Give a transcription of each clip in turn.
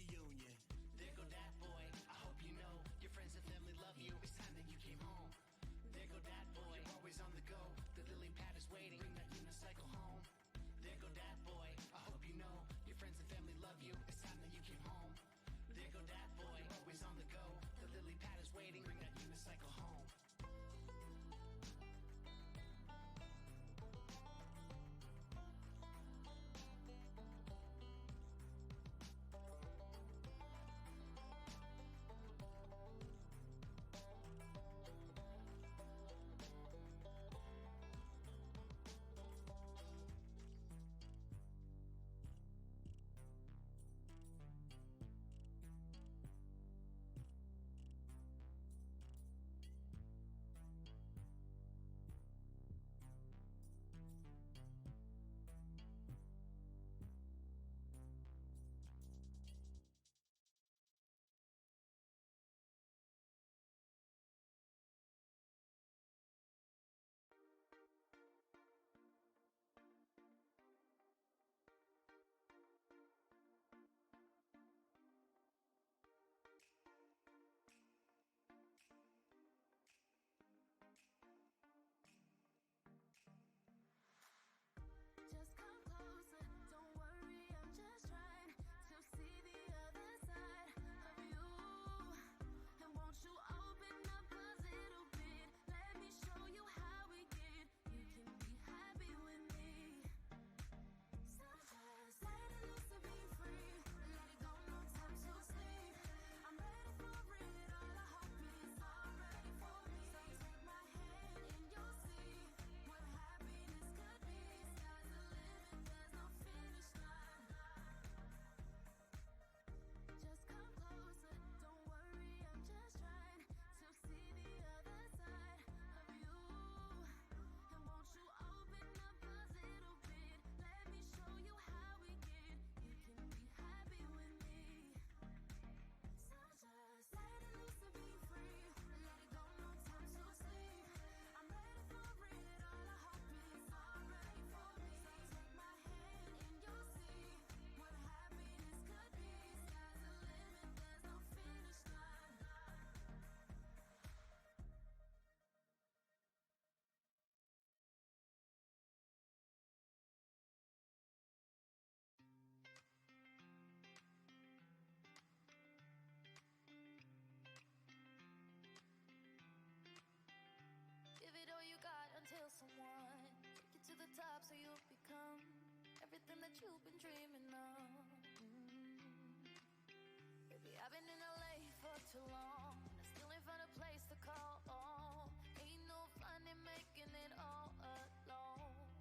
reunion. There go that boy, I hope you know your friends and family love you. It's time that you came home. There go that boy, you're always on the go. The lily pad is waiting, bring that unicycle home. There go that boy, I hope you know your friends and family love you. It's time that you came home. There go that boy, you're always on the go. The lily pad is waiting, bring that unicycle home. Just come closer, don't worry, I'm just trying to see the other side of you. And won't you open up a little bit? Let me show you how we get. You can be happy with me. So just let it loose and be free. Let it go, no time to sleep. I'm ready for it, all I hope is all ready for me. So take my hand and you'll see what happiness could be. Sky's the limit, there's no finish line. Just come closer, don't worry, I'm just trying to see the other side of you. And won't you open up a little bit? Let me show you how we get. You can be happy with me. So just let it loose and be free. Let it go, no time to sleep. I'm ready for it, all I hope is all ready for me. So take my hand and you'll see what happiness could be. Sky's the limit, there's no finish line. Give it all you got until someone take you to the top so you'll become everything that you've been dreaming of. Baby, I've been in LA for too long and I still ain't found a place to call home. Ain't no fun in making it all alone.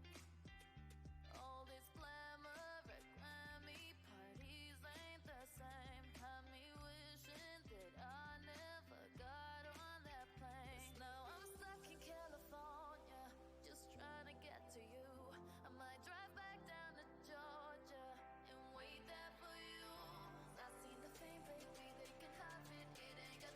All this glamour at Grammy parties ain't the same. Had me wishing that I never got on that plane. 'Cause now I'm stuck in California, just trying to get to you. I might drive back down to Georgia and wait there for you. I seen the fame, baby, they can have it. It ain't got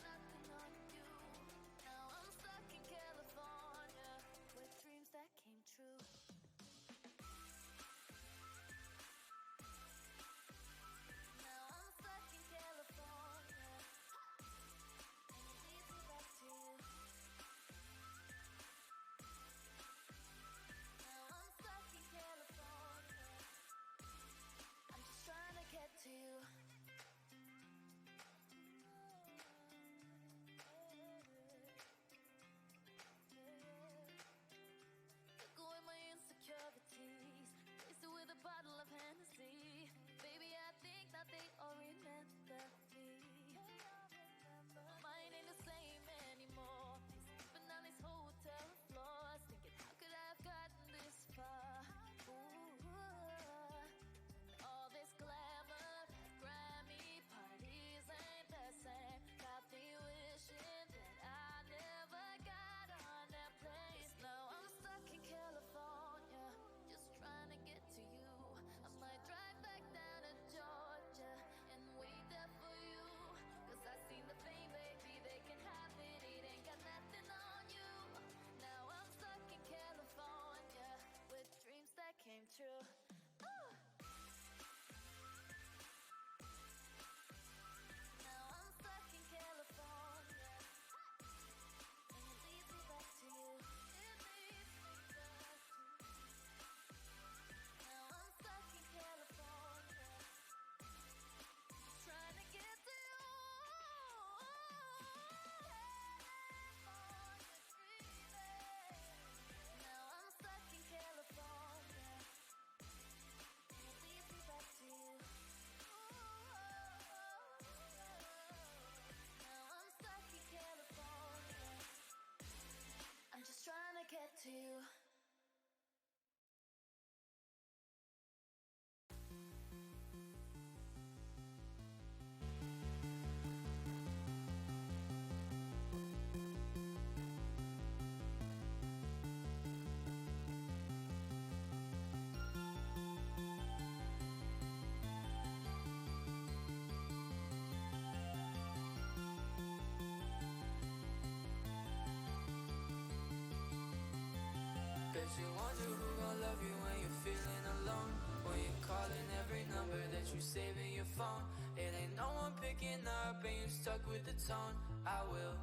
Bet you wonder who gon' love you when you're feeling alone. When you're calling every number that you save in your phone. It ain't no one picking up and you stuck with the tone. I will.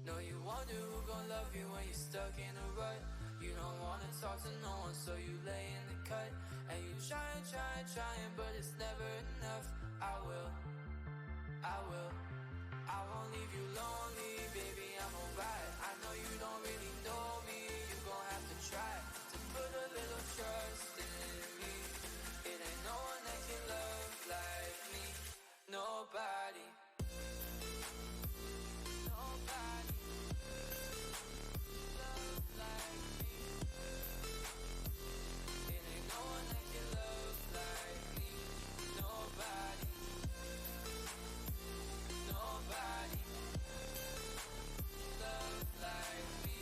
No, you wonder who gon' love you when you're stuck in a rut. You don't wanna talk to no one, so you lay in the cut. And you trying, but it's never enough. I will. I won't leave you lonely, baby, I'm alright. I know you don't really know me, you gon' have to try to put a little trust in me. It ain't no one that can love like me. Nobody. Love like me. It ain't no one that can love like me. Nobody. Nobody love like me.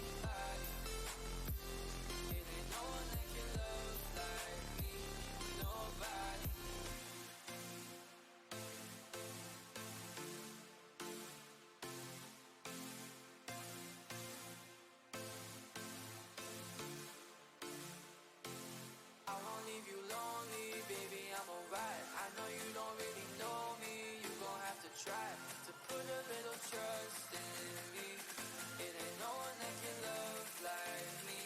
It ain't no one that can love like me. Nobody. I won't leave you lonely, baby, I'm alright. I know you don't really know me, you gon' have to try to put a little trust in me. It ain't no one that can love like me.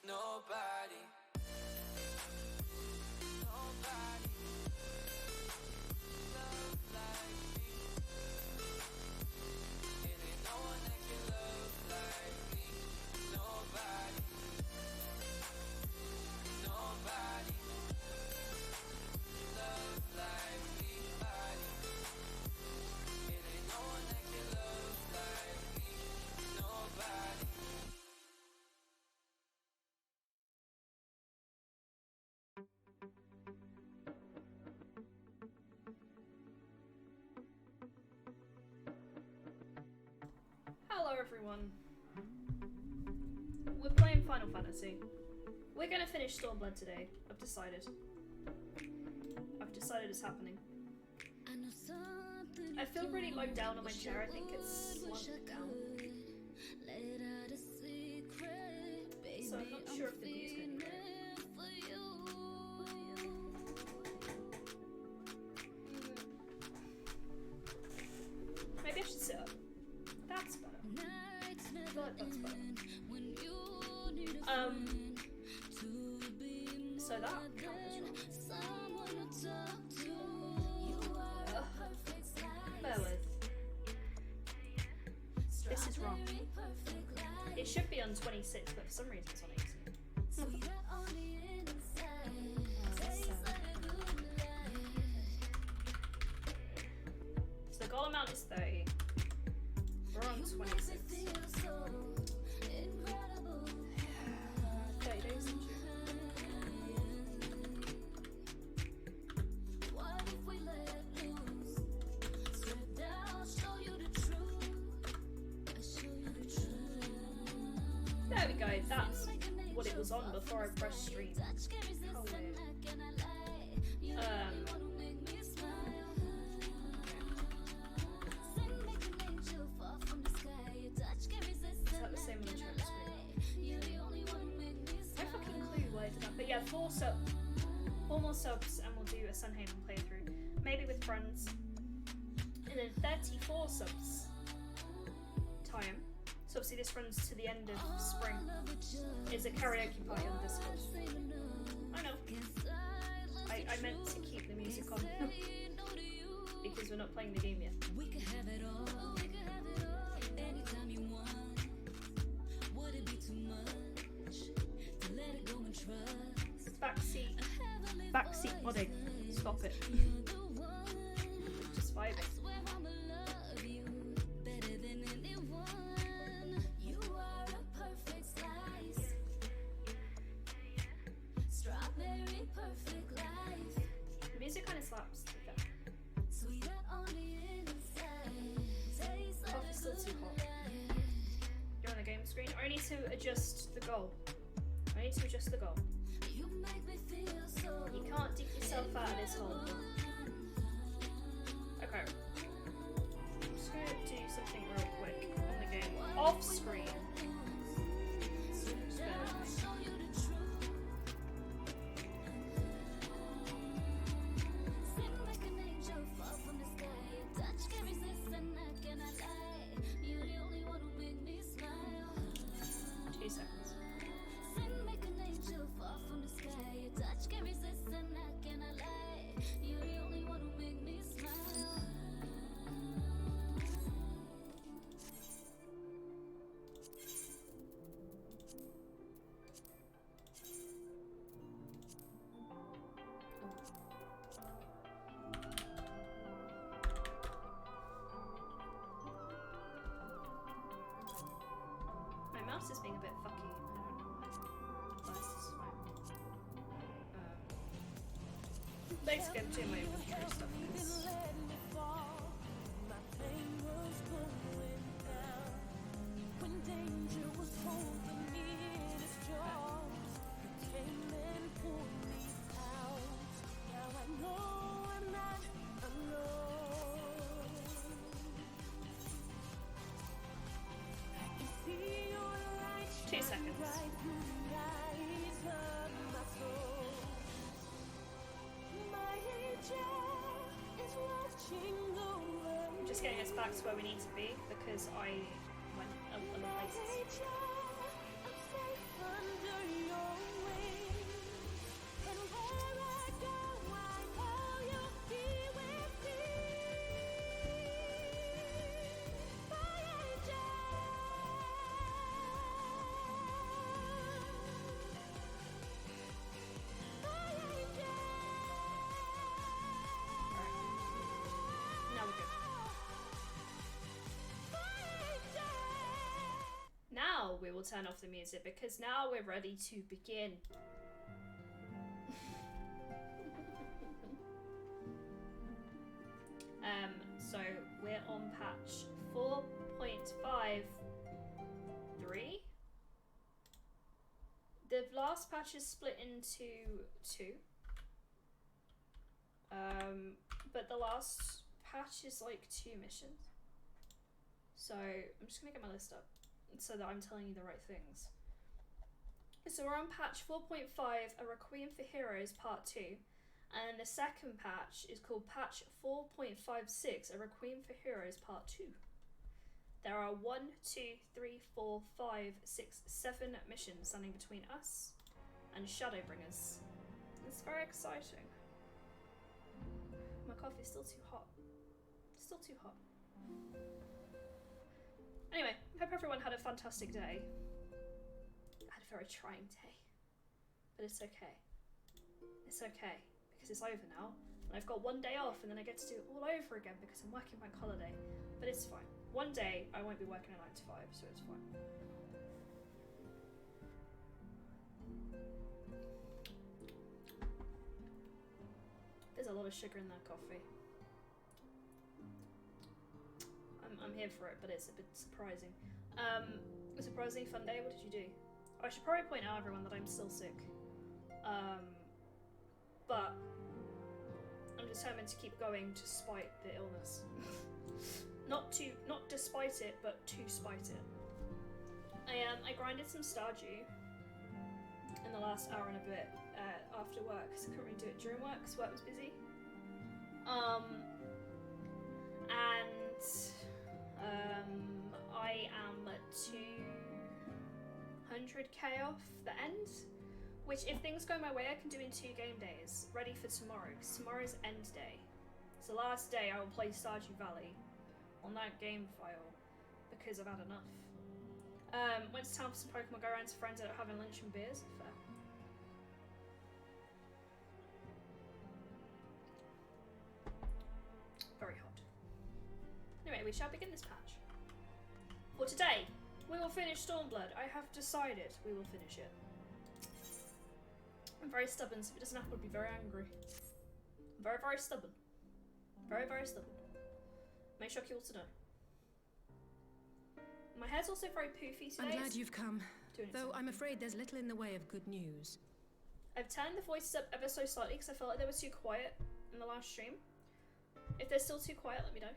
Nobody. Nobody. Love like me. It ain't no one that can love like me. Nobody. Nobody. Love like me. It ain't no one that can love like me. Nobody. Hello everyone. We're playing Final Fantasy. We're gonna finish Stormblood today. I've decided it's happening. I feel really low down on my chair. I think it's slumped down. So I'm not sure if the view's gonna be good. Maybe I should sit up. That's better. I feel like that's better. So that camera's wrong. Bear with. This is wrong. It should be on 26, but for some reason it's on 18. So the goal amount is 30. We're on 26. 30 days in June. There we go, that's what it was on before I pressed stream. How weird. Is that the same on the chat screen? No fucking clue why I did that. But yeah, 4 more subs and we'll do a Sunhaven playthrough. Maybe with friends. And then 34 subs time. So obviously this runs to the end of spring. It's a karaoke party on Discord. I know. I meant to keep the music on because we're not playing the game yet. We can have it all. Anytime you want. Would it be too much to let it go and trust? Backseat modding. Stop it. Just vibing. The music kind of slaps. Cough is still too hot. You're on the game screen. I need to adjust the goal. You can't dig yourself out of this hole. Okay. I'm just going to do something real quick on the game. Off screen. mouse is being a bit fucky. I don't know why. But this is fine. Basically, I'm doing my inventory stuff because just getting us back to where we need to be because I went other places. Now we will turn off the music because now we're ready to begin. So we're on patch 4.53. The last patch is split into two. But the last patch is like 2 missions. So I'm just gonna get my list up so that I'm telling you the right things. So we're on patch 4.5, A Requiem for Heroes Part 2, and the second patch is called patch 4.56, A Requiem for Heroes Part 2. There are 1, 2, 3, 4, 5, 6, 7 missions standing between us and Shadowbringers. It's very exciting. My coffee's still too hot. Still too hot. Anyway, hope everyone had a fantastic day. I had a very trying day. But it's okay. It's okay, because it's over now. And I've got 1 day off, and then I get to do it all over again because I'm working bank holiday. But it's fine. One day, I won't be working a 9 to 5, so it's fine. There's a lot of sugar in that coffee. I'm here for it, but it's a bit surprising. A surprisingly fun day. What did you do? I should probably point out, everyone, that I'm still sick. But I'm determined to keep going despite the illness. not despite it, but to spite it. I grinded some Stardew in the last hour and a bit after work, because I couldn't really do it during work because work was busy. I am 200k off the end, which if things go my way I can do in 2 game days, ready for tomorrow, because tomorrow's end day. It's the last day I will play Stardew Valley on that game file, because I've had enough. Went to town for some Pokemon Go around to friends that are having lunch and beers. Fair. Very hot. Anyway, we shall begin this patch. For today, we will finish Stormblood. I have decided we will finish it. I'm very stubborn, so if it doesn't happen, I'll be very angry. I'm very, very stubborn. Very, very stubborn. May shock you all to know. My hair's also very poofy today. I'm glad you've come, though I'm afraid there's little in the way of good news. I've turned the voices up ever so slightly because I felt like they were too quiet in the last stream. If they're still too quiet, let me know.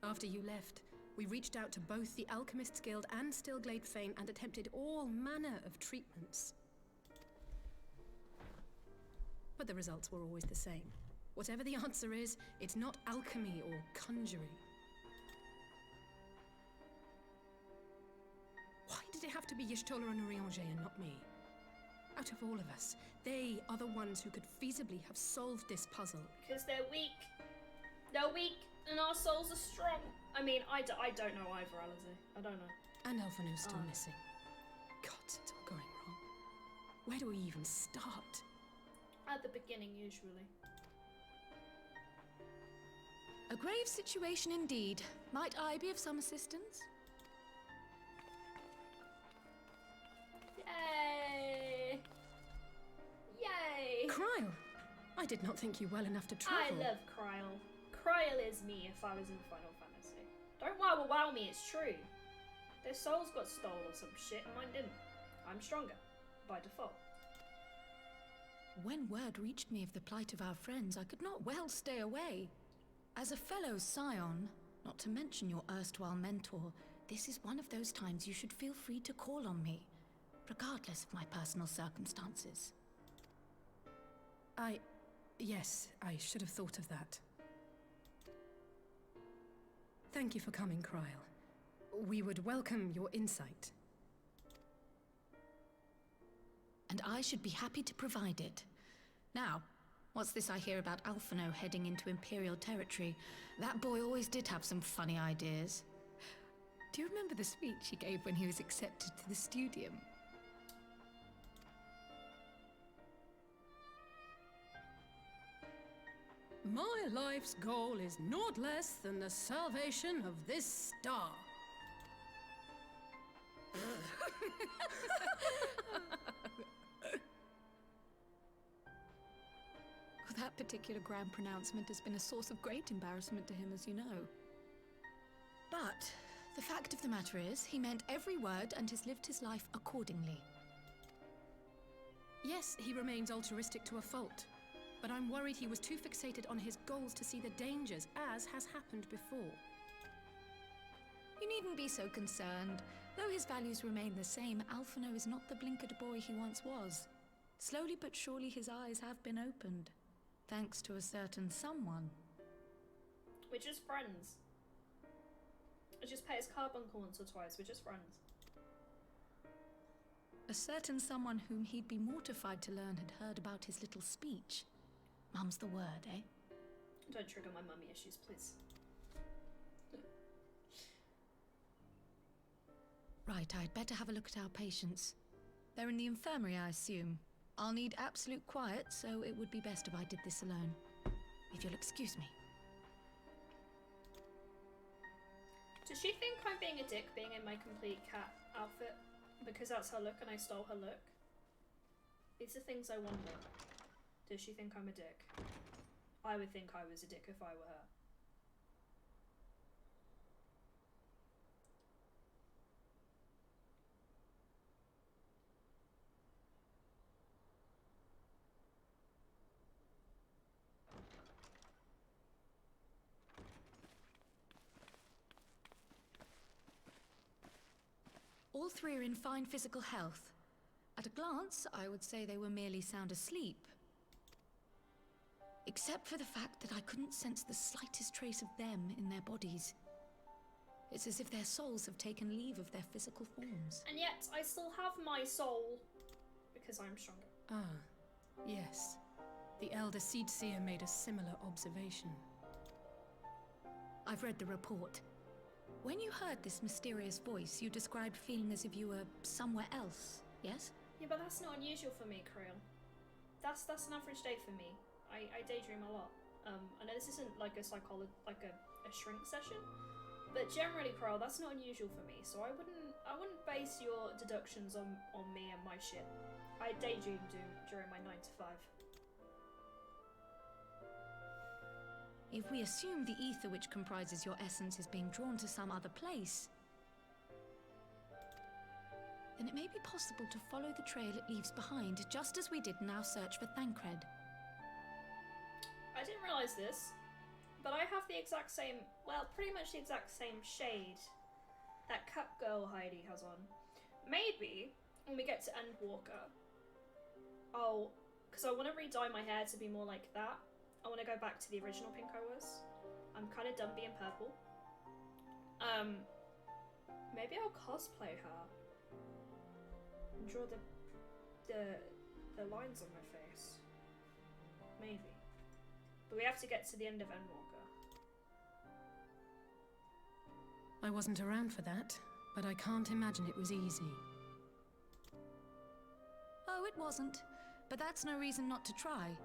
After you left, we reached out to both the Alchemists Guild and Stillglade Fane and attempted all manner of treatments. But the results were always the same. Whatever the answer is, it's not alchemy or conjuring. Why did it have to be Y'shtola and Urianger and not me? Out of all of us, they are the ones who could feasibly have solved this puzzle. Because they're weak. They're weak, and our souls are strong. I mean, I don't know either, Alizé. I don't know. And Elfino's still missing. God, it's all going wrong. Where do we even start? At the beginning, usually. A grave situation indeed. Might I be of some assistance? Cryle, I did not think you well enough to travel. I love Cryle. Cryle is me if I was in Final Fantasy. Don't wow me, it's true. Their souls got stole or some shit and mine didn't. I'm stronger, by default. When word reached me of the plight of our friends, I could not well stay away. As a fellow scion, not to mention your erstwhile mentor, this is one of those times you should feel free to call on me, regardless of my personal circumstances. Yes, I should have thought of that. Thank you for coming, Cryle. We would welcome your insight. And I should be happy to provide it. Now, what's this I hear about Alphino heading into Imperial territory? That boy always did have some funny ideas. Do you remember the speech he gave when he was accepted to the Studium? My life's goal is naught less than the salvation of this star. That particular grand pronouncement has been a source of great embarrassment to him, as you know. But the fact of the matter is, he meant every word and has lived his life accordingly. Yes, he remains altruistic to a fault, but I'm worried he was too fixated on his goals to see the dangers, as has happened before. You needn't be so concerned. Though his values remain the same, Alphino is not the blinkered boy he once was. Slowly but surely his eyes have been opened, thanks to a certain someone. We're just friends. I just pay his carbuncle once or twice, we're just friends. A certain someone whom he'd be mortified to learn had heard about his little speech. Mum's the word, eh? Don't trigger my mummy issues, please. Right, I'd better have a look at our patients. They're in the infirmary, I assume. I'll need absolute quiet, so it would be best if I did this alone. If you'll excuse me. Does she think I'm being a dick being in my complete cat outfit? Because that's her look and I stole her look? These are things I wonder. Does she think I'm a dick? I would think I was a dick if I were her. All three are in fine physical health. At a glance, I would say they were merely sound asleep. Except for the fact that I couldn't sense the slightest trace of them in their bodies. It's as if their souls have taken leave of their physical forms. And yet, I still have my soul. Because I'm stronger. Ah, yes. The Elder Seedseer made a similar observation. I've read the report. When you heard this mysterious voice, you described feeling as if you were somewhere else, yes? Yeah, but that's not unusual for me, Creel. That's an average day for me. I daydream a lot. I know this isn't like a shrink session, but generally, Creel, that's not unusual for me. So I wouldn't base your deductions on me and my shit. I daydream during my 9 to 5. If we assume the ether which comprises your essence is being drawn to some other place, then it may be possible to follow the trail it leaves behind, just as we did in our search for Thancred. I didn't realise this, but I have the exact same, well, pretty much the exact same shade that Cut Girl Heidi has on. Maybe, when we get to Endwalker, because I want to re-dye my hair to be more like that. I want to go back to the original pink I was. I'm kind of done being purple. Maybe I'll cosplay her. And draw the lines on my face. Maybe. But we have to get to the end of Endwalker. I wasn't around for that, but I can't imagine it was easy. Oh, it wasn't. But that's no reason not to try.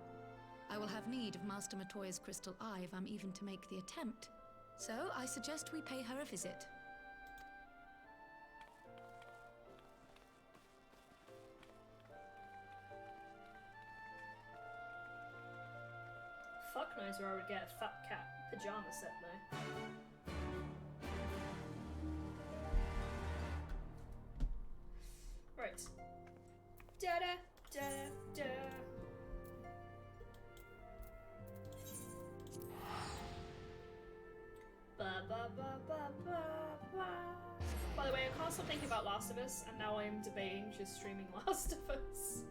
I will have need of Master Matoya's crystal eye if I'm even to make the attempt. So I suggest we pay her a visit. recognise where I would get a fat cat pyjama set though. Right. Da da da da. Ba ba ba ba ba ba. By the way, I can't stop thinking about Last of Us, and now I am debating just streaming Last of Us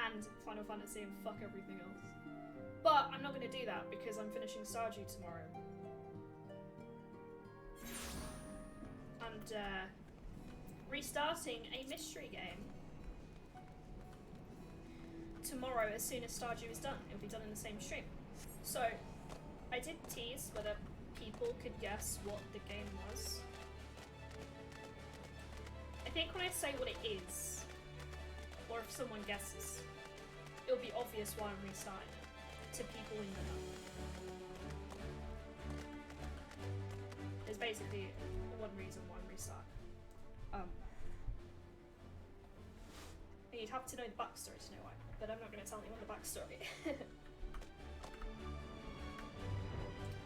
and Final Fantasy and fuck everything else. But I'm not going to do that because I'm finishing Stardew tomorrow. And restarting a mystery game tomorrow as soon as Stardew is done. It'll be done in the same stream. So I did tease whether people could guess what the game was. I think when I say what it is, or if someone guesses, it'll be obvious why I'm restarting it to people in the know. There's basically one reason why I'm restarting. And you'd have to know the backstory to know why, but I'm not going to tell anyone the backstory.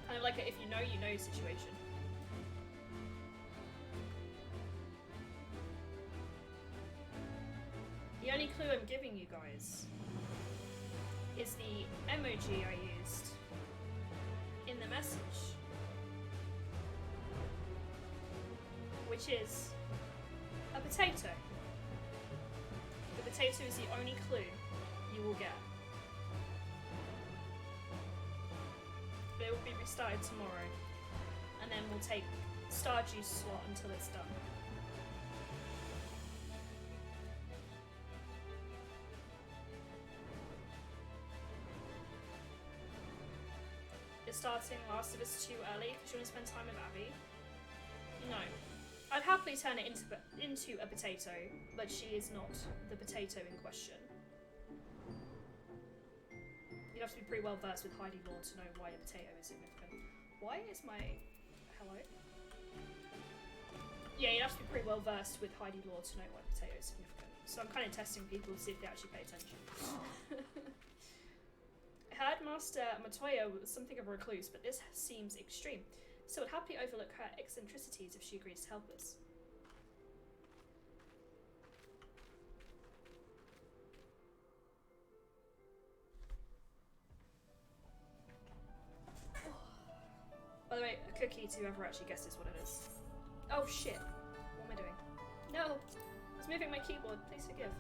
Kind of like a if you know situation. The only clue I'm giving you guys is the emoji I used in the message, which is a potato. The potato is the only clue you will get. It will be restarted tomorrow, and then we'll take Stardew's slot until it's done. You're starting Last of Us too early because you want to spend time with Abby? No. I'd happily turn it into a potato, but she is not the potato in question. You'd have to be pretty well versed with Heidi lore to know why a potato is significant. Why is my... hello? Yeah, you'd have to be pretty well versed with Heidi lore to know why potato is significant. So I'm kind of testing people to see if they actually pay attention. Headmaster Matoya was something of a recluse, but this seems extreme. So would happily overlook her eccentricities if she agrees to help us. By the way, a cookie to whoever actually guesses what it is. Oh shit. What am I doing? No! I was moving my keyboard. Please forgive.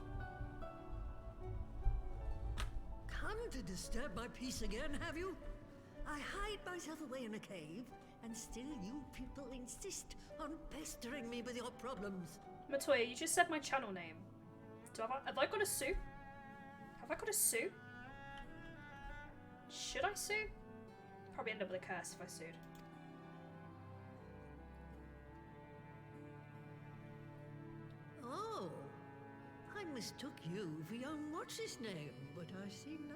Come to disturb my peace again, have you? I hide myself away in a cave, and still you people insist on pestering me with your problems. Matoya, you just said my channel name. Have I got a sue? Have I got a sue? Should I sue? Probably end up with a curse if I sued. Oh, I mistook you for young what's-his-name, but I see now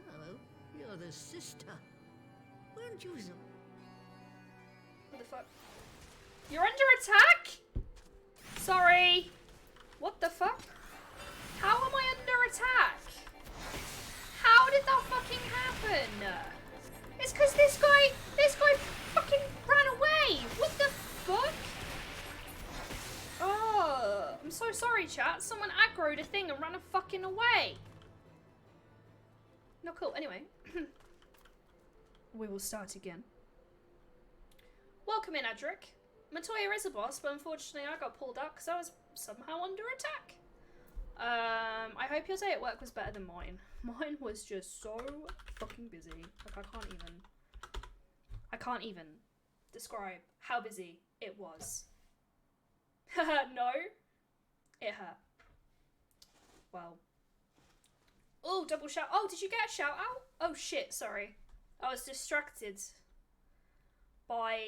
you're the sister. Weren't you so... What the fuck? You're under attack? Sorry. What the fuck? How am I under attack? How did that fucking happen? It's because this guy fucking ran away. What the fuck? Oh, I'm so sorry, chat. Someone aggroed a thing and ran fucking away. Not cool. Anyway, we will start again. Welcome in, Adric. Matoya is a boss, but unfortunately I got pulled out because I was somehow under attack. I hope your day at work was better than mine. Mine was just so fucking busy. Like, I can't even describe how busy it was. No, it hurt. Well. Oh, double shout. Oh, did you get a shout out? Oh shit, sorry. I was distracted by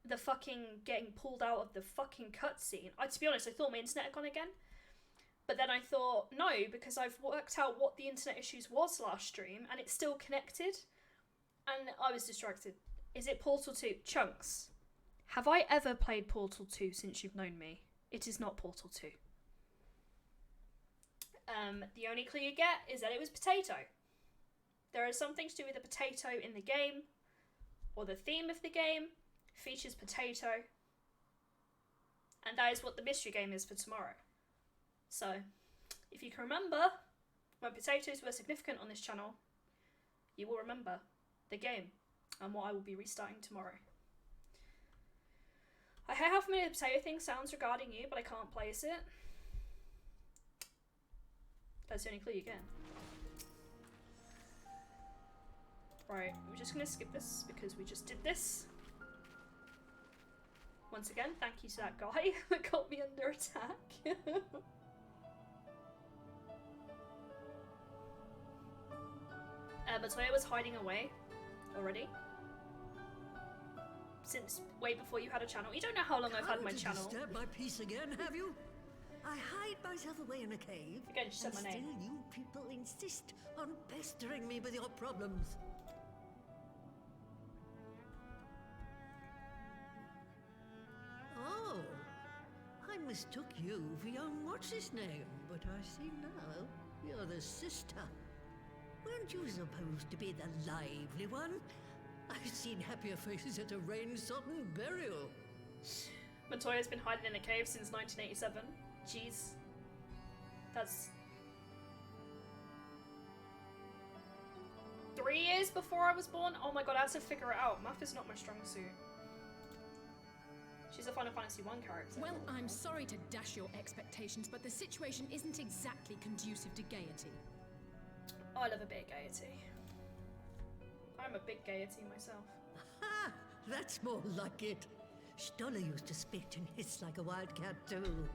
the fucking getting pulled out of the fucking cutscene. To be honest, I thought my internet had gone again. But then I thought, no, because I've worked out what the internet issues was last stream, and it's still connected. And I was distracted. Is it Portal 2? Chunks. Have I ever played Portal 2 since you've known me? It is not Portal 2. The only clue you get is that it was potato. There is something to do with the potato in the game, or the theme of the game features potato, and that is what the mystery game is for tomorrow. So, if you can remember when potatoes were significant on this channel, you will remember the game and what I will be restarting tomorrow. I hear how familiar the potato thing sounds regarding you, but I can't place it. That's the only clue you get. Right, we're just gonna skip this because we just did this. Once again, thank you to that guy that got me under attack. But Toya was hiding away already. Since way before you had a channel. You don't know how long I've had my channel. Disturb my peace again, have you? I hide myself away in a cave. Again, she said my name. Still you people insist on pestering me with your problems. Oh, I mistook you for young what's-his-name, but I see now you're the sister. Weren't you supposed to be the lively one? I've seen happier faces at a rain-sodden burial. Montoya's been hiding in a cave since 1987. Jeez. That's 3 years before I was born? Oh my god, I had to figure it out. Math is not my strong suit. She's a Final Fantasy 1 character. Well, I'm sorry to dash your expectations, but the situation isn't exactly conducive to gaiety. Oh, I love a bit of gaiety. I'm a big gaiety myself. Ha! That's more like it. Stoller used to spit and hiss like a wildcat too.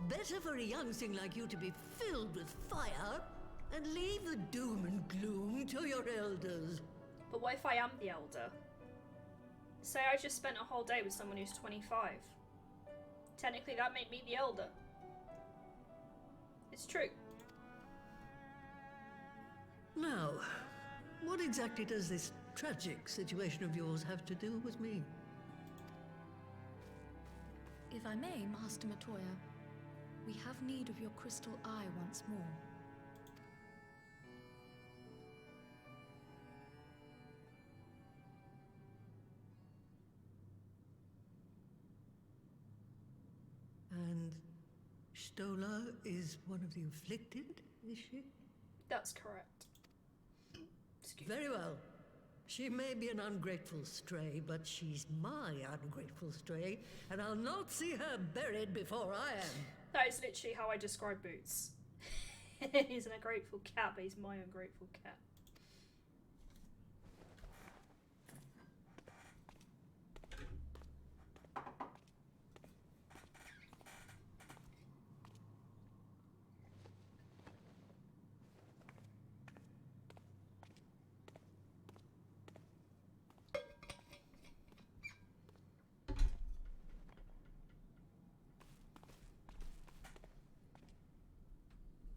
Better for a young thing like you to be filled with fire and leave the doom and gloom to your elders. But what if I am the elder? Say I just spent a whole day with someone who's 25. Technically that made me the elder. It's true. Now, what exactly does this tragic situation of yours have to do with me? If I may, Master Matoya, we have need of your crystal eye once more. And Stoller is one of the afflicted, is she? That's correct. Excuse me. Very well. She may be an ungrateful stray, but she's my ungrateful stray, and I'll not see her buried before I am. That is literally how I describe Boots. He's an ungrateful cat, but he's my ungrateful cat.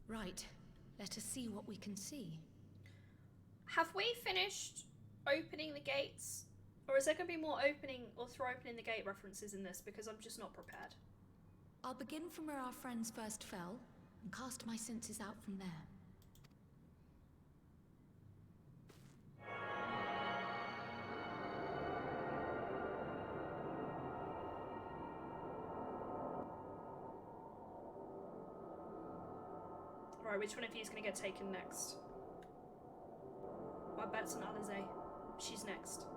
Right. Let us see what we can see. Have we finished opening the gates? Or is there going to be more opening or through opening the gate references in this? Because I'm just not prepared. I'll begin from where our friends first fell and cast my senses out from there. Right, which one of you is going to get taken next? My bet's on Alize. She's next.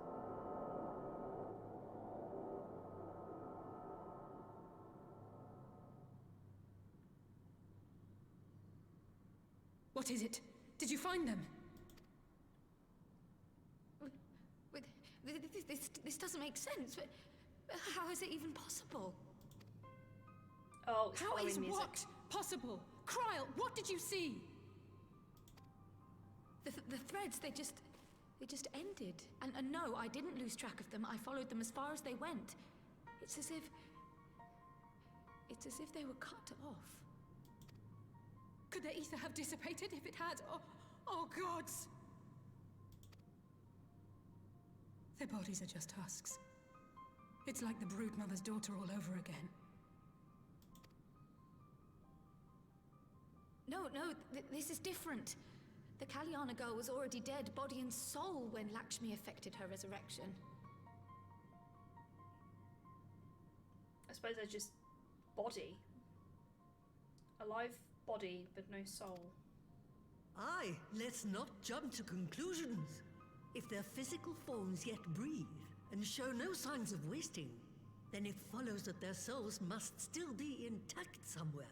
What is it? Did you find them? This doesn't make sense. How is it even possible? Oh, it's How is Halloween music. what possible? Kryl, what did you see? The threads, they just ended. And no, I didn't lose track of them. I followed them as far as they went. It's as if they were cut off. Could their ether have dissipated if it had? Oh gods! Their bodies are just husks. It's like the Broodmother's daughter all over again. No, this is different. The Kalyana girl was already dead, body and soul, when Lakshmi effected her resurrection. I suppose they're just body. A live body, but no soul. Aye, let's not jump to conclusions. If their physical forms yet breathe and show no signs of wasting, then it follows that their souls must still be intact somewhere.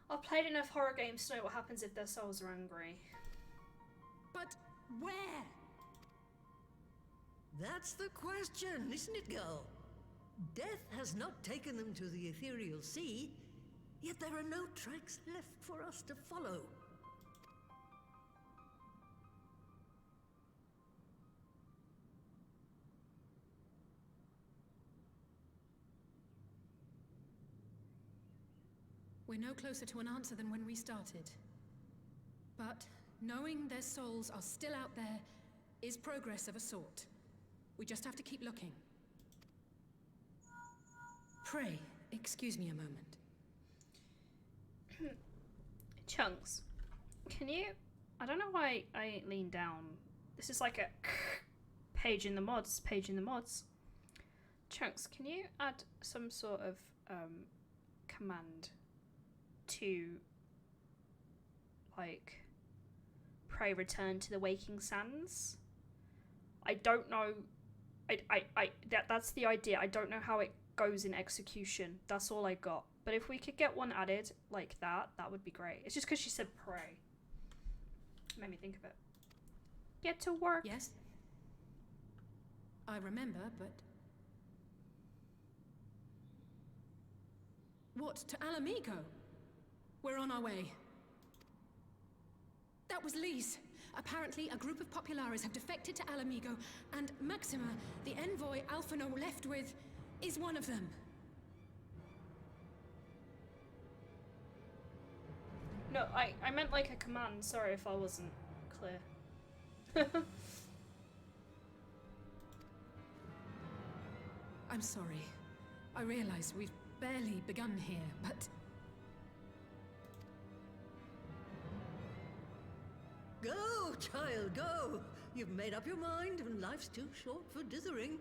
I've played enough horror games to know what happens if their souls are angry. But where? That's the question, isn't it, girl? Death has not taken them to the ethereal sea, yet there are no tracks left for us to follow. We're no closer to an answer than when we started. But knowing their souls are still out there is progress of a sort. We just have to keep looking. Pray, excuse me a moment. Chunks, can you... I don't know why I lean down. This is like a page in the mods, Chunks, can you add some sort of command to, like, pray return to the waking sands? I don't know. That's the idea. I don't know how it goes in execution. That's all I got. But if we could get one added like that, that would be great. It's just because she said pray. It made me think of it. Get to work. Yes? I remember, but... What, to Alamigo? We're on our way. That was Lee's. Apparently, a group of Populares have defected to Alamigo, and Maxima, the envoy Alphino left with, is one of them. No, I meant like a command. Sorry if I wasn't clear. I'm sorry. I realize we've barely begun here, but... Go, child, go! You've made up your mind, and life's too short for dithering.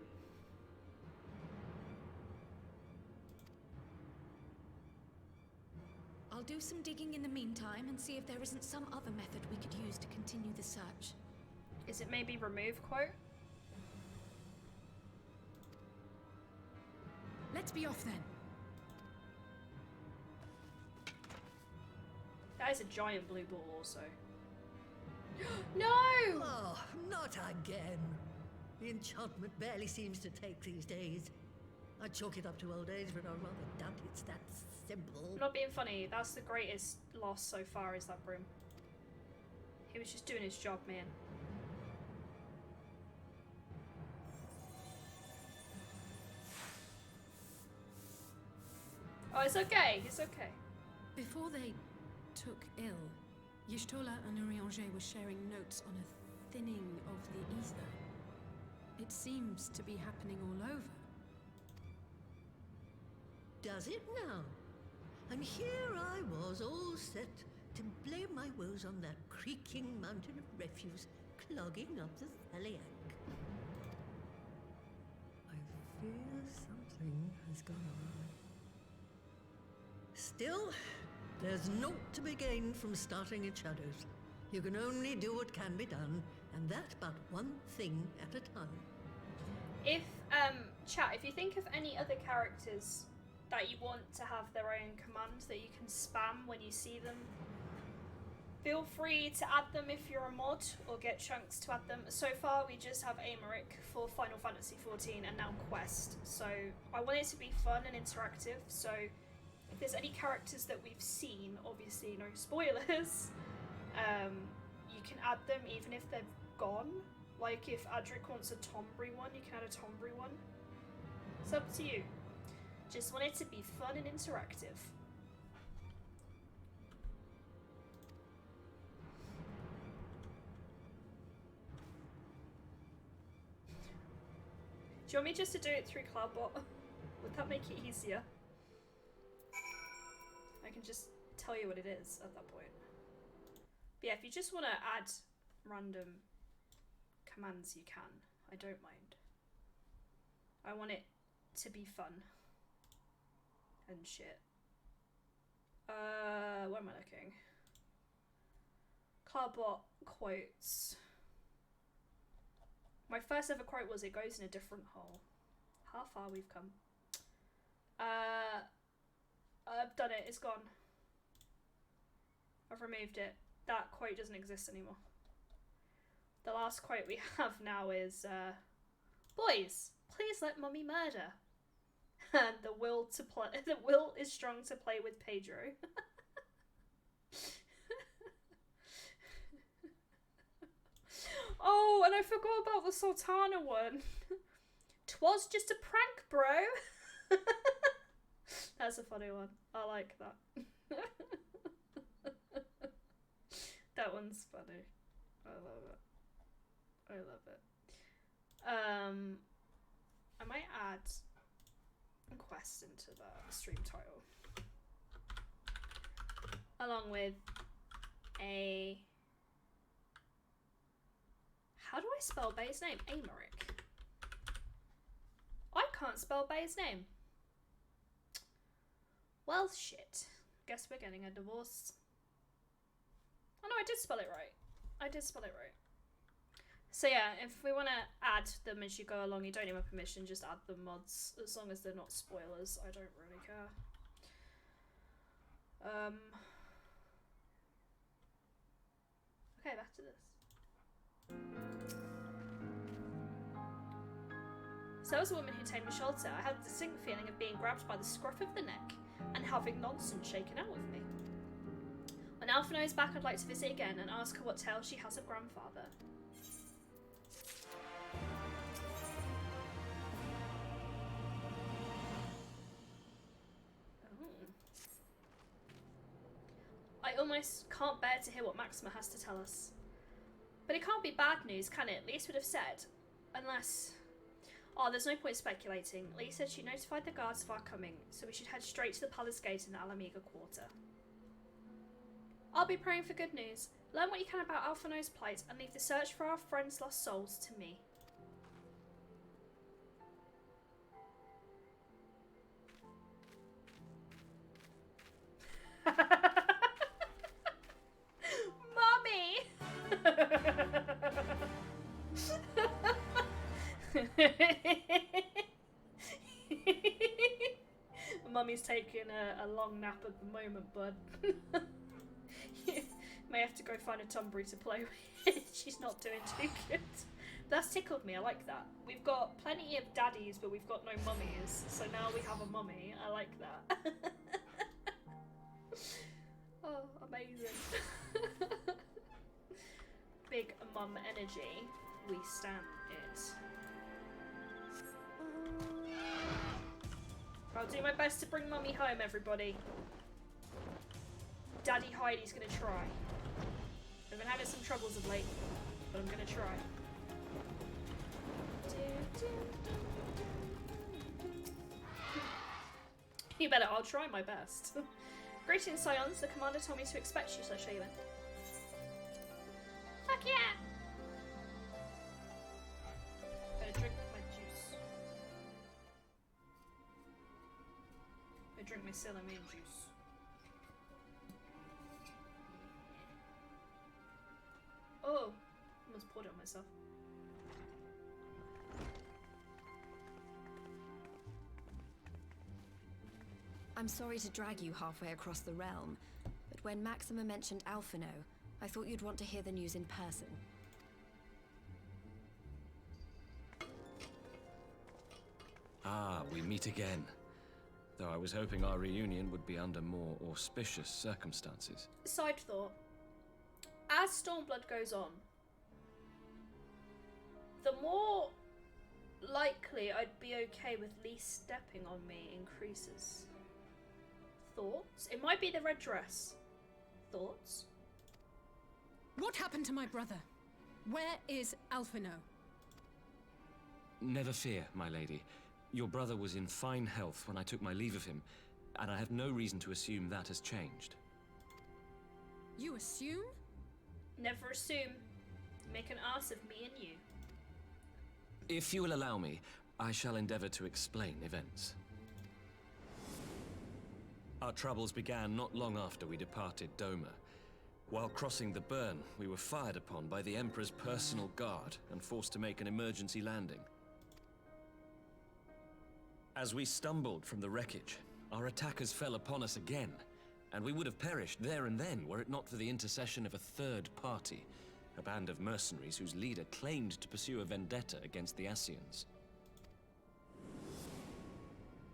I'll do some digging in the meantime and see if there isn't some other method we could use to continue the search. Is it maybe remove quote? Let's be off then. That is a giant blue ball also. No! Oh, not again. The enchantment barely seems to take these days. I chalk it up to old age, but I rather doubt it's that simple. I'm not being funny. That's the greatest loss so far, is that broom. He was just doing his job, man. Oh, it's okay. It's okay. Before they took ill, Y'shtola and Urianger were sharing notes on a thinning of the ether. It seems to be happening all over. Does it now? And here I was, all set to blame my woes on that creaking mountain of refuse clogging up the Thaliak. I fear something has gone awry. Still, there's naught to be gained from starting in shadows. You can only do what can be done, and that but one thing at a time. If, chat, if you think of any other characters that you want to have their own commands that you can spam when you see them, feel free to add them if you're a mod, or get Chunks to add them. So far we just have Amaric for Final Fantasy XIV and now Quest, so I want it to be fun and interactive, so if there's any characters that we've seen, obviously no spoilers, you can add them even if they're gone. Like if Adric wants a Tombury one, you can add a Tombury one. It's up to you. Just want it to be fun and interactive. Do you want me just to do it through Cloudbot? Would that make it easier? I can just tell you what it is at that point. But Yeah, if you just want to add random commands, you can. I don't mind. I want it to be fun and shit. Where am I looking? Clarbot quotes. My first ever quote was, "It goes in a different hole." How far we've come. I've done it. It's gone. I've removed it. That quote doesn't exist anymore. The last quote we have now is, "Boys, please let Mummy murder." And the will is strong to play with Pedro. Oh, and I forgot about the Sultana one. "'Twas just a prank, bro." That's a funny one. I like that. That one's funny. I love it. I love it. I might add a quest into the stream title. Along with a... How do I spell Bay's name? Amaric. I can't spell Bay's name. Well, shit. Guess we're getting a divorce. Oh no, I did spell it right. I did spell it right. So yeah, if we want to add them as you go along, you don't need my permission, just add the mods. As long as they're not spoilers, I don't really care. Okay, back to this. So I was a woman who tamed a shelter. I had the distinct feeling of being grabbed by the scruff of the neck and having nonsense shaken out with me. When Alphino is back, I'd like to visit again and ask her what tale she has of grandfather. Oh. I almost can't bear to hear what Maxima has to tell us. But it can't be bad news, can it? Lise would have said. Unless... Oh, there's no point speculating. Lise said she notified the guards of our coming, so we should head straight to the palace gate in the Alameda Quarter. I'll be praying for good news. Learn what you can about Alphino's plight and leave the search for our friends' lost souls to me. Mommy! Mummy's taking a long nap at the moment, bud. You may have to go find a Tumblr to play with. She's not doing too good. That's tickled me, I like that. We've got plenty of daddies, but we've got no mummies. So now we have a mummy. I like that. Oh, amazing. Big mum energy. We stand it. I'll do my best to bring Mummy home, everybody. Daddy Heidi's gonna try. I've been having some troubles of late, but I'm gonna try. You better, I'll try my best. Greetings, Scions. The commander told me to expect you, so show you in. Fuck yeah! Better drink my juice. I drink my Celamine juice. Oh, almost poured it on myself. I'm sorry to drag you halfway across the realm, but when Maxima mentioned Alphino, I thought you'd want to hear the news in person. Ah, we meet again. Though I was hoping our reunion would be under more auspicious circumstances. Side thought. As Stormblood goes on, the more likely I'd be okay with Lise stepping on me increases. Thoughts? It might be the red dress. Thoughts? What happened to my brother? Where is Alphino? Never fear, my lady. Your brother was in fine health when I took my leave of him, and I have no reason to assume that has changed. You assume? Never assume. Make an ass of me and you. If you will allow me, I shall endeavor to explain events. Our troubles began not long after we departed Doma. While crossing the burn, we were fired upon by the Emperor's personal guard and forced to make an emergency landing. As we stumbled from the wreckage, our attackers fell upon us again, and we would have perished there and then were it not for the intercession of a third party, a band of mercenaries whose leader claimed to pursue a vendetta against the Ascians.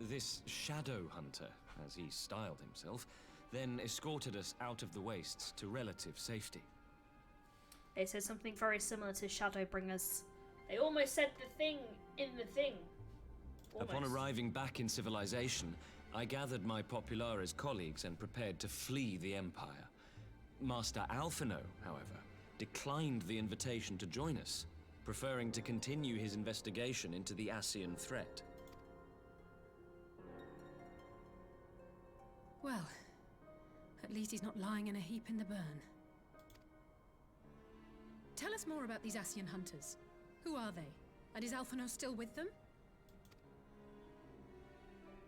This Shadow Hunter, as he styled himself, then escorted us out of the wastes to relative safety. They said something very similar to Shadowbringers. They almost said the thing in the thing. Almost. Upon arriving back in civilization, I gathered my Populares colleagues and prepared to flee the Empire. Master Alphino, however, declined the invitation to join us, preferring to continue his investigation into the Ascian threat. Well, at least he's not lying in a heap in the burn. Tell us more about these Ascian hunters. Who are they? And is Alphino still with them?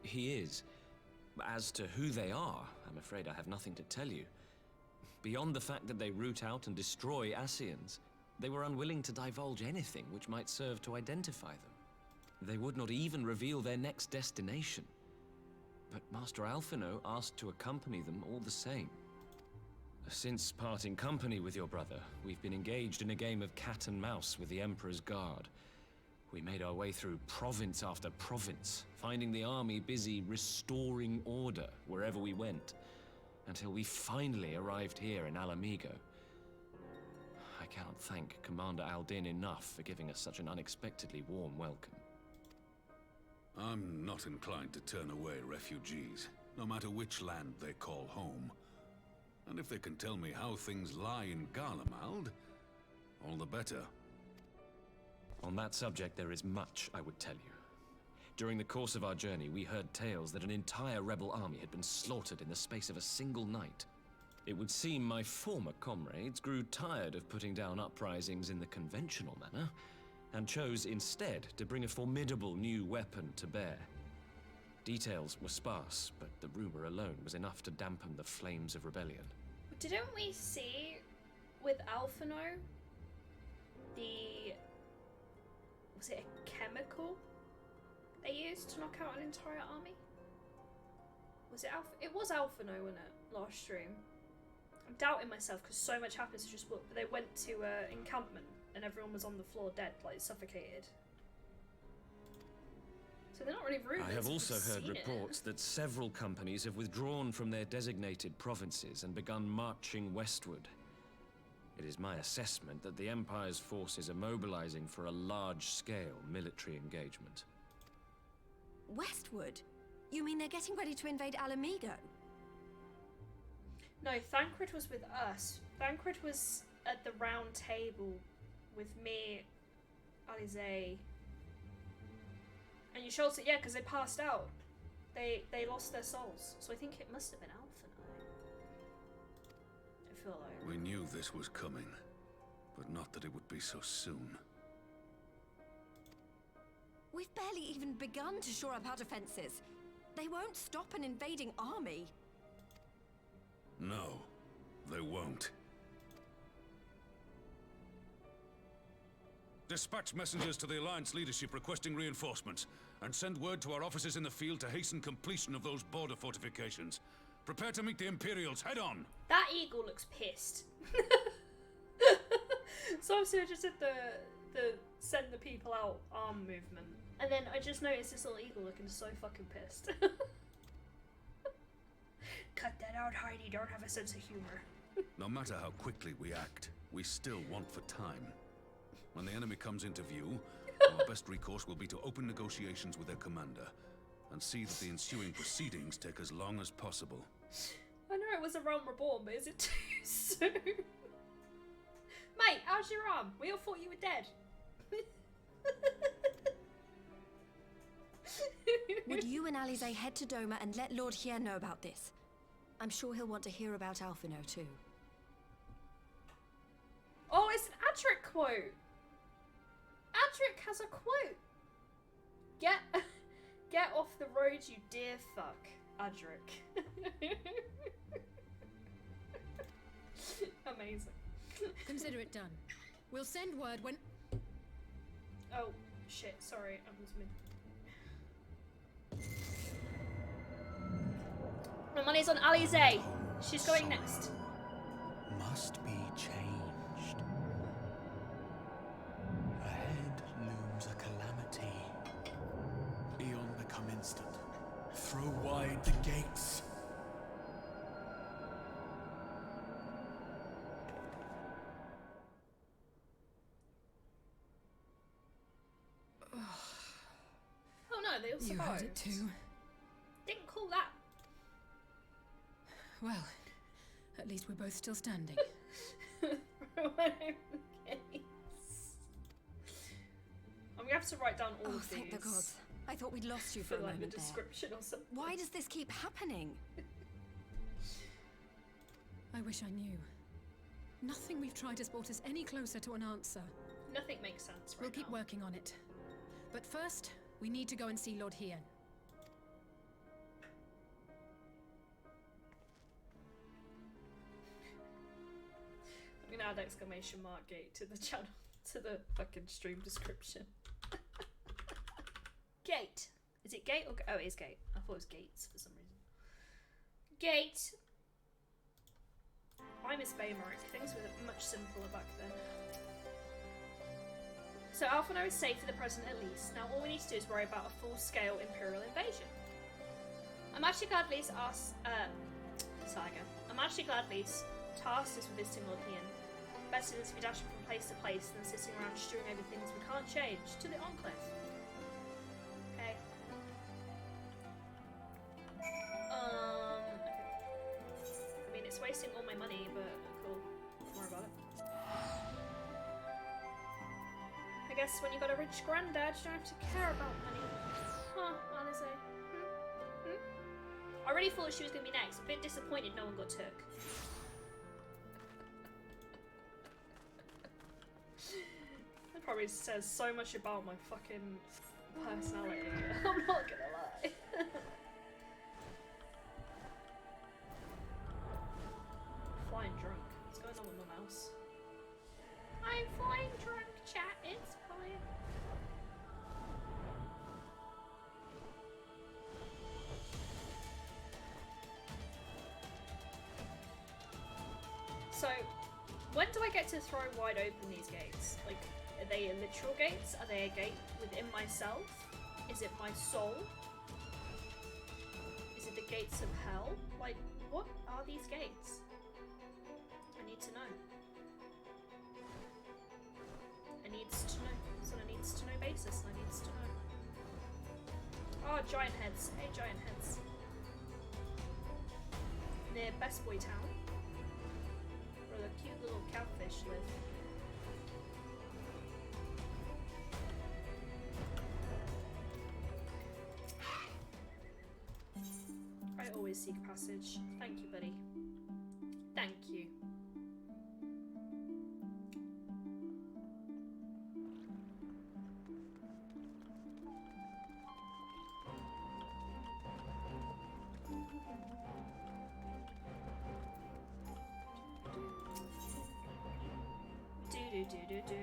He is. As to who they are, I'm afraid I have nothing to tell you. Beyond the fact that they root out and destroy Ascians, they were unwilling to divulge anything which might serve to identify them. They would not even reveal their next destination. But Master Alphino asked to accompany them all the same. Since parting company with your brother, we've been engaged in a game of cat and mouse with the Emperor's guard. We made our way through province after province, finding the army busy restoring order wherever we went, until we finally arrived here in Alamigo. I cannot thank Commander Aldin enough for giving us such an unexpectedly warm welcome. I'm not inclined to turn away refugees, no matter which land they call home. And if they can tell me how things lie in Garlemald, all the better. On that subject, there is much I would tell you. During the course of our journey, we heard tales that an entire rebel army had been slaughtered in the space of a single night. It would seem my former comrades grew tired of putting down uprisings in the conventional manner, and chose instead to bring a formidable new weapon to bear. Details were sparse, but the rumor alone was enough to dampen the flames of rebellion. Didn't we see with Alphino the... was it a chemical they used to knock out an entire army? Was it It was Alphino, wasn't it? Last stream. I'm doubting myself because so much happens to just look. They went to encampment and everyone was on the floor dead, like suffocated. So they're not really rumors. I have also heard reports that several companies have withdrawn from their designated provinces and begun marching westward. It is my assessment that the Empire's forces are mobilizing for a large-scale military engagement. Westward? You mean they're getting ready to invade Alamigo? No, Thancred was with us. Thancred was at the round table with me, Alize, and Yusholta, yeah, because they passed out. They lost their souls. So I think it must have been Alphino. I feel like. We knew this was coming, but not that it would be so soon. We've barely even begun to shore up our defenses. They won't stop an invading army. No, they won't. Dispatch messengers to the Alliance leadership requesting reinforcements, and send word to our officers in the field to hasten completion of those border fortifications. Prepare to meet the Imperials head on! That eagle looks pissed. So obviously I just did the send the people out arm movement. And then I just noticed this little eagle looking so fucking pissed. Cut that out, Heidi. Don't have a sense of humor. No matter how quickly we act, we still want for time. When the enemy comes into view, our best recourse will be to open negotiations with their commander and see that the ensuing proceedings take as long as possible. I know it was a Realm Reborn, but is it too soon? Mate, how's your arm? We all thought you were dead. Would you and Alize head to Doma and let Lord Hiya know about this? I'm sure he'll want to hear about Alphino too. quote. Adric has a quote. Get off the road, you dear fuck, Adric. Amazing. Consider it done. We'll send word when... Oh, shit, sorry, I was mid. My money's on Alize. She's going next. Must be changed. Ahead looms a calamity. Eon become instant. Throw wide the gates. Oh no, they all survived. You heard it too. Didn't call that. Well, at least we're both still standing. I'm gonna have to write down all of these. Thank the gods. I thought we'd lost you for a like moment the description or something. Why does this keep happening? I wish I knew. Nothing we've tried has brought us any closer to an answer. Nothing makes sense right We'll keep now. working on it. But first, we need to go and see Lord Hiyan. I'm gonna add exclamation mark gate to the channel, to the fucking stream description. Gate. Is it gate or oh, it is gate. I thought it was gates for some reason. Gate. I miss Baymoric. Things were much simpler back then. So Alphino is safe for the present at least. Now all we need to do is worry about a full-scale Imperial invasion. I'm actually glad Lise asked, I'm actually glad Lise tasked us with visiting Lord Hiyan. Better than to be dashing from place to place than sitting around stewing over things we can't change. To the Enclave. Okay. Okay. I mean, it's wasting all my money, but cool. Don't worry about it. I guess when you got a rich granddad, you don't have to care about money. Huh, Alize. I really thought she was going to be next. I'm a bit disappointed no one got took. That probably says so much about my fucking personality. I'm not gonna lie. Flying drunk. What's going on with my mouse? I'm flying drunk, chat. It's fine. So, when do I get to throw wide open these gates? Like, are they literal gates? Are they a gate within myself? Is it my soul? Is it the gates of hell? Like, what are these gates? I need to know. I needs to know. It's on a needs to know basis, and I needs to know. Oh, giant heads. Hey, giant heads. Near Best Boy Town. Where the cute little catfish live. I always seek passage. Thank you, buddy. Thank you. Do.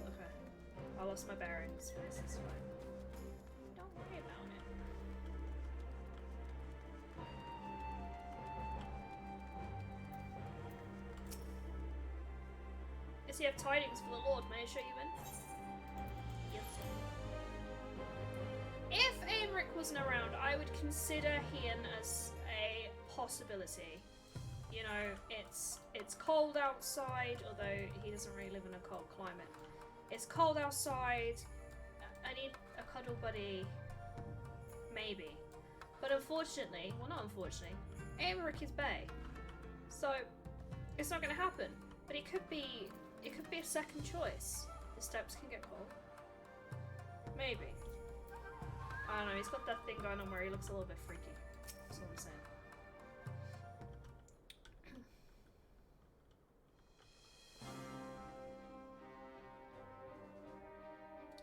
Okay. I lost my bearings, but this is fine. Don't worry about it. Does he have tidings for the Lord? May I show you in? Yes. If Aenric wasn't around, I would consider Hiyan as a possibility. You know, it's cold outside, although he doesn't really live in a cold climate. It's cold outside. I need a cuddle buddy. Maybe. But unfortunately, well not unfortunately, Aenric is bae. So it's not gonna happen. But it could be a second choice. The steps can get cold. Maybe. I don't know, he's got that thing going on where he looks a little bit freaky. That's all I'm saying.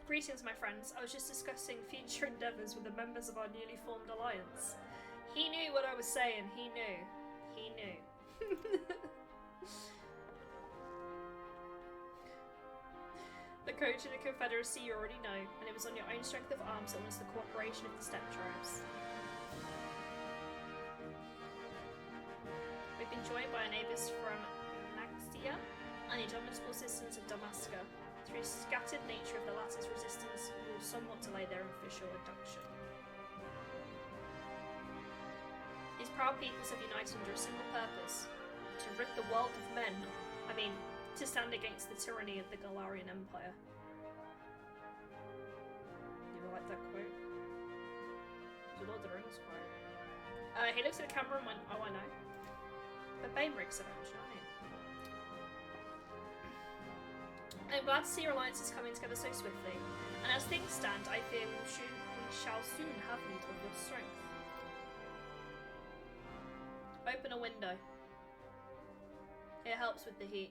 Greetings, my friends. I was just discussing future endeavours with the members of our newly formed alliance. He knew what I was saying. He knew. He knew. The coach in the Confederacy you already know, and it was on your own strength of arms that was the cooperation of the steppe tribes. We've been joined by our neighbours from Naxia and the indomitable citizens of Damascus. Through the scattered nature of the latter's resistance, will somewhat delay their official induction. These proud peoples have united under a single purpose: to rid the world of men. I mean, to stand against the tyranny of the Galarian Empire. You like that quote? It's a Lord of the Rings quote. He looks at the camera and went, "Oh, I know." But Bainrig's avenged, aren't he? I'm glad to see your alliance is coming together so swiftly, and as things stand, I fear we shall soon have need of your strength. Open a window. It helps with the heat.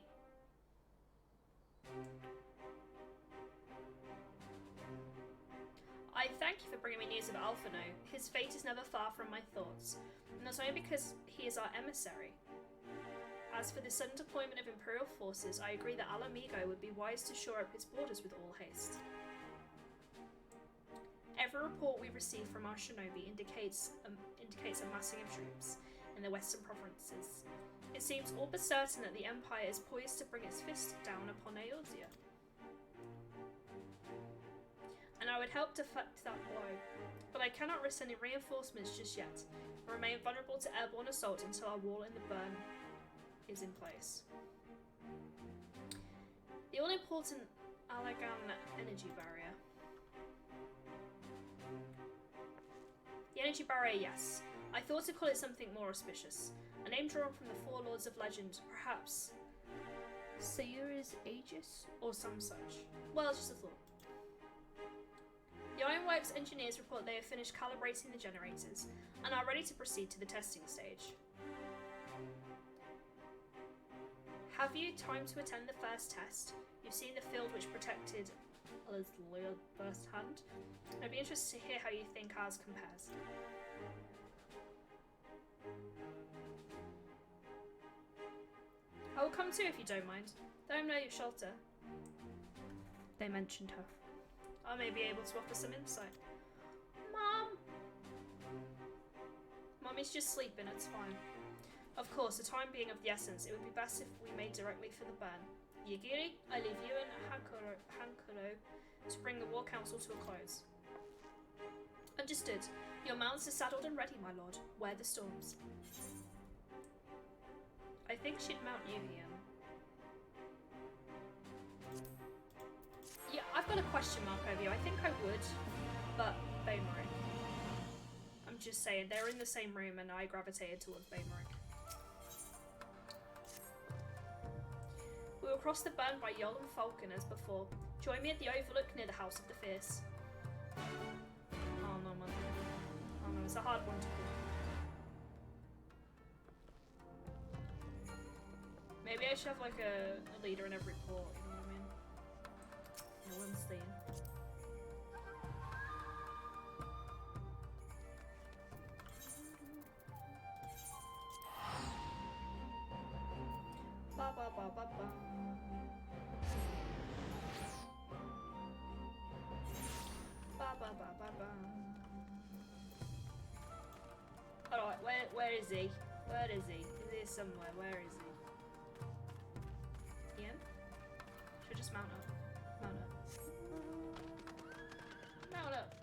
I thank you for bringing me news of Alphino. His fate is never far from my thoughts, not only because he is our emissary. As for the sudden deployment of Imperial forces, I agree that Alamigo would be wise to shore up his borders with all haste. Every report we receive from our shinobi indicates a massing of troops in the western provinces. It seems all but certain that the Empire is poised to bring its fist down upon Eorzea. And I would help deflect that blow, but I cannot risk any reinforcements just yet, and remain vulnerable to airborne assault until our wall in the burn is in place. The all-important Alagan energy barrier. The energy barrier, yes. I thought to call it something more auspicious. A name drawn from the four lords of legend, perhaps Sayura's Aegis, or some such. Well, just a thought. The Ironworks engineers report they have finished calibrating the generators, and are ready to proceed to the testing stage. Have you time to attend the first test? You've seen the field which protected Alizloyal firsthand. I'd be interested to hear how you think ours compares. I will come too if you don't mind. Though I'm no your shelter. They mentioned her. I may be able to offer some insight. Mom! Mommy's just sleeping, it's fine. Of course, the time being of the essence, it would be best if we made directly for the burn. Yagiri, I leave you and Hankuro to bring the War Council to a close. Understood. Your mounts are saddled and ready, my lord. Wear the storms. I think she'd mount you, Ian. Yeah, I've got a question mark over you. I think I would, but Bainrig. I'm just saying, they're in the same room and I gravitated towards Bainrig. We will cross the burn by Yol and Falcon as before. Join me at the overlook near the House of the Fierce. Oh no, man. Oh no, it's a hard one to call. Maybe I should have like a leader in every port, you know what I mean? No one's staying. Ba ba ba ba ba. Ba ba ba ba ba. Alright, where is he? Where is he? He's here somewhere. Where is he? Ian? Should I just mount up? Mount up. Mount up.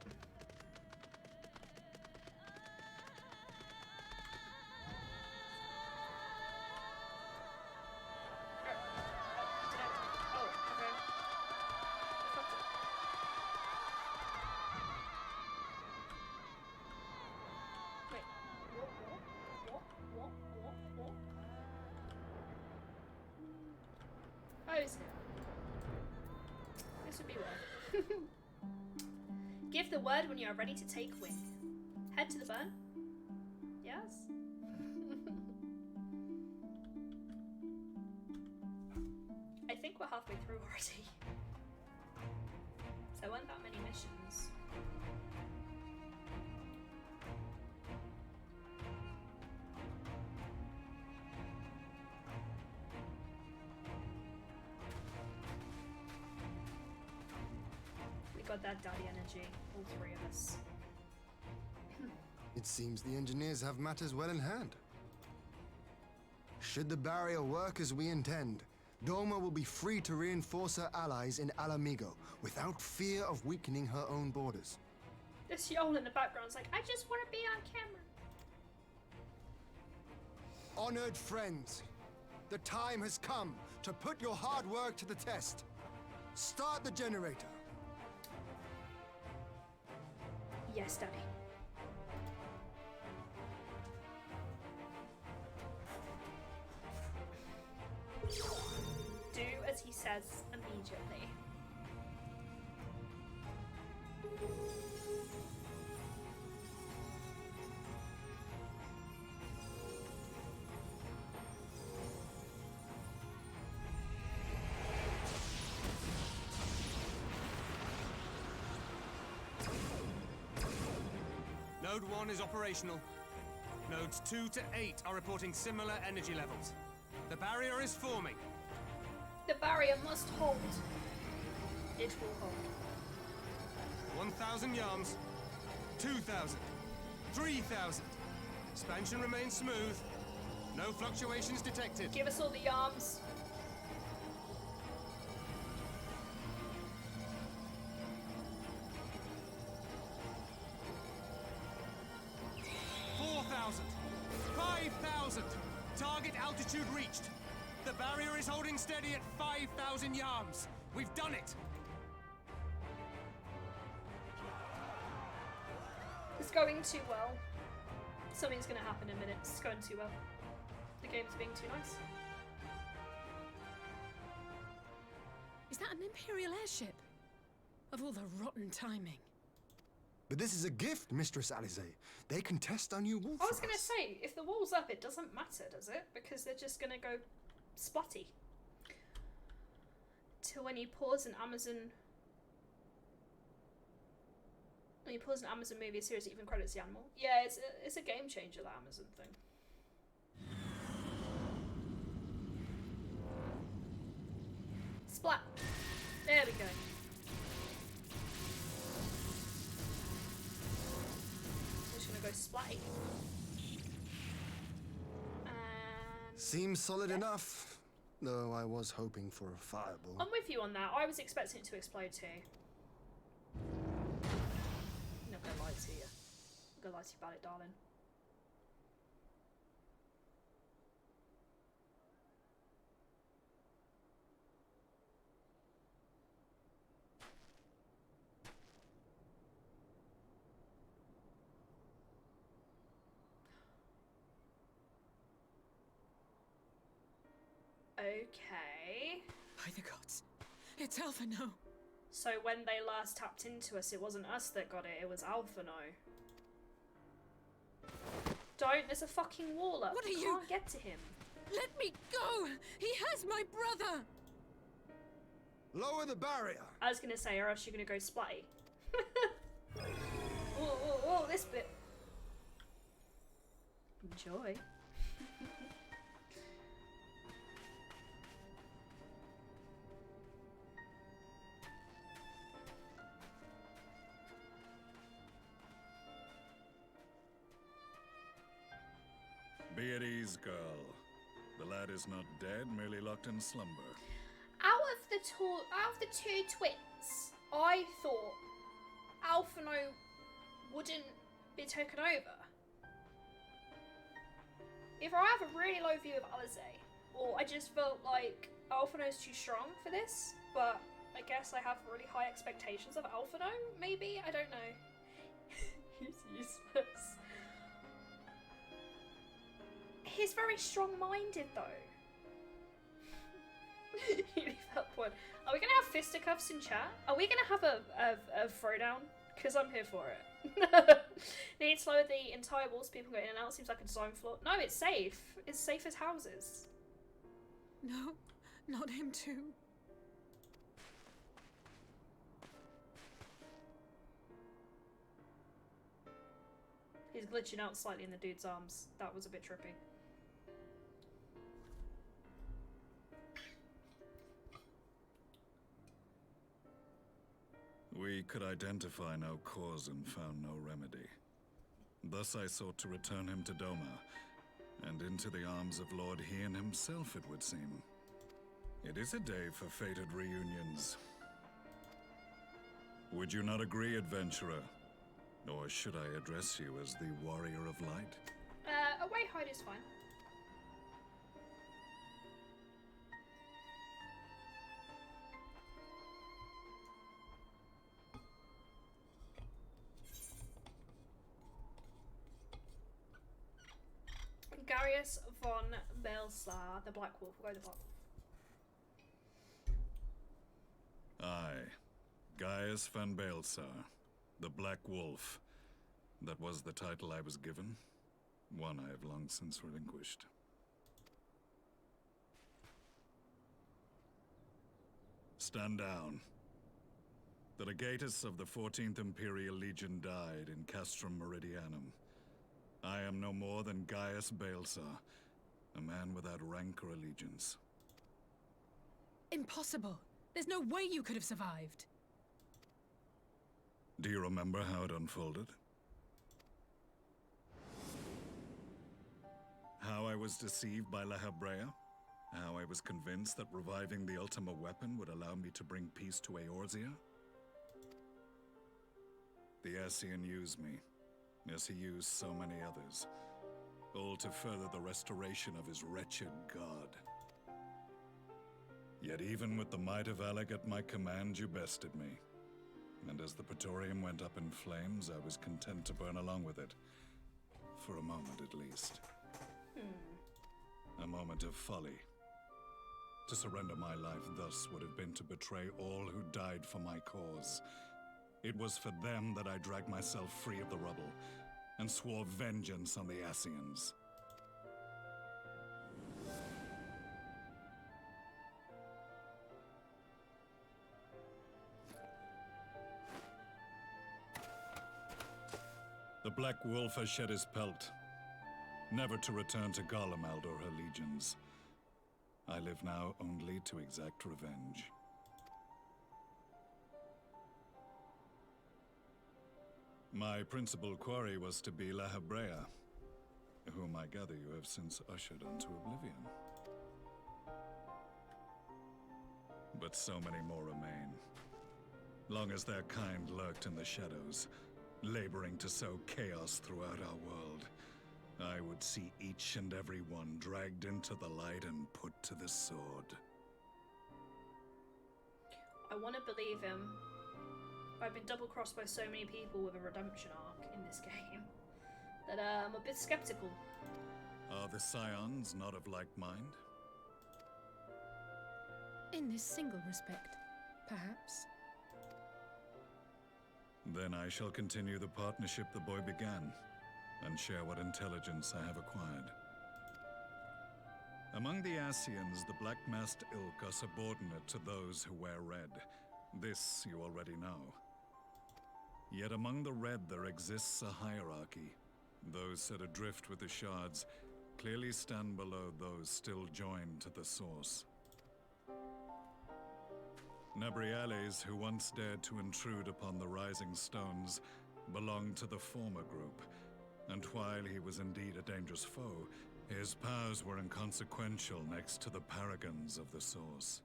This would be well. Give the word when you are ready to take wing. Head to the burn. Yes. I think we're halfway through already. So there weren't that many missions. We got that daddy energy, all three of us. It seems the engineers have matters well in hand. Should the barrier work as we intend, Doma will be free to reinforce her allies in Alamigo without fear of weakening her own borders. This Yol in the background's like, I just want to be on camera. Honored friends, the time has come to put your hard work to the test. Start the generator. Yes, Daddy. Do as he says immediately. Node 1 is operational. Nodes 2 to 8 are reporting similar energy levels. The barrier is forming. The barrier must hold. It will hold. 1,000 yards. 2,000. 3,000. Expansion remains smooth. No fluctuations detected. Give us all the arms. Target altitude reached. The barrier is holding steady at 5,000 yards. We've done it. It's going too well. Something's going to happen in a minute. It's going too well. The game's being too nice. Is that an Imperial airship? Of all the rotten timing. But this is a gift, Mistress Alize. They can test our new wall. I was going to say, if the wall's up, it doesn't matter, does it? Because they're just going to go spotty. Till when you pause an Amazon... When you pause an Amazon movie or series, it even credits the animal. Yeah, it's a game changer, that Amazon thing. Splat. There we go. Go splatty. Seems solid enough, though I was hoping for a fireball. I'm with you on that. I was expecting it to explode too. I'm not gonna lie to you. I'm gonna lie to you about it, darling. Okay. By the gods, it's Alphino. So when they last tapped into us, it wasn't us that got it, it was Alphino. Don't, there's a fucking wall up. What are you can't get to him. Let me go! He has my brother! Lower the barrier! I was gonna say, or else you're gonna go splatty. Whoa, this bit. Enjoy. Be at ease, Gurl. The lad is not dead, merely locked in slumber. Out of the two twins, I thought Alphino wouldn't be taken over. Either I have a really low view of Alize, or I just felt like Alphino's too strong for this, but I guess I have really high expectations of Alphino, maybe? I don't know. He's useless. He's very strong-minded, though. You leave that one. Are we gonna have fisticuffs in chat? Are we gonna have a throwdown Because I'm here for it. Need to slow the entire walls, people going in and out. Seems like a design flaw. No, it's safe. It's safe as houses. No, not him too. He's glitching out slightly in the dude's arms. That was a bit trippy. We could identify no cause and found no remedy. Thus I sought to return him to Doma, and into the arms of Lord Hiyan himself, it would seem. It is a day for fated reunions. Would you not agree, adventurer? Or should I address you as the Warrior of Light? Away hide is fine. Garius von Belsar, the Black Wolf. We'll go the Black Wolf. Aye. Gaius van Belsar, the Black Wolf. That was the title I was given. One I have long since relinquished. Stand down. The legatus of the 14th Imperial Legion died in Castrum Meridianum. I am no more than Gaius Belsar, a man without rank or allegiance. Impossible! There's no way you could have survived! Do you remember how it unfolded? How I was deceived by La Habrea? How I was convinced that reviving the Ultima weapon would allow me to bring peace to Eorzea? The Ascian used me, as he used so many others, all to further the restoration of his wretched god. Yet even with the might of Alec at my command, you bested me. And as the Praetorium went up in flames, I was content to burn along with it. For a moment at least. A moment of folly. To surrender my life thus would have been to betray all who died for my cause. It was for them that I dragged myself free of the rubble, and swore vengeance on the Ascians. The Black Wolf has shed his pelt, never to return to Garlemald or her legions. I live now only to exact revenge. My principal quarry was to be La Habrea, whom I gather you have since ushered unto oblivion. But so many more remain. Long as their kind lurked in the shadows, laboring to sow chaos throughout our world, I would see each and every one dragged into the light and put to the sword. I want to believe him. I've been double-crossed by so many people with a redemption arc in this game that I'm a bit skeptical. Are the Scions not of like mind? In this single respect, perhaps. Then I shall continue the partnership the boy began, and share what intelligence I have acquired. Among the Ascians, the Black-Masked Ilk are subordinate to those who wear red. This you already know. Yet among the Red there exists a hierarchy. Those set adrift with the shards clearly stand below those still joined to the source. Nabriales, who once dared to intrude upon the Rising Stones, belonged to the former group, and while he was indeed a dangerous foe, his powers were inconsequential next to the paragons of the source.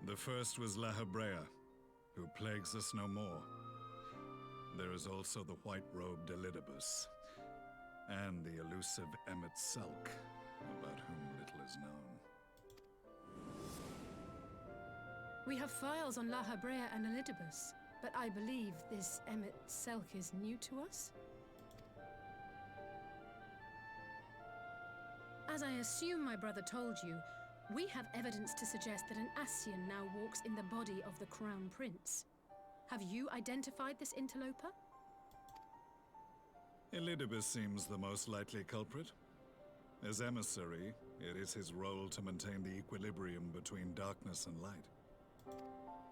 The first was La Habrea, who plagues us no more. There is also the white-robed Elidibus, and the elusive Emmet Selk, about whom little is known. We have files on La Habrea and Elidibus, but I believe this Emmet Selk is new to us? As I assume my brother told you, we have evidence to suggest that an Ascian now walks in the body of the Crown Prince. Have you identified this interloper? Elidibus seems the most likely culprit. As emissary, it is his role to maintain the equilibrium between darkness and light.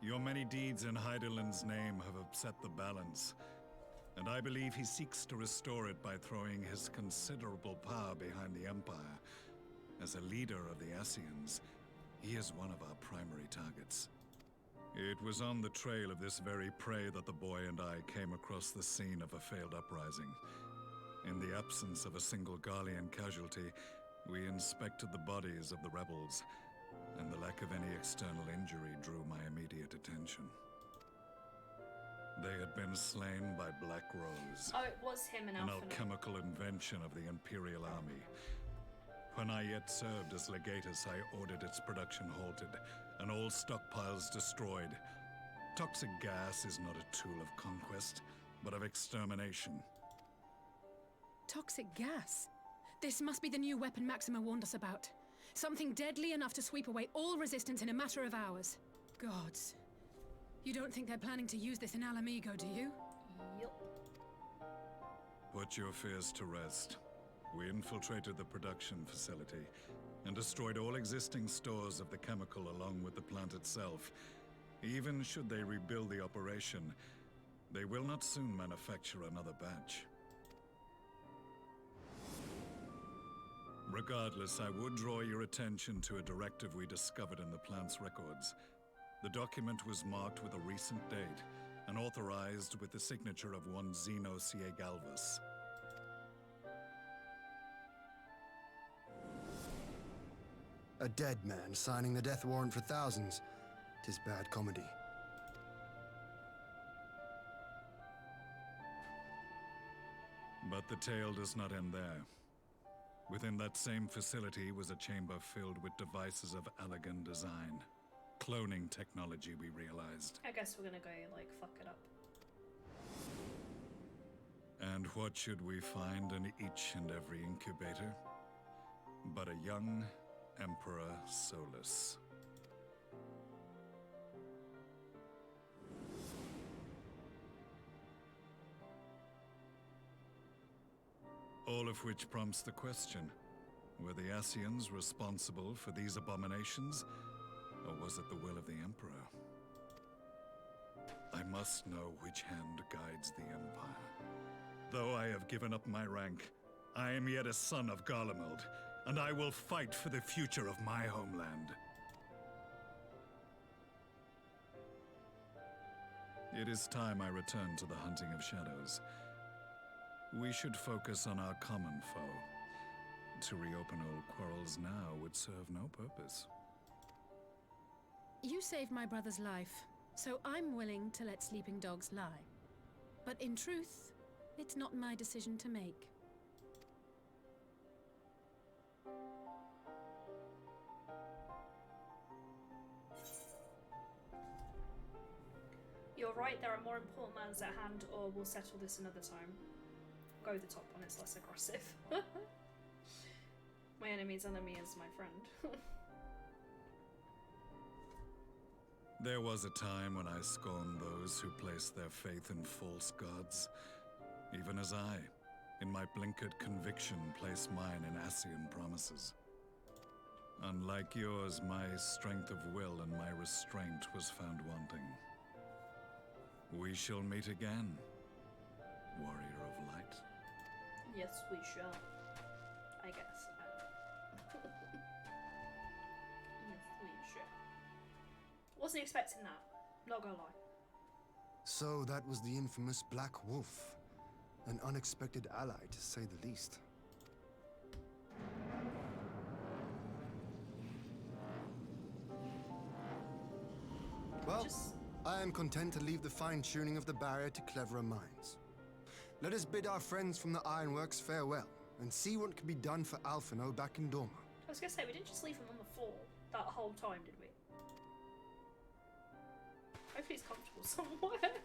Your many deeds in Hydaelyn's name have upset the balance, and I believe he seeks to restore it by throwing his considerable power behind the Empire. As a leader of the Ascians, he is one of our primary targets. It was on the trail of this very prey that the boy and I came across the scene of a failed uprising. In the absence of a single Garlean casualty, we inspected the bodies of the rebels, and the lack of any external injury drew my immediate attention. They had been slain by Black Rose. Oh, it was him and an Alphinaud. alchemical invention of the Imperial Army. When I yet served as legatus, I ordered its production halted, and all stockpiles destroyed. Toxic gas is not a tool of conquest, but of extermination. Toxic gas? This must be the new weapon Maxima warned us about. Something deadly enough to sweep away all resistance in a matter of hours. Gods. You don't think they're planning to use this in Alamigo, do you? Yup. Put your fears to rest. We infiltrated the production facility and destroyed all existing stores of the chemical along with the plant itself. Even should they rebuild the operation, they will not soon manufacture another batch. Regardless, I would draw your attention to a directive we discovered in the plant's records. The document was marked with a recent date and authorized with the signature of one Zeno Ciegalvus. A dead man signing the death warrant for thousands. 'Tis bad comedy. But the tale does not end there. Within that same facility was a chamber filled with devices of elegant design. Cloning technology, we realized. I guess we're gonna go, like, fuck it up. And what should we find in each and every incubator? But a young Emperor Solus. All of which prompts the question, were the Ascians responsible for these abominations, or was it the will of the Emperor? I must know which hand guides the Empire. Though I have given up my rank, I am yet a son of Garlemald, and I will fight for the future of my homeland. It is time I return to the hunting of shadows. We should focus on our common foe. To reopen old quarrels now would serve no purpose. You saved my brother's life, so I'm willing to let sleeping dogs lie. But in truth, it's not my decision to make. You're right, there are more important matters at hand, or we'll settle this another time. Go the top one, it's less aggressive. My enemy's enemy is my friend. There was a time when I scorned those who placed their faith in false gods. Even as I, in my blinkered conviction, place mine in Ascian promises. Unlike yours, my strength of will and my restraint was found wanting. We shall meet again, warrior of light. Yes, we shall. I guess. Yes, we shall. Wasn't expecting that. Not gonna lie. So that was the infamous Black Wolf. An unexpected ally, to say the least. Well, I am content to leave the fine-tuning of the barrier to cleverer minds. Let us bid our friends from the Ironworks farewell, and see what can be done for Alphinaud back in Dorma. I was gonna say, we didn't just leave him on the floor that whole time, did we? Hopefully he's comfortable somewhere.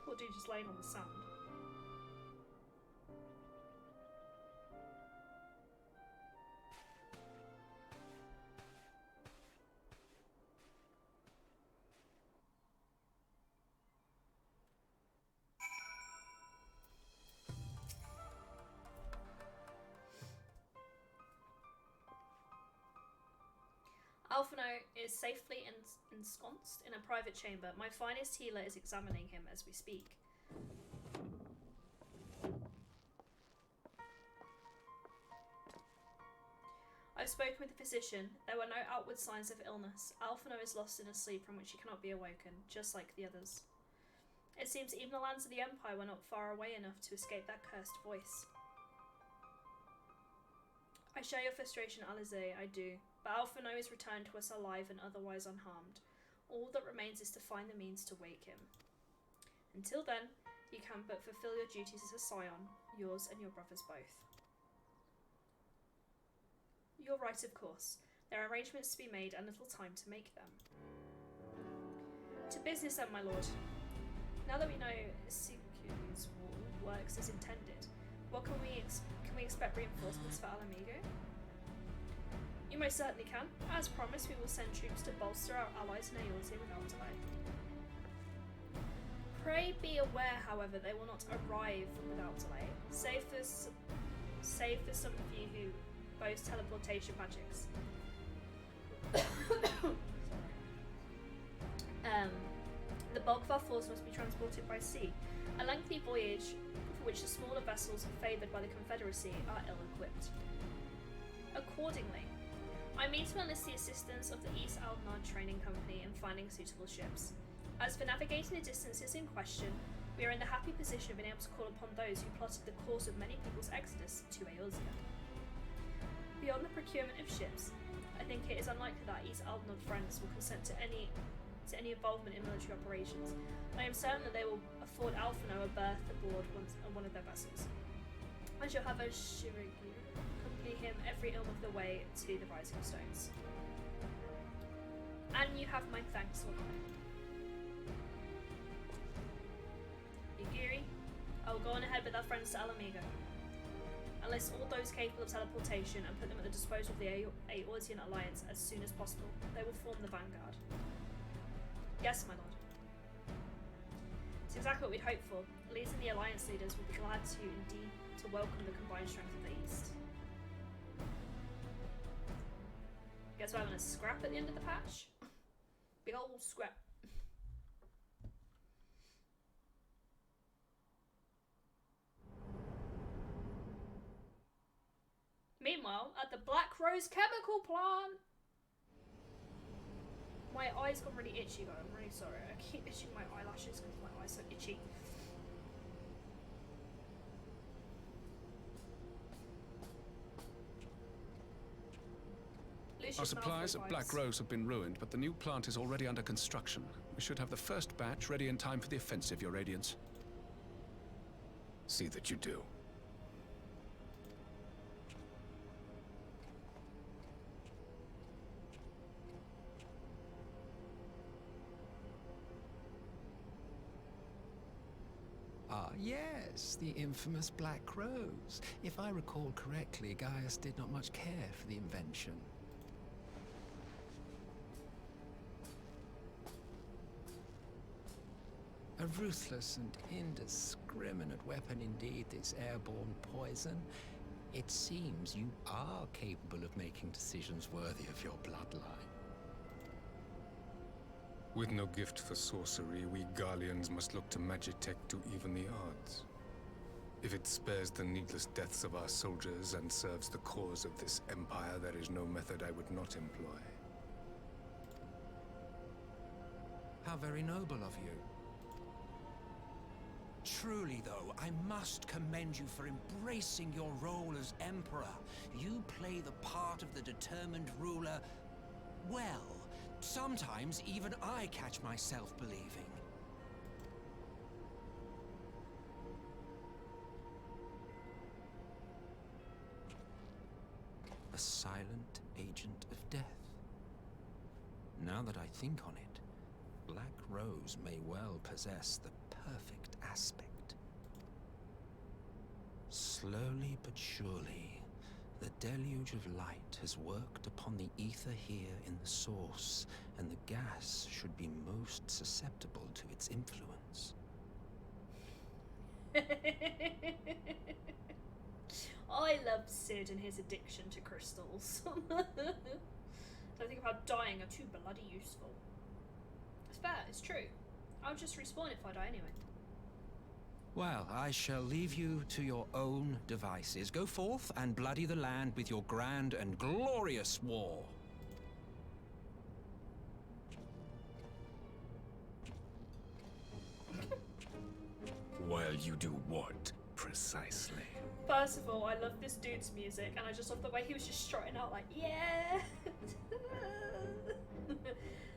Or dude just laying on the sand. Alphino is safely ensconced in a private chamber. My finest healer is examining him as we speak. I've spoken with the physician. There were no outward signs of illness. Alphino is lost in a sleep from which he cannot be awoken, just like the others. It seems even the lands of the Empire were not far away enough to escape that cursed voice. I share your frustration, Alize, I do. But Alphino is returned to us alive and otherwise unharmed. All that remains is to find the means to wake him. Until then, you can but fulfill your duties as a scion, yours and your brother's both. You're right, of course. There are arrangements to be made and little time to make them. To business then, my lord. Now that we know Siku's wall works as intended, what can we expect reinforcements for Alamigo? You most certainly can. As promised, we will send troops to bolster our allies in Eorzea without delay. Pray be aware, however, they will not arrive without delay, save for some of you who boast teleportation magics. The bulk of our force must be transported by sea, a lengthy voyage for which the smaller vessels favoured by the Confederacy are ill-equipped. Accordingly, I mean to enlist the assistance of the East Aldnard Training Company in finding suitable ships. As for navigating the distances in question, we are in the happy position of being able to call upon those who plotted the course of many people's exodus to Eorzea. Beyond the procurement of ships, I think it is unlikely that East Aldnard friends will consent to any involvement in military operations. I am certain that they will afford Alphino a berth aboard one of their vessels. I shall have a Shirigi accompany him every ilm of the way to the Rising Stones. And you have my thanks, Lord. Yugiri, I will go on ahead with our friends to Alamigo. Enlist all those capable of teleportation and put them at the disposal of the Eorzean Alliance as soon as possible. They will form the vanguard. Yes, my lord. It's exactly what we'd hoped for. Leaders and the Alliance leaders will be glad to welcome the combined strength of the East. Guess we're having a scrap at the end of the patch? Big old scrap. Meanwhile, at the Black Rose Chemical Plant, my eyes got really itchy though. I'm really sorry. I keep itching my eyelashes because my eyes are so itchy. Our supplies at Black Rose have been ruined, but the new plant is already under construction. We should have the first batch ready in time for the offensive, Your Radiance. See that you do. Ah, yes, the infamous Black Rose. If I recall correctly, Gaius did not much care for the invention. A ruthless and indiscriminate weapon indeed, this airborne poison. It seems you are capable of making decisions worthy of your bloodline. With no gift for sorcery, we Garleans must look to Magitech to even the odds. If it spares the needless deaths of our soldiers and serves the cause of this empire, there is no method I would not employ. How very noble of you. Truly, though, I must commend you for embracing your role as Emperor. You play the part of the determined ruler well. Sometimes even I catch myself believing. A silent agent of death. Now that I think on it, Black Rose may well possess the perfect aspect. Slowly but surely, the deluge of light has worked upon the ether here in the source, and the gas should be most susceptible to its influence. I love Sid and his addiction to crystals. Don't think about dying are too bloody useful. It's fair, it's true. I'll just respawn if I die anyway. Well, I shall leave you to your own devices. Go forth and bloody the land with your grand and glorious war. While you do what, precisely? First of all, I love this dude's music, and I just love the way he was just strutting out like, yeah!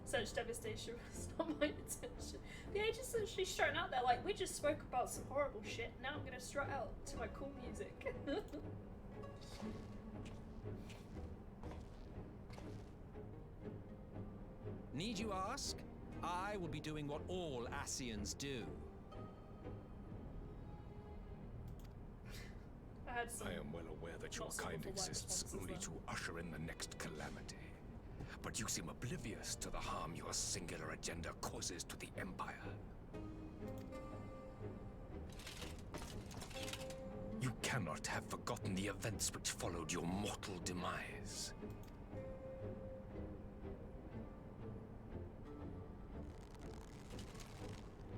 Such devastation was not my intention. But yeah, just literally strutting out there like, we just spoke about some horrible shit, now I'm gonna strut out to my cool music. Need you ask? I will be doing what all Ascians do. I am well aware that your kind exists only to usher in the next calamity. But you seem oblivious to the harm your singular agenda causes to the Empire. You cannot have forgotten the events which followed your mortal demise.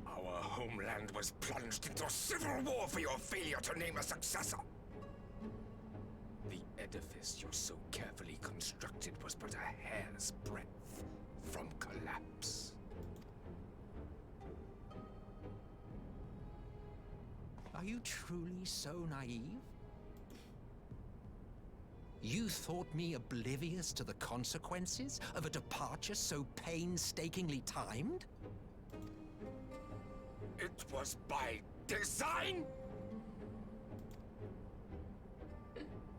Our homeland was plunged into civil war for your failure to name a successor. The edifice you so carefully constructed was but a hair's breadth from collapse. Are you truly so naive? You thought me oblivious to the consequences of a departure so painstakingly timed? It was by design?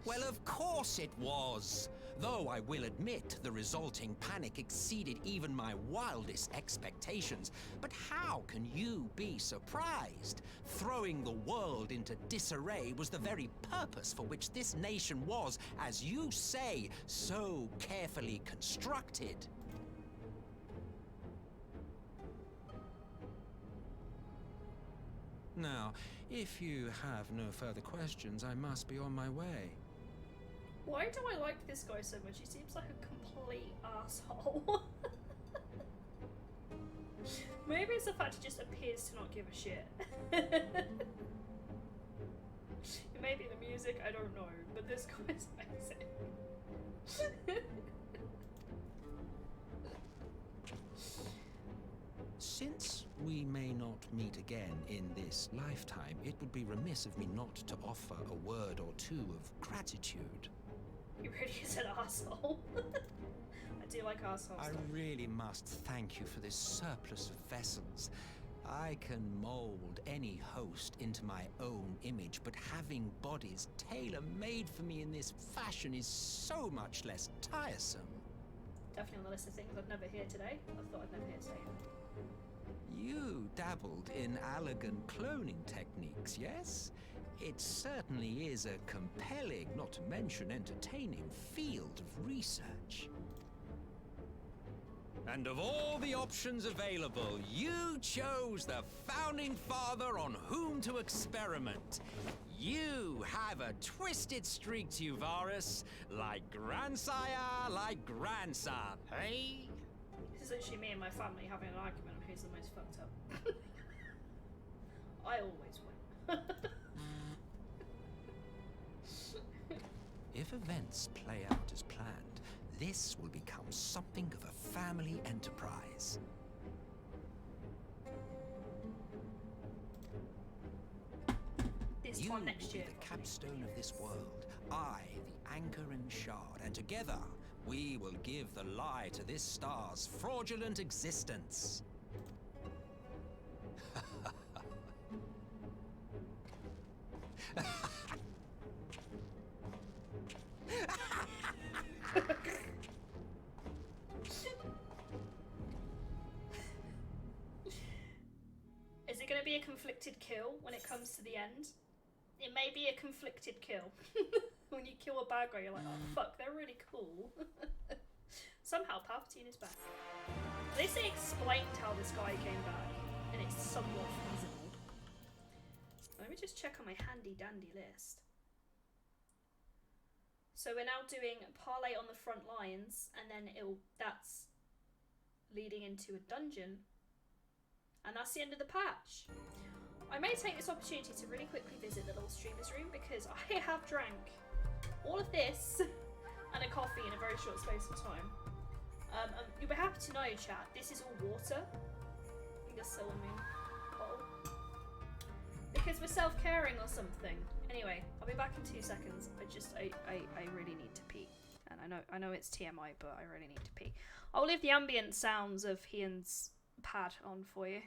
Well, of course it was. Though I will admit the resulting panic exceeded even my wildest expectations. But how can you be surprised? Throwing the world into disarray was the very purpose for which this nation was, as you say, so carefully constructed. Now, if you have no further questions, I must be on my way. Why do I like this guy so much? He seems like a complete asshole. Maybe it's the fact he just appears to not give a shit. It may be the music, I don't know, but this guy's amazing. Since we may not meet again in this lifetime, it would be remiss of me not to offer a word or two of gratitude. He really is an asshole. I do like assholes. I really must thank you for this surplus of vessels. I can mold any host into my own image, but having bodies tailor-made for me in this fashion is so much less tiresome. Definitely on the list of things I'd never hear today. I thought I'd never hear say it. You dabbled in Allagan cloning techniques, yes? It certainly is a compelling, not to mention entertaining, field of research. And of all the options available, you chose the founding father on whom to experiment. You have a twisted streak to you, Varus, like grandsire, like grandson, hey? This is literally me and my family having an argument on who's the most fucked up. I always win. If events play out as planned, this will become something of a family enterprise. This You time next will be year. the capstone of this world, I the anchor and shard, and together we will give the lie to this star's fraudulent existence. Is it going to be a conflicted kill when it comes to the end? It may be a conflicted kill. When you kill a bad guy, you're like, oh fuck, they're really cool. Somehow Palpatine is back. At least they explained how this guy came back, and it's somewhat feasible. Let me just check on my handy dandy list. So we're now doing parlay on the front lines, and then that's leading into a dungeon. And that's the end of the patch. I may take this opportunity to really quickly visit the little streamer's room because I have drank all of this and a coffee in a very short space of time. You'll be happy to know, chat, this is all water. I think a Solomon bottle. Because we're self-caring or something. Anyway, I'll be back in 2 seconds. I really need to pee. And I know it's TMI, but I really need to pee. I'll leave the ambient sounds of Ian's pad on for you.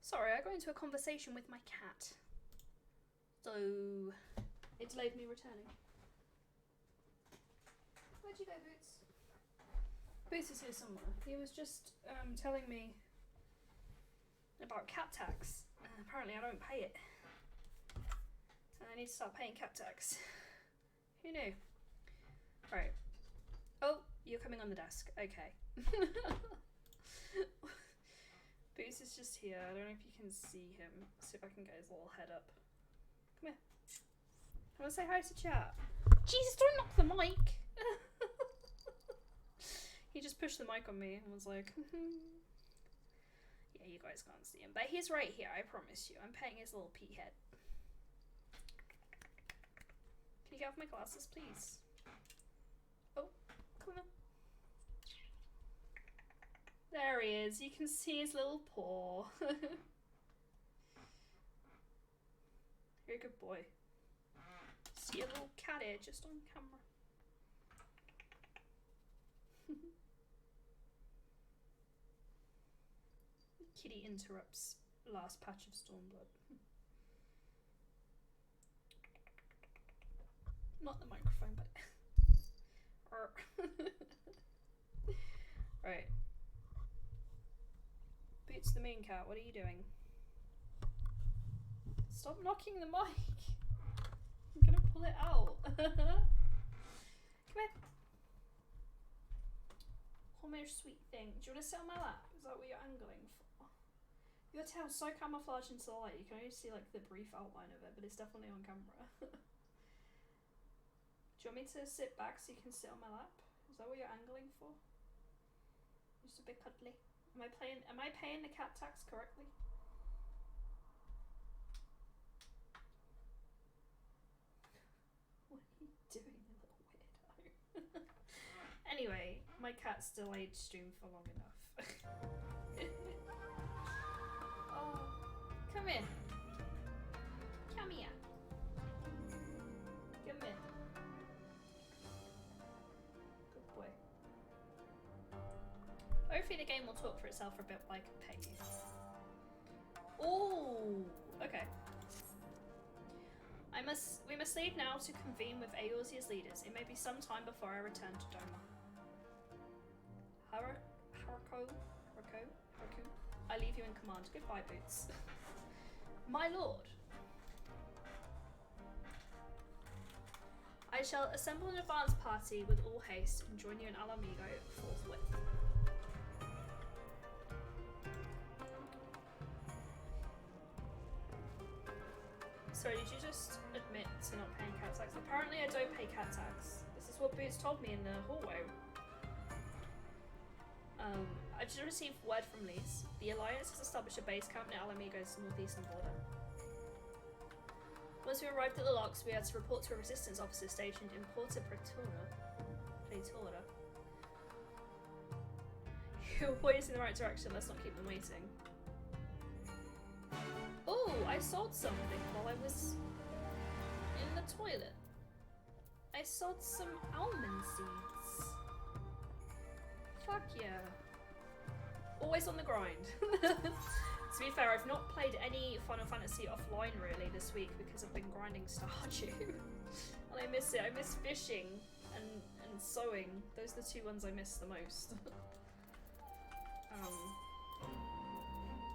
Sorry, I got into a conversation with my cat. So it delayed me returning. Where'd you go, Boots? Boots is here somewhere. He was just telling me about cat tax. Apparently I don't pay it. And I need to start paying cat tax. Who knew? Right. Oh, you're coming on the desk. Okay. Boots is just here. I don't know if you can see him. See if I can get his little head up. Come here. I want to say hi to chat. Jesus, don't knock the mic! He just pushed the mic on me and was like, yeah, you guys can't see him. But he's right here, I promise you. I'm petting his little pea head. Can you get off my glasses, please? Oh, come on. There he is. You can see his little paw. You're a good boy. See a little cat here just on camera. Kitty interrupts last patch of Stormblood. Not the microphone, but... Right. Boots the moon cat, what are you doing? Stop knocking the mic! I'm gonna pull it out. Come here. Almost sweet thing. Do you want to sit on my lap? Is that what you're angling for? Your tail's so camouflaged into the light, you can only see like the brief outline of it, but it's definitely on camera. Do you want me to sit back so you can sit on my lap? Is that what you're angling for? Just a bit cuddly. Am I paying the cat tax correctly? What are you doing, you little weirdo? Anyway, my cat's delayed stream for long enough. Oh, come here. Come here. Come here. Good boy. Hopefully the game will talk for itself for a bit while I can pay you. Oh, okay. We must leave now to convene with Eorzea's leaders. It may be some time before I return to Doma. Haruko, I leave you in command. Goodbye, Boots. My lord. I shall assemble an advance party with all haste and join you in Alamigo forthwith. Sorry, did you just admit to not paying cat tax? Apparently I don't pay cat tax. This is what Boots told me in the hallway. I just received word from Lise. The Alliance has established a base camp near Alamigo's northeastern border. Once we arrived at the locks, we had to report to a resistance officer stationed in Porta Praetora. You're always in the right direction, let's not keep them waiting. Oh, I sold something while I was in the toilet. I sold some almond seeds. Fuck yeah. Always on the grind. To be fair, I've not played any Final Fantasy offline really this week because I've been grinding Stardew. And I miss it. I miss fishing and sewing. Those are the two ones I miss the most.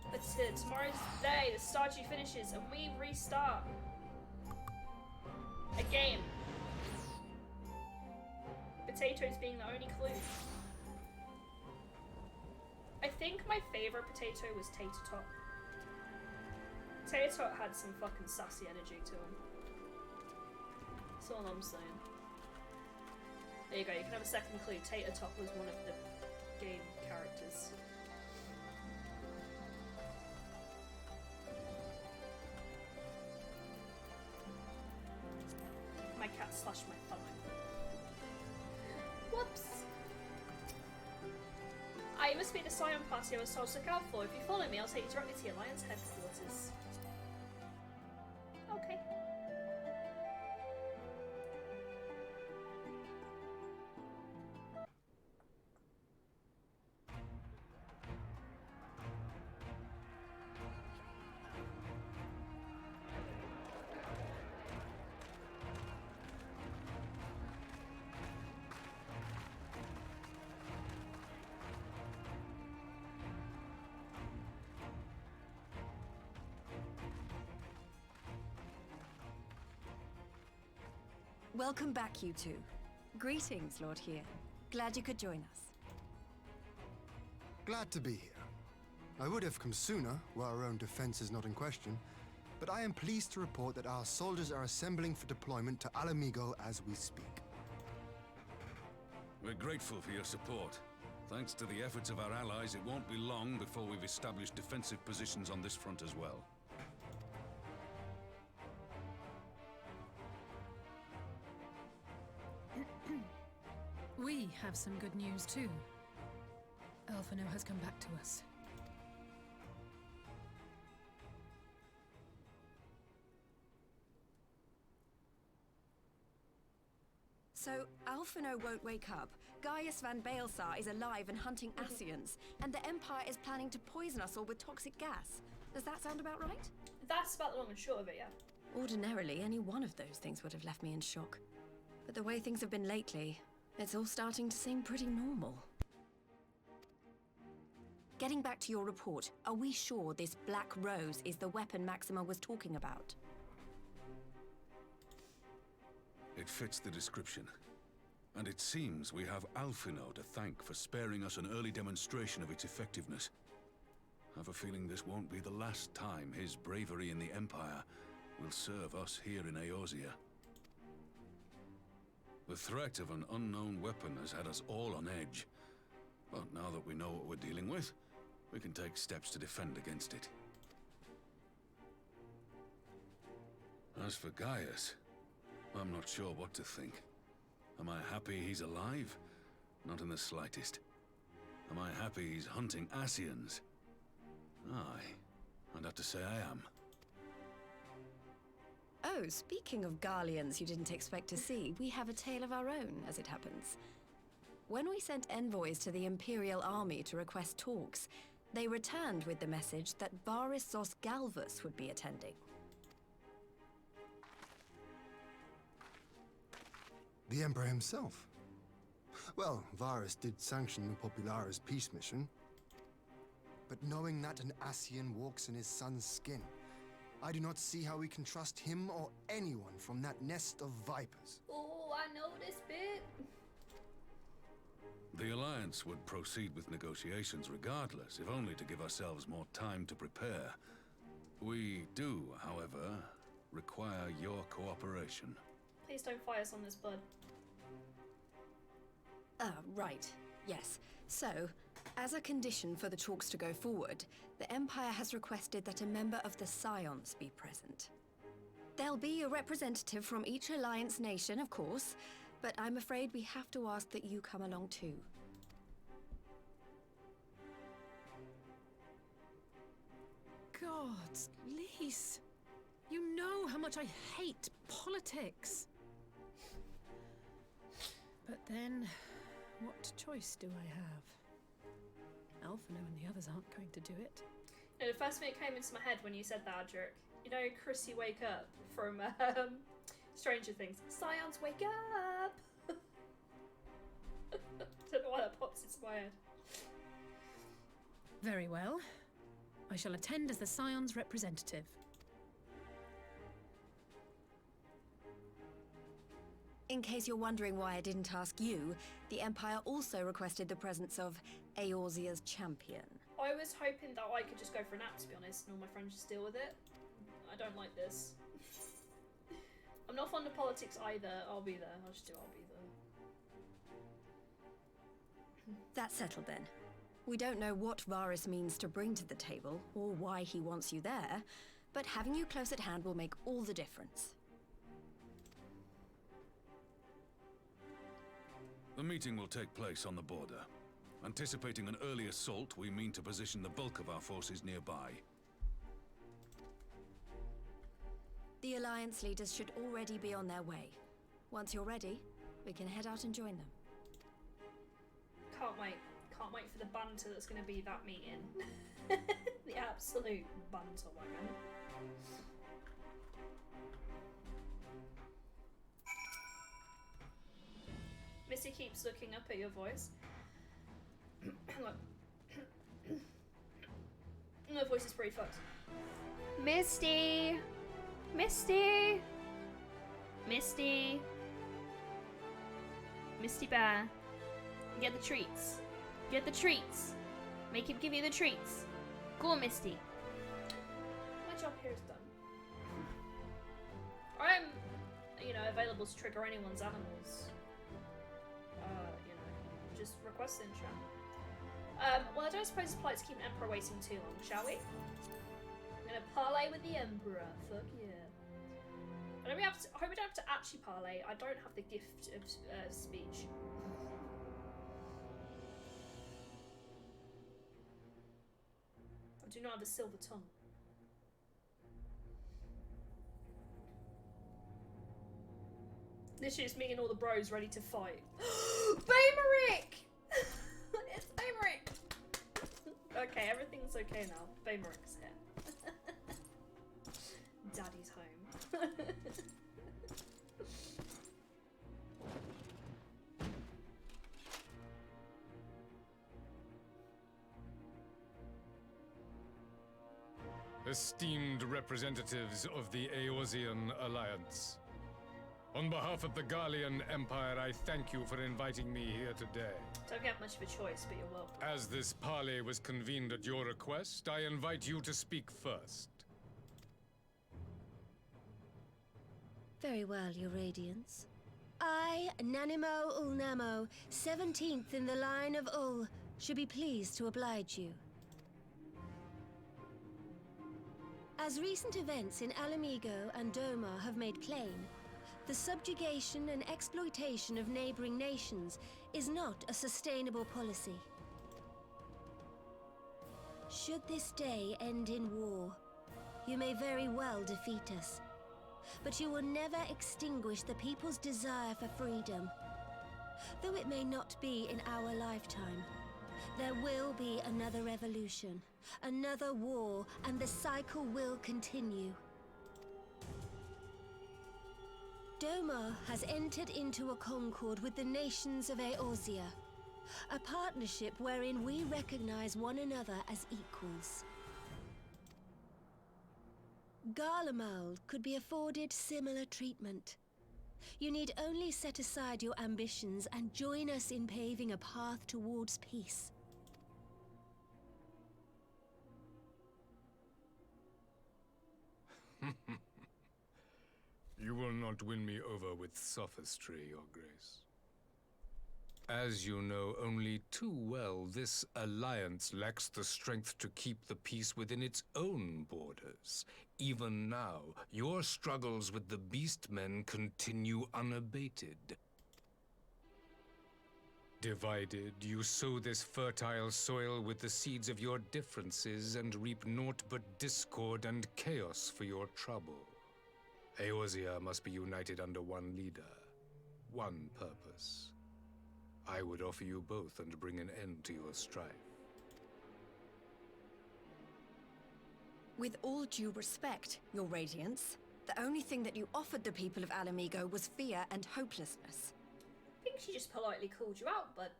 But tomorrow's the day, the Stardew finishes and we restart a game. Potatoes being the only clue. I think my favourite potato was Tater Tot. Tater Tot had some fucking sassy energy to him. That's all I'm saying. There you go, you can have a second clue. Tater Tot was one of the game characters. My cat slashed my thumb. Whoops! It must be the Scion party I was told to look out for. If you follow me, I'll take you directly to the Alliance headquarters. Okay. Welcome back, you two. Greetings, Lord Hiya. Glad you could join us. Glad to be here. I would have come sooner, where our own defense is not in question, but I am pleased to report that our soldiers are assembling for deployment to Alamigo as we speak. We're grateful for your support. Thanks to the efforts of our allies, it won't be long before we've established defensive positions on this front as well. We have some good news too. Alphino has come back to us. So, Alphino won't wake up, Gaius van Baelsar is alive and hunting Ascians, and the Empire is planning to poison us all with toxic gas. Does that sound about right? That's about the long and short of it, yeah. Ordinarily, any one of those things would have left me in shock. But the way things have been lately, it's all starting to seem pretty normal. Getting back to your report, are we sure this Black Rose is the weapon Maxima was talking about? It fits the description. And it seems we have Alphino to thank for sparing us an early demonstration of its effectiveness. I have a feeling this won't be the last time his bravery in the Empire will serve us here in Eorzea. The threat of an unknown weapon has had us all on edge. But now that we know what we're dealing with, we can take steps to defend against it. As for Gaius, I'm not sure what to think. Am I happy he's alive? Not in the slightest. Am I happy he's hunting Ascians? Aye, I'd have to say I am. Oh, speaking of Garleans you didn't expect to see, we have a tale of our own, as it happens. When we sent envoys to the Imperial Army to request talks, they returned with the message that Varys Zos Galvus would be attending. The Emperor himself. Well, Varys did sanction the Popularis peace mission. But knowing that an Ascian walks in his son's skin, I do not see how we can trust him or anyone from that nest of vipers. Oh, I know this bit. The Alliance would proceed with negotiations regardless, if only to give ourselves more time to prepare. We do, however, require your cooperation. Please don't fire us on this, bud. Right. Yes. So, as a condition for the talks to go forward, the Empire has requested that a member of the Scions be present. There'll be a representative from each Alliance nation, of course, but I'm afraid we have to ask that you come along too. Gods, Lise, you know how much I hate politics. But then, what choice do I have? Alphino and the others aren't going to do it. No, the first thing that came into my head when you said that, Adric, you know Chrissy Wake Up from Stranger Things. Scions, wake up! Don't know why that pops into my head. Very well. I shall attend as the Scions representative. In case you're wondering why I didn't ask you, the Empire also requested the presence of Eorzea's champion. I was hoping that I could just go for a nap, to be honest, and all my friends just deal with it. I don't like this. I'm not fond of politics either. I'll be there. I'll be there. That's settled then. We don't know what Varys means to bring to the table, or why he wants you there, but having you close at hand will make all the difference. The meeting will take place on the border. Anticipating an early assault, we mean to position the bulk of our forces nearby. The Alliance leaders should already be on their way. Once you're ready, we can head out and join them. Can't wait. Can't wait for the banter that's going to be that meeting. The absolute banter wagon. Missy keeps looking up at your voice. My voice is pretty fucked. Misty! Misty! Misty! Misty Bear. Get the treats. Get the treats. Make him give you the treats. Go on, Misty. My job here is done. I'm, you know, available to trigger anyone's animals. You know, just request in chat. Well, I don't suppose it's polite to keep an Emperor waiting too long, shall we? I'm gonna parlay with the Emperor. Fuck yeah. I hope we don't have to actually parlay. I don't have the gift of speech. I do not have a silver tongue. Literally just me and all the bros ready to fight. Baymerick! It's Baymerick! Okay, everything's okay now. Baymerick's here. Daddy's home. Esteemed representatives of the Eorzean Alliance, on behalf of the Garlean Empire, I thank you for inviting me here today. Don't have much of a choice, but you're welcome. As this parley was convened at your request, I invite you to speak first. Very well, Your Radiance. I, Nanimo Ulnamo, 17th in the line of Ul, should be pleased to oblige you. As recent events in Alamigo and Doma have made plain, the subjugation and exploitation of neighboring nations is not a sustainable policy. Should this day end in war, you may very well defeat us, but you will never extinguish the people's desire for freedom. Though it may not be in our lifetime, there will be another revolution, another war, and the cycle will continue. Doma has entered into a concord with the nations of Eorzea, a partnership wherein we recognize one another as equals. Garlemald could be afforded similar treatment. You need only set aside your ambitions and join us in paving a path towards peace. You will not win me over with sophistry, Your Grace. As you know only too well, this alliance lacks the strength to keep the peace within its own borders. Even now, your struggles with the Beastmen continue unabated. Divided, you sow this fertile soil with the seeds of your differences and reap naught but discord and chaos for your trouble. Eorzea must be united under one leader, one purpose. I would offer you both and bring an end to your strife. With all due respect, Your Radiance, the only thing that you offered the people of Alamigo was fear and hopelessness. I think she just politely called you out, but...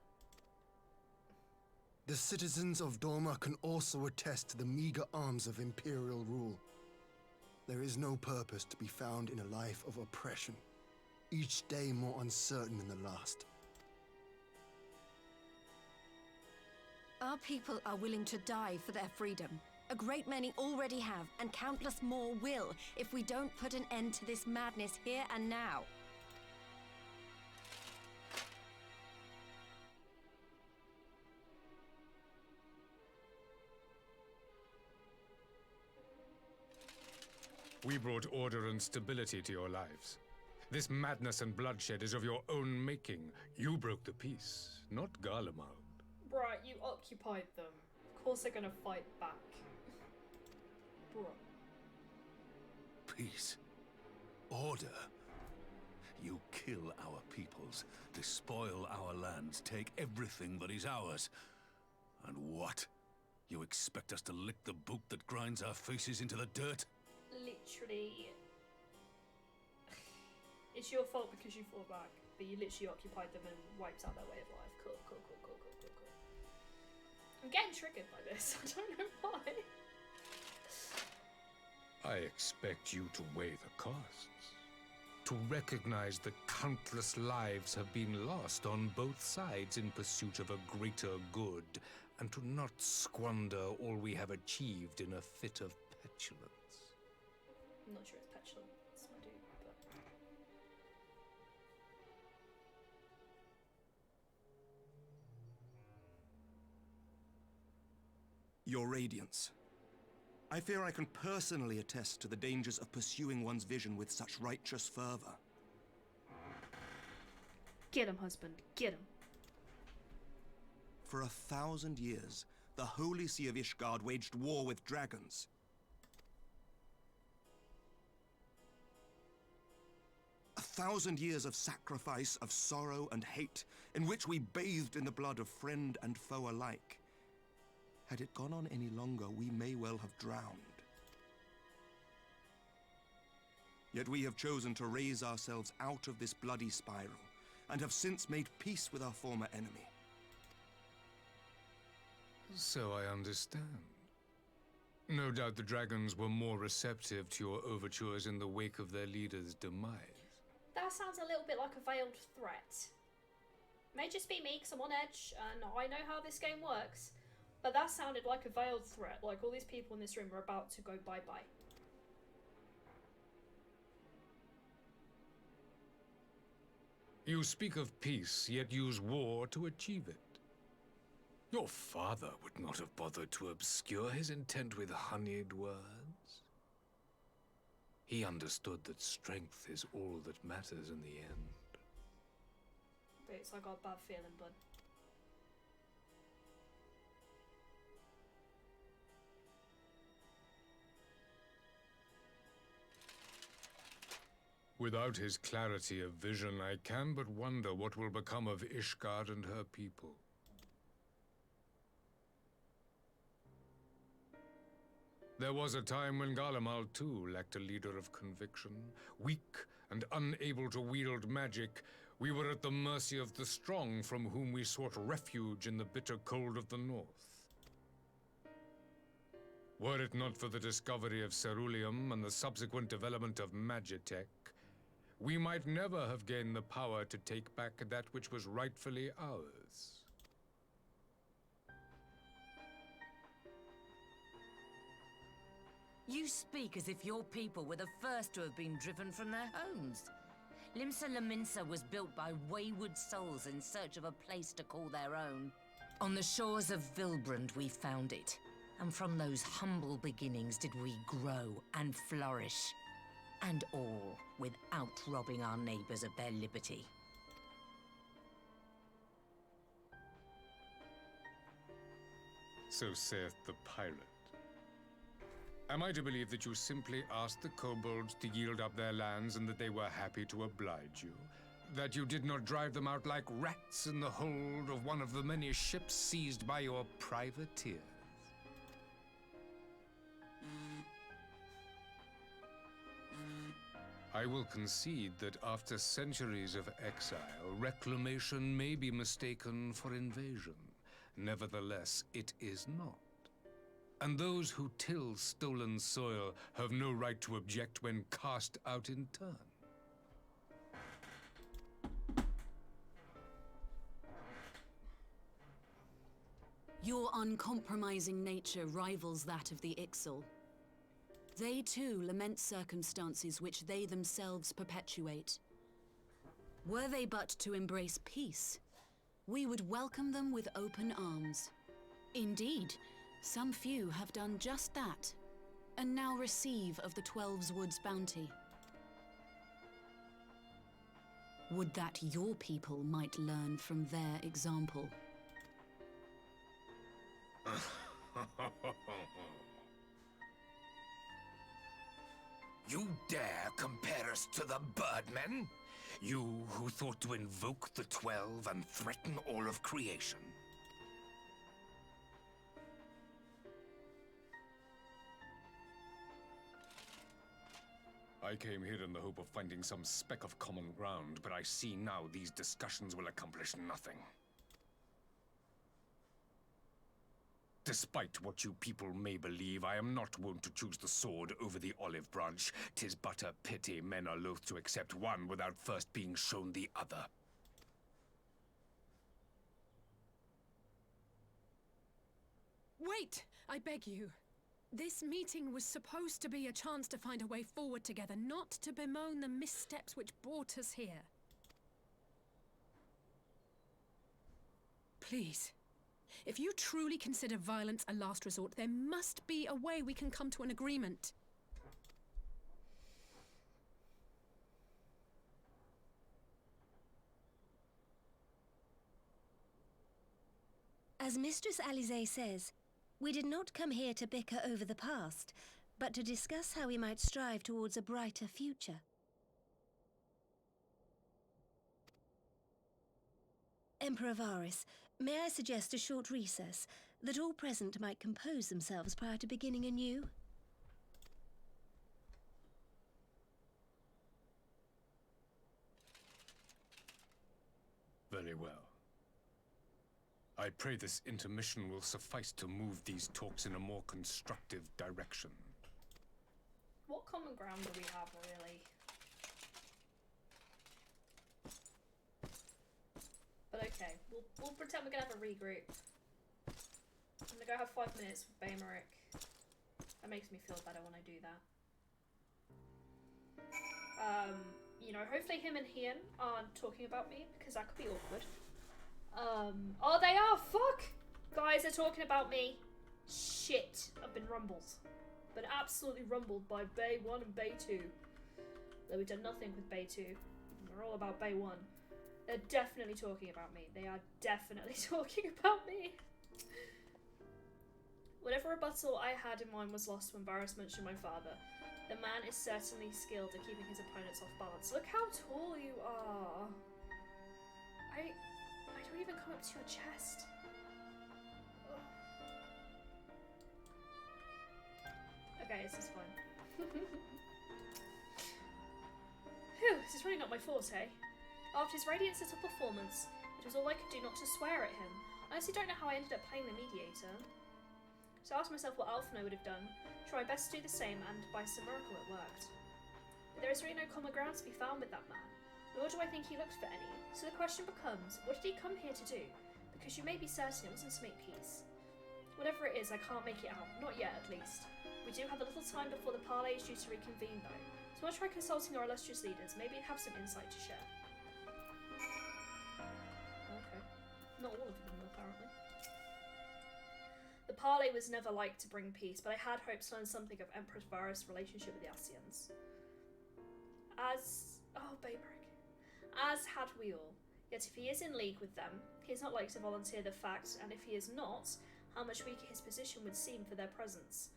The citizens of Doma can also attest to the meager arms of Imperial rule. There is no purpose to be found in a life of oppression, each day more uncertain than the last. Our people are willing to die for their freedom. A great many already have, and countless more will, if we don't put an end to this madness here and now. We brought order and stability to your lives. This madness and bloodshed is of your own making. You broke the peace, not Garlemald. Right, you occupied them. Of course they're gonna fight back. Bro. Peace. Order. You kill our peoples, despoil our lands, take everything that is ours. And what? You expect us to lick the boot that grinds our faces into the dirt? Literally. It's your fault because you fought back, but you literally occupied them and wiped out their way of life. Cool. I'm getting triggered by this. I don't know why. I expect you to weigh the costs. to recognize that countless lives have been lost on both sides in pursuit of a greater good, and to not squander all we have achieved in a fit of petulance. I'm not sure it's petulant, it's my dude, but... Your Radiance. I fear I can personally attest to the dangers of pursuing one's vision with such righteous fervor. Get him, husband, get him. For 1,000 years, the Holy See of Ishgard waged war with dragons. A 1,000 years of sacrifice, of sorrow and hate, in which we bathed in the blood of friend and foe alike. Had it gone on any longer, we may well have drowned. Yet we have chosen to raise ourselves out of this bloody spiral, and have since made peace with our former enemy. So I understand. No doubt the dragons were more receptive to your overtures in the wake of their leader's demise. That sounds a little bit like a veiled threat. May just be me because I'm on edge and I know how this game works, but that sounded like a veiled threat, like all these people in this room are about to go bye-bye. You speak of peace, yet use war to achieve it. Your father would not have bothered to obscure his intent with honeyed words. He understood that strength is all that matters in the end. It's like I got a bad feeling, bud. Without his clarity of vision, I can but wonder what will become of Ishgard and her people. There was a time when Garlemald too lacked a leader of conviction. Weak and unable to wield magic, we were at the mercy of the strong, from whom we sought refuge in the bitter cold of the north. Were it not for the discovery of ceruleum and the subsequent development of magitech, we might never have gained the power to take back that which was rightfully ours. You speak as if your people were the first to have been driven from their homes. Limsa Lominsa was built by wayward souls in search of a place to call their own. On the shores of Vilbrand we found it, and from those humble beginnings did we grow and flourish. And all without robbing our neighbors of their liberty. So saith the pirate. Am I to believe that you simply asked the kobolds to yield up their lands and that they were happy to oblige you? That you did not drive them out like rats in the hold of one of the many ships seized by your privateers? I will concede that after centuries of exile, reclamation may be mistaken for invasion. Nevertheless, it is not. And those who till stolen soil have no right to object when cast out in turn. Your uncompromising nature rivals that of the Ixal. They too lament circumstances which they themselves perpetuate. Were they but to embrace peace, we would welcome them with open arms. Indeed, some few have done just that, and now receive of the Twelve's Wood's bounty. Would that your people might learn from their example. You dare compare us to the Birdmen? You who thought to invoke the 12 and threaten all of creation? I came here in the hope of finding some speck of common ground, but I see now these discussions will accomplish nothing. Despite what you people may believe, I am not wont to choose the sword over the olive branch. 'Tis but a pity men are loath to accept one without first being shown the other. Wait! I beg you. This meeting was supposed to be a chance to find a way forward together, not to bemoan the missteps which brought us here. Please. If you truly consider violence a last resort, there must be a way we can come to an agreement. As Mistress Alize says, we did not come here to bicker over the past, but to discuss how we might strive towards a brighter future. Emperor Varys, may I suggest a short recess, that all present might compose themselves prior to beginning anew? Very well. I pray this intermission will suffice to move these talks in a more constructive direction. What common ground do we have, really? But okay, we'll pretend we're gonna have a regroup. I'm gonna go have 5 minutes with Baymeric. That makes me feel better when I do that. You know, hopefully him and Hian aren't talking about me, because that could be awkward. Oh, they are! Fuck! Guys, they're talking about me. Shit. I've been rumbled. Been absolutely rumbled by Bay 1 and Bay 2. Though we've done nothing with Bay 2. We're all about Bay 1. They're definitely talking about me. They are definitely talking about me. Whatever rebuttal I had in mind was lost when Varys mentioned my father. The man is certainly skilled at keeping his opponents off balance. Look how tall you are. I don't even come up to your chest. Ugh. Okay, this is fine. Phew, this is really not my forte. After his radiant set-up performance, it was all I could do not to swear at him. I honestly don't know how I ended up playing the mediator. So I asked myself what Alphinaud would have done, try my best to do the same, and by some miracle it worked. But there is really no common ground to be found with that man, nor do I think he looked for any. So the question becomes, what did he come here to do? Because you may be certain it wasn't to make peace. Whatever it is, I can't make it out, not yet at least. We do have a little time before the parley is due to reconvene though, so I'll try consulting our illustrious leaders, maybe have some insight to share. Okay. Not all of them, apparently. The parley was never like to bring peace, but I had hopes to learn something of Empress Varys' relationship with the Ascians. As had we all. Yet if he is in league with them, he is not likely to volunteer the fact, and if he is not, how much weaker his position would seem for their presence.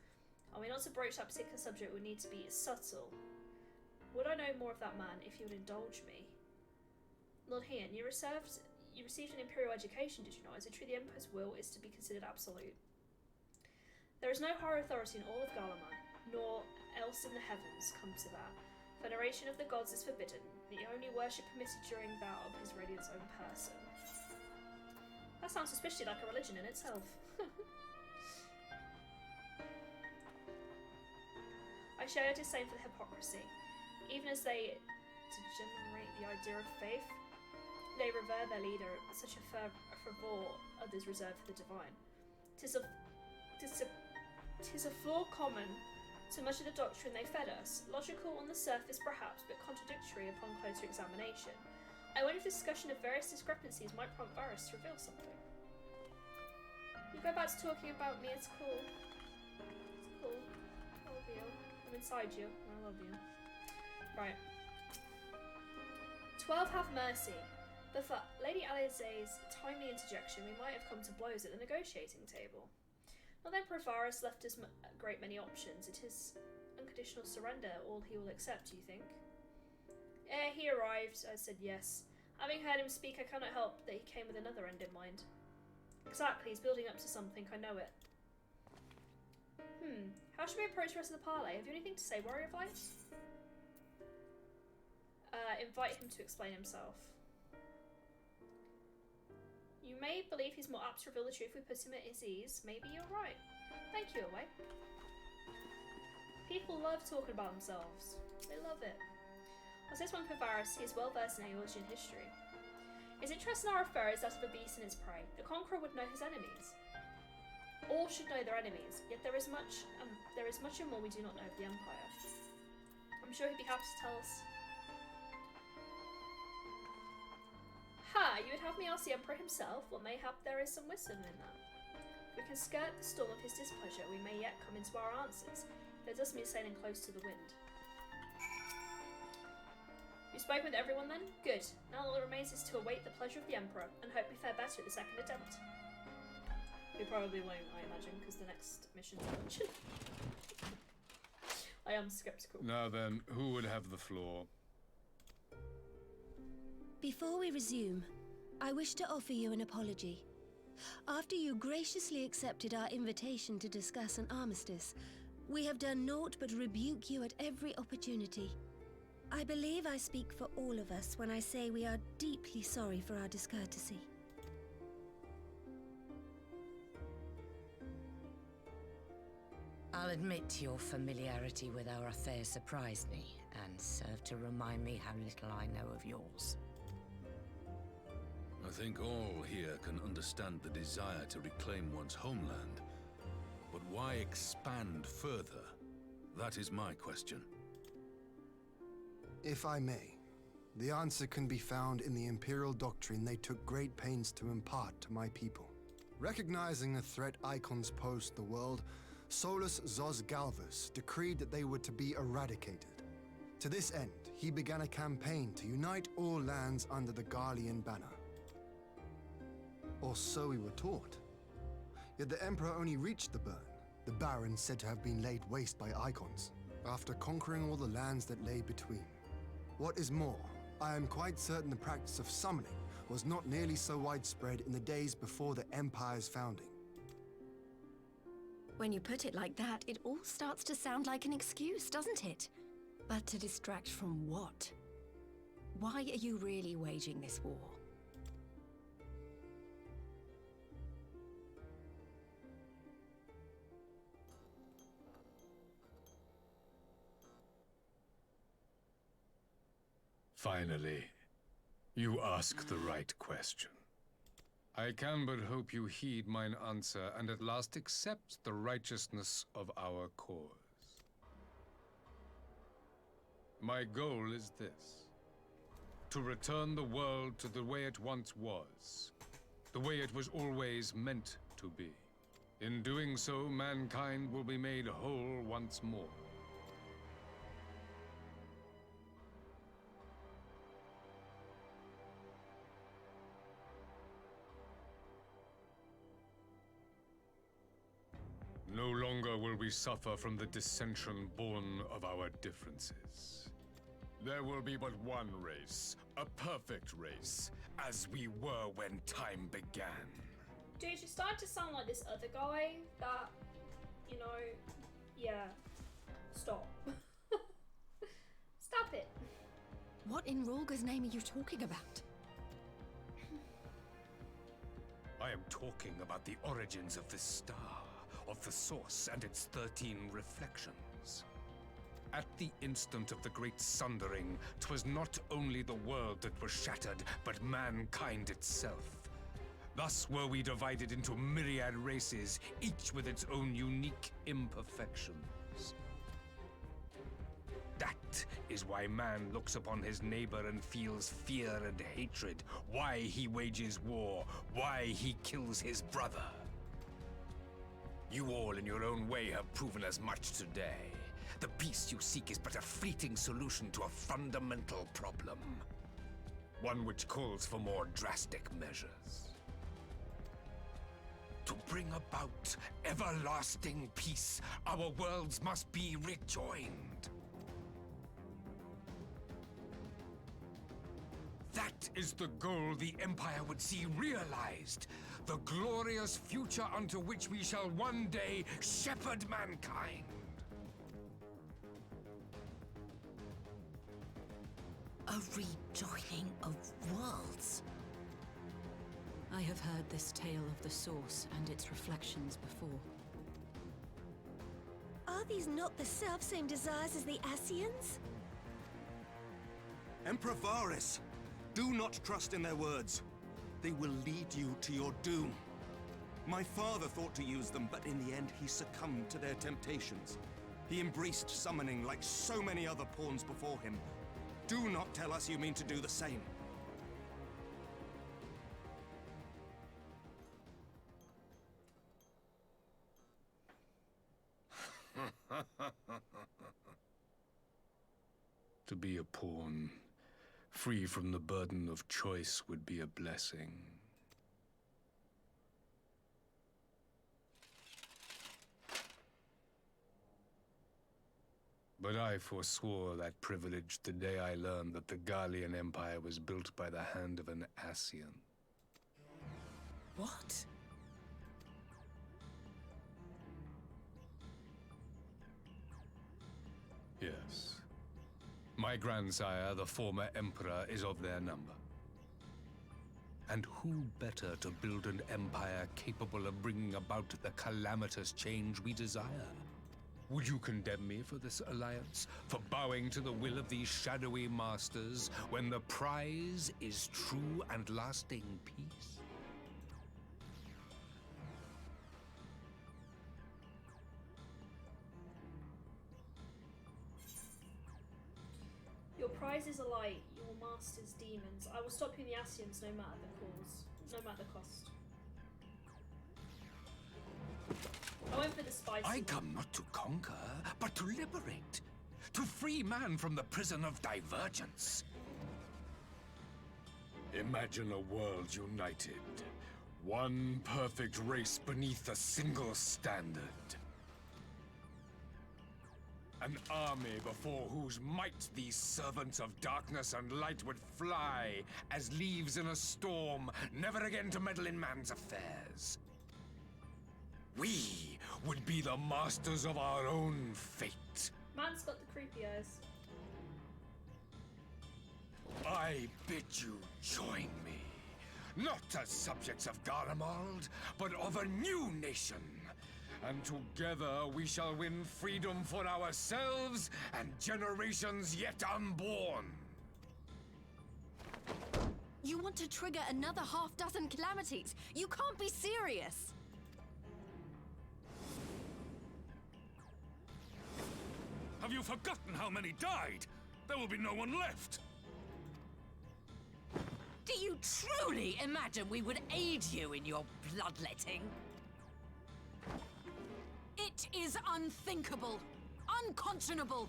Are we not to broach that particular subject would need to be subtle. Would I know more of that man if he would indulge me? Lord Hian, you received an imperial education, did you not? Is it true the Emperor's will is to be considered absolute? There is no higher authority in all of Garlemald, nor else in the heavens come to that. Veneration of the gods is forbidden, the only worship permitted during that of his radiant's own person. That sounds suspiciously like a religion in itself. I share your disdain for the hypocrisy. Even as they degenerate the idea of faith, they revere their leader at such a fervor others reserve for the divine. Tis a flaw common to much of the doctrine they fed us, logical on the surface perhaps, but contradictory upon closer examination. I wonder if the discussion of various discrepancies might prompt Varys to reveal something. You go back to talking about me, it's cool. It's cool. I love you. I'm inside you. I love you. Right. 12 have mercy. But for Lady Alize's timely interjection, we might have come to blows at the negotiating table. Not then Varys left us a great many options. It is unconditional surrender, all he will accept, do you think? Ere he arrived, I said yes. Having heard him speak, I cannot help that he came with another end in mind. Exactly, he's building up to something, I know it. How should we approach the rest of the parley? Have you anything to say, Warrior of Light? Invite him to explain himself. You may believe he's more apt to reveal the truth if we put him at his ease. Maybe you're right. Thank you, Away. People love talking about themselves. They love it. As this one Kavaris, he is well versed in Aeolian history. His interest in our affair is that of a beast and its prey. The conqueror would know his enemies. All should know their enemies, yet there is much and more we do not know of the Empire. I'm sure he'd be happy to tell us. Ha! You would have me ask the Emperor himself? Well, mayhap there is some wisdom in that. If we can skirt the storm of his displeasure, we may yet come into our answers. That does mean sailing close to the wind. You spoke with everyone then? Good. Now all that remains is to await the pleasure of the Emperor, and hope we fare better at the second attempt. We probably won't, I imagine, because the next mission's a dungeon. I am skeptical. Now then, who would have the floor? Before we resume, I wish to offer you an apology. After you graciously accepted our invitation to discuss an armistice, we have done naught but rebuke you at every opportunity. I believe I speak for all of us when I say we are deeply sorry for our discourtesy. I'll admit your familiarity with our affair surprised me, and served to remind me how little I know of yours. I think all here can understand the desire to reclaim one's homeland. But why expand further? That is my question. If I may, the answer can be found in the Imperial doctrine they took great pains to impart to my people. Recognizing the threat icons posed to the world, Solus Zos Galvus decreed that they were to be eradicated. To this end, he began a campaign to unite all lands under the Garlean banner. Or so we were taught. Yet the Emperor only reached the burn, the Baron said to have been laid waste by icons, after conquering all the lands that lay between. What is more, I am quite certain the practice of summoning was not nearly so widespread in the days before the Empire's founding. When you put it like that, it all starts to sound like an excuse, doesn't it? But to distract from what? Why are you really waging this war? Finally, you ask the right question. I can but hope you heed mine answer and at last accept the righteousness of our cause. My goal is this: to return the world to the way it once was, the way it was always meant to be. In doing so, mankind will be made whole once more. No longer will we suffer from the dissension born of our differences. There will be but one race, a perfect race, as we were when time began. Dude, you're starting to sound like this other guy that, you know, yeah. Stop. Stop it. What in Rolga's name are you talking about? I am talking about the origins of this star, of the source and its 13 reflections. At the instant of the great sundering, 'twas not only the world that was shattered, but mankind itself. Thus were we divided into myriad races, each with its own unique imperfections. That is why man looks upon his neighbor and feels fear and hatred, why he wages war, why he kills his brother. You all in your own way have proven as much today. The peace you seek is but a fleeting solution to a fundamental problem. One which calls for more drastic measures. To bring about everlasting peace, our worlds must be rejoined. That is the goal the Empire would see realized. The glorious future unto which we shall one day shepherd mankind. A rejoining of worlds. I have heard this tale of the Source and its reflections before. Are these not the self-same desires as the Ascians? Emperor Varys! Do not trust in their words. They will lead you to your doom. My father thought to use them, but in the end he succumbed to their temptations. He embraced summoning like so many other pawns before him. Do not tell us you mean to do the same. To be a pawn, free from the burden of choice, would be a blessing. But I forswore that privilege the day I learned that the Garlean Empire was built by the hand of an Ascian. What? Yes. My grandsire, the former Emperor, is of their number. And who better to build an empire capable of bringing about the calamitous change we desire? Would you condemn me for this alliance? For bowing to the will of these shadowy masters, when the prize is true and lasting peace? Your prize is a light, your master's demons. I will stop you in the Ascians no matter the cause, no matter the cost. I went for the spicy I one. come not to conquer, but to liberate. To free man from the prison of divergence. Imagine a world united. One perfect race beneath a single standard. An army before whose might these servants of darkness and light would fly as leaves in a storm, never again to meddle in man's affairs. We would be the masters of our own fate. Man's got the creepy eyes. I bid you join me, not as subjects of Garlemald, but of a new nation. And together we shall win freedom for ourselves and generations yet unborn. You want to trigger another half-dozen calamities? You can't be serious! Have you forgotten how many died? There will be no one left. Do you truly imagine we would aid you in your bloodletting? It is unthinkable! Unconscionable!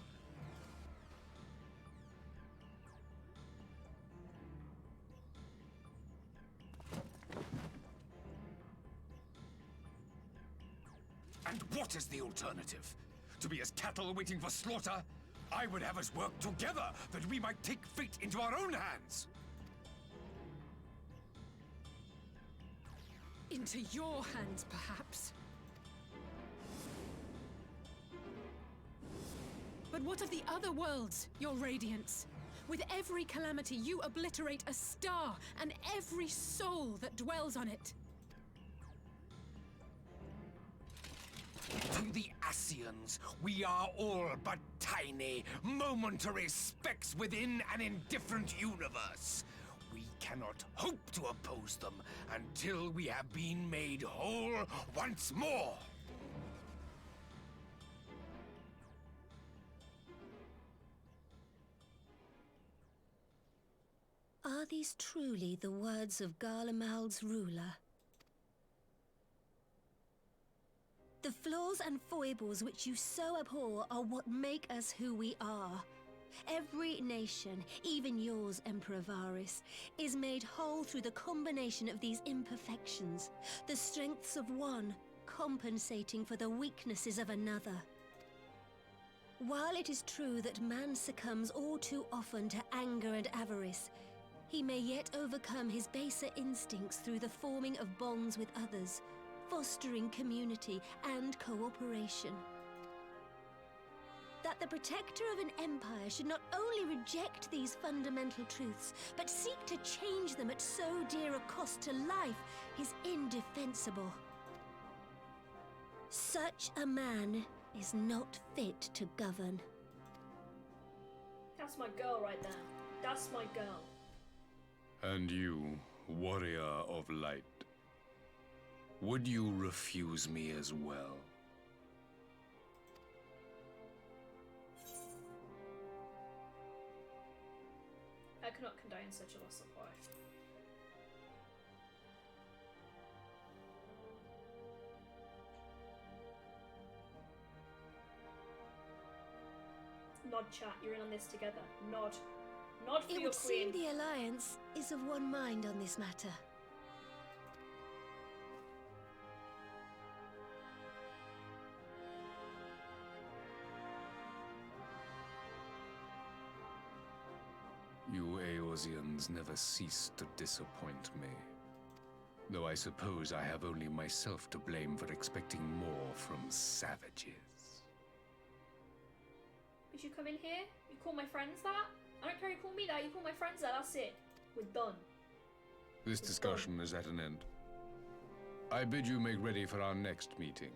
And what is the alternative? To be as cattle waiting for slaughter? I would have us work together that we might take fate into our own hands. Into your hands, perhaps. But what of the other worlds, your radiance? With every calamity, you obliterate a star and every soul that dwells on it. To the Ascians, we are all but tiny, momentary specks within an indifferent universe. We cannot hope to oppose them until we have been made whole once more. Are these truly the words of Garlemald's ruler? The flaws and foibles which you so abhor are what make us who we are. Every nation, even yours, Emperor Varys, is made whole through the combination of these imperfections, the strengths of one compensating for the weaknesses of another. While it is true that man succumbs all too often to anger and avarice, he may yet overcome his baser instincts through the forming of bonds with others, fostering community and cooperation. that the protector of an empire should not only reject these fundamental truths, but seek to change them at so dear a cost to life is indefensible. Such a man is not fit to govern. That's my girl right there. That's my girl. And you, warrior of light, would you refuse me as well? I cannot condone such a loss of life. Nod, chat. You're in on this together. Nod. Nod for It your would seem queen. the Alliance is of one mind on this matter. You Eorzeans never cease to disappoint me. Though I suppose I have only myself to blame for expecting more from savages. Did you come in here? You call my friends that? I don't care you call me that, you call my friends that, that's it. We're done. This discussion is at an end. I bid you make ready for our next meeting.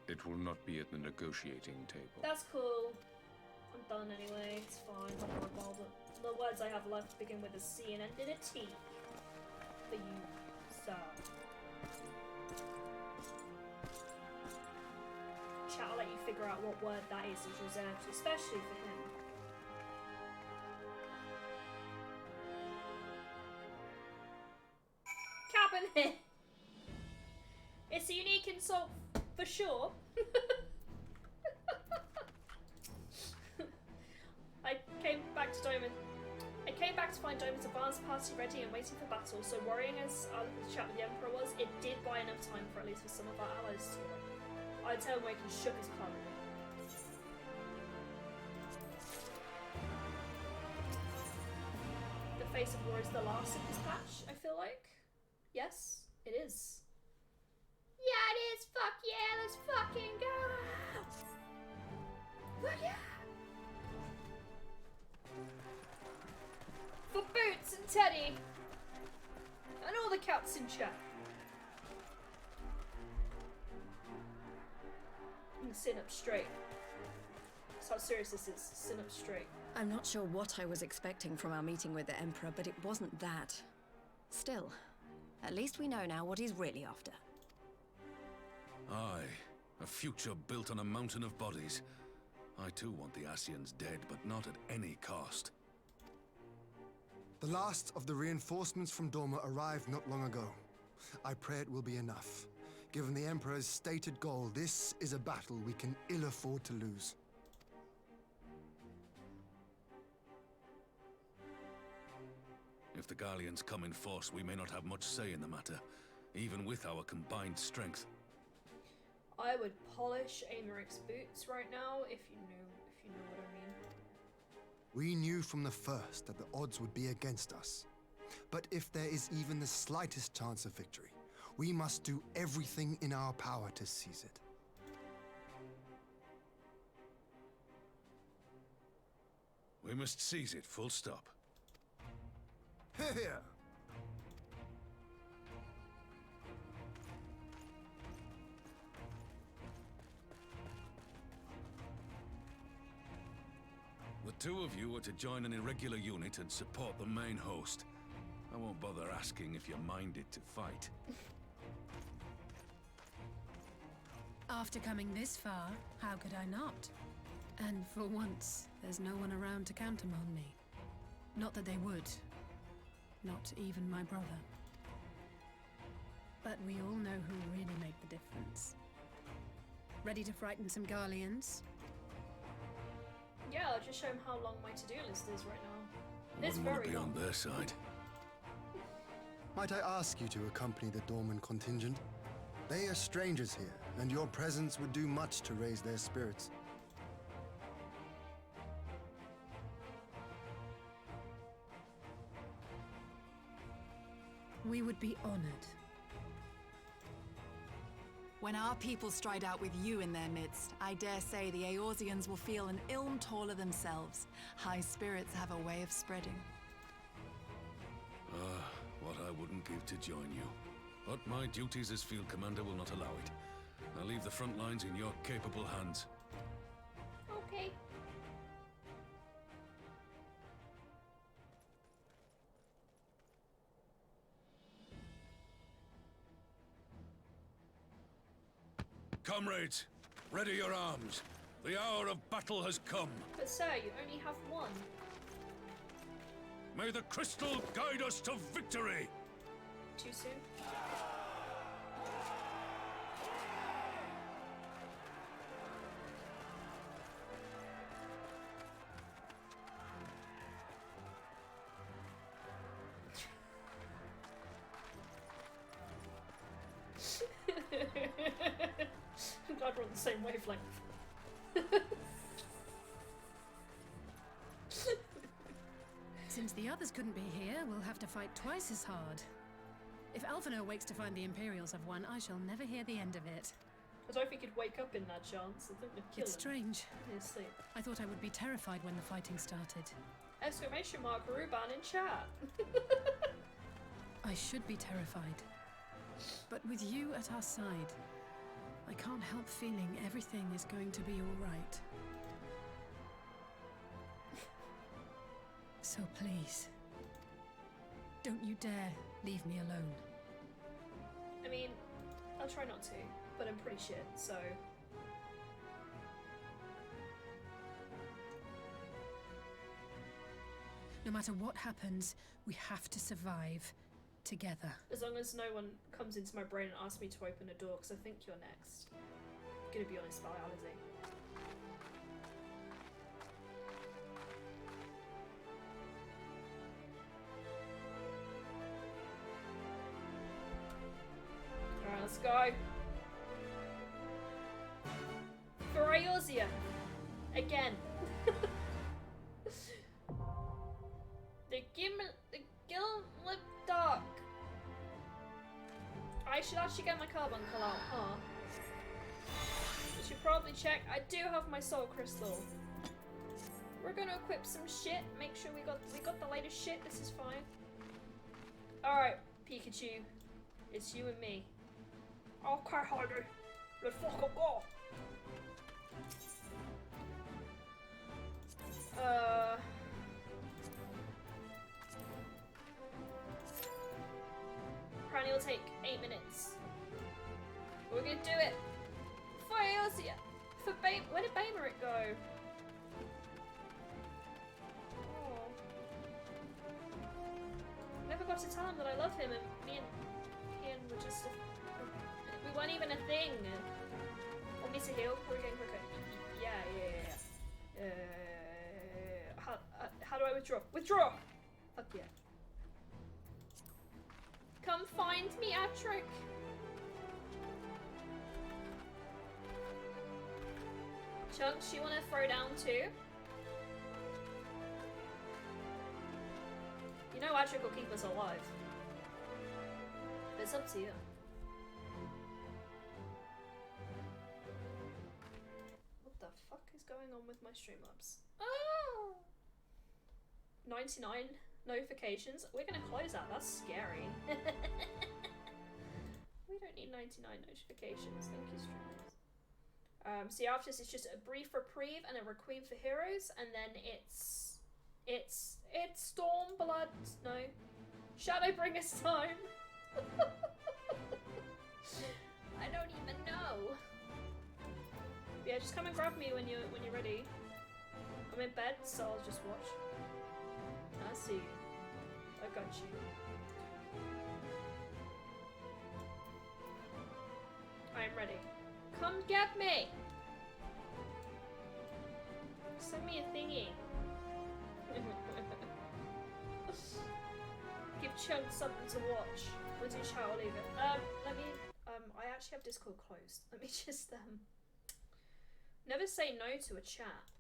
It will not be at the negotiating table. That's cool. I'm done anyway, it's fine, don't worry about it. The words I have left begin with a C and end in a T. For you, sir. Chat, I'll let you figure out what word that is reserved, especially for him. Cabinet! It's a unique insult for sure. I came back to find Doman's advance party ready and waiting for battle, so worrying as our little chat with the Emperor was, it did buy enough time for at least for some of our allies to I'd tell him where he can shook his club. The face of war is the last of this patch, I feel like. Yes, it is. Yeah, it is! Fuck yeah, let's fucking go! Fuck yeah! For Boots and Teddy! And all the cats in chat. And sit up straight. That's how serious this is. Sit up straight. I'm not sure what I was expecting from our meeting with the Emperor, but it wasn't that. Still, at least we know now what he's really after. Aye, a future built on a mountain of bodies. I too want the Ascians dead, but not at any cost. The last of the reinforcements from Dorma arrived not long ago. I pray it will be enough. Given the Emperor's stated goal, this is a battle we can ill afford to lose. If the Garleans come in force, we may not have much say in the matter, even with our combined strength. I would polish Amaric's boots right now if you know what I mean. We knew from the first that the odds would be against us. But if there is even the slightest chance of victory, we must do everything in our power to seize it. We must seize it, full stop. Here! The two of you are to join an irregular unit and support the main host. I won't bother asking if you're minded to fight. After coming this far, how could I not? And for once, there's no one around to count them on me. Not that they would. Not even my brother. But we all know who really make the difference. Ready to frighten some Garleans? Yeah, I'll just show him how long my to-do list is right now. It's Wouldn't want very to be long. on their side. Might I ask you to accompany the Dorman contingent? They are strangers here, and your presence would do much to raise their spirits. We would be honored. When our people stride out with you in their midst, I dare say the Eorzeans will feel an ilm taller themselves. High spirits have a way of spreading. What I wouldn't give to join you. But my duties as field commander will not allow it. I'll leave the front lines in your capable hands. Okay. Comrades, ready your arms. The hour of battle has come. But sir, you only have one. May the crystal guide us to victory! Too soon? I'm glad we're on the same wavelength. Since the others couldn't be here, we'll have to fight twice as hard. If Alphino wakes to find the Imperials have won, I shall never hear the end of it. I don't think he'd wake up in that chance. I think they'd kill It's him. strange. In his sleep. I thought I would be terrified when the fighting started. Exclamation mark Ruban in chat. I should be terrified. But with you at our side, I can't help feeling everything is going to be all right. So please, don't you dare leave me alone. I mean, I'll try not to, but I'm pretty shit, so... No matter what happens, we have to survive together. As long as no one comes into my brain and asks me to open a door, because I think you're next. I'm gonna be honest, biology. Alright, let's go. For Eorzea. Again. The Gimlet Dark. I should actually get my carbon call out, huh? I should probably check. I do have my soul crystal. We're gonna equip some shit. Make sure we got the latest shit. This is fine. Alright, Pikachu. It's you and me. Okay, honey. Let's fucking go. Apparently it'll take 8 minutes. We're gonna do it. For Eorzea. For where did Baymeric go? Oh. Never got to tell him that I love him, and me and Ian were just we weren't even a thing. Want me to heal? We're getting quicker. Yeah. How do I withdraw? Withdraw! Fuck yeah. Come find me, Atrick! Chunks, you wanna throw down too? You know Atrick will keep us alive. But it's up to you. What the fuck is going on with my Streamlabs? Oh! 99 notifications. We're gonna close that. That's scary. We don't need 99 notifications. Thank you, Streamlabs. So yeah, after this, it's just a brief reprieve and a requiem for heroes, and then it's Stormblood. No, Shadowbringers time. I don't even know. Yeah, just come and grab me when you're ready. I'm in bed, so I'll just watch. I see you. I got you. I am ready. Come get me! Send me a thingy. Give Chunk something to watch. We'll do chat, I'll leave it. Let me, I actually have Discord closed. Let me just, never say no to a chat.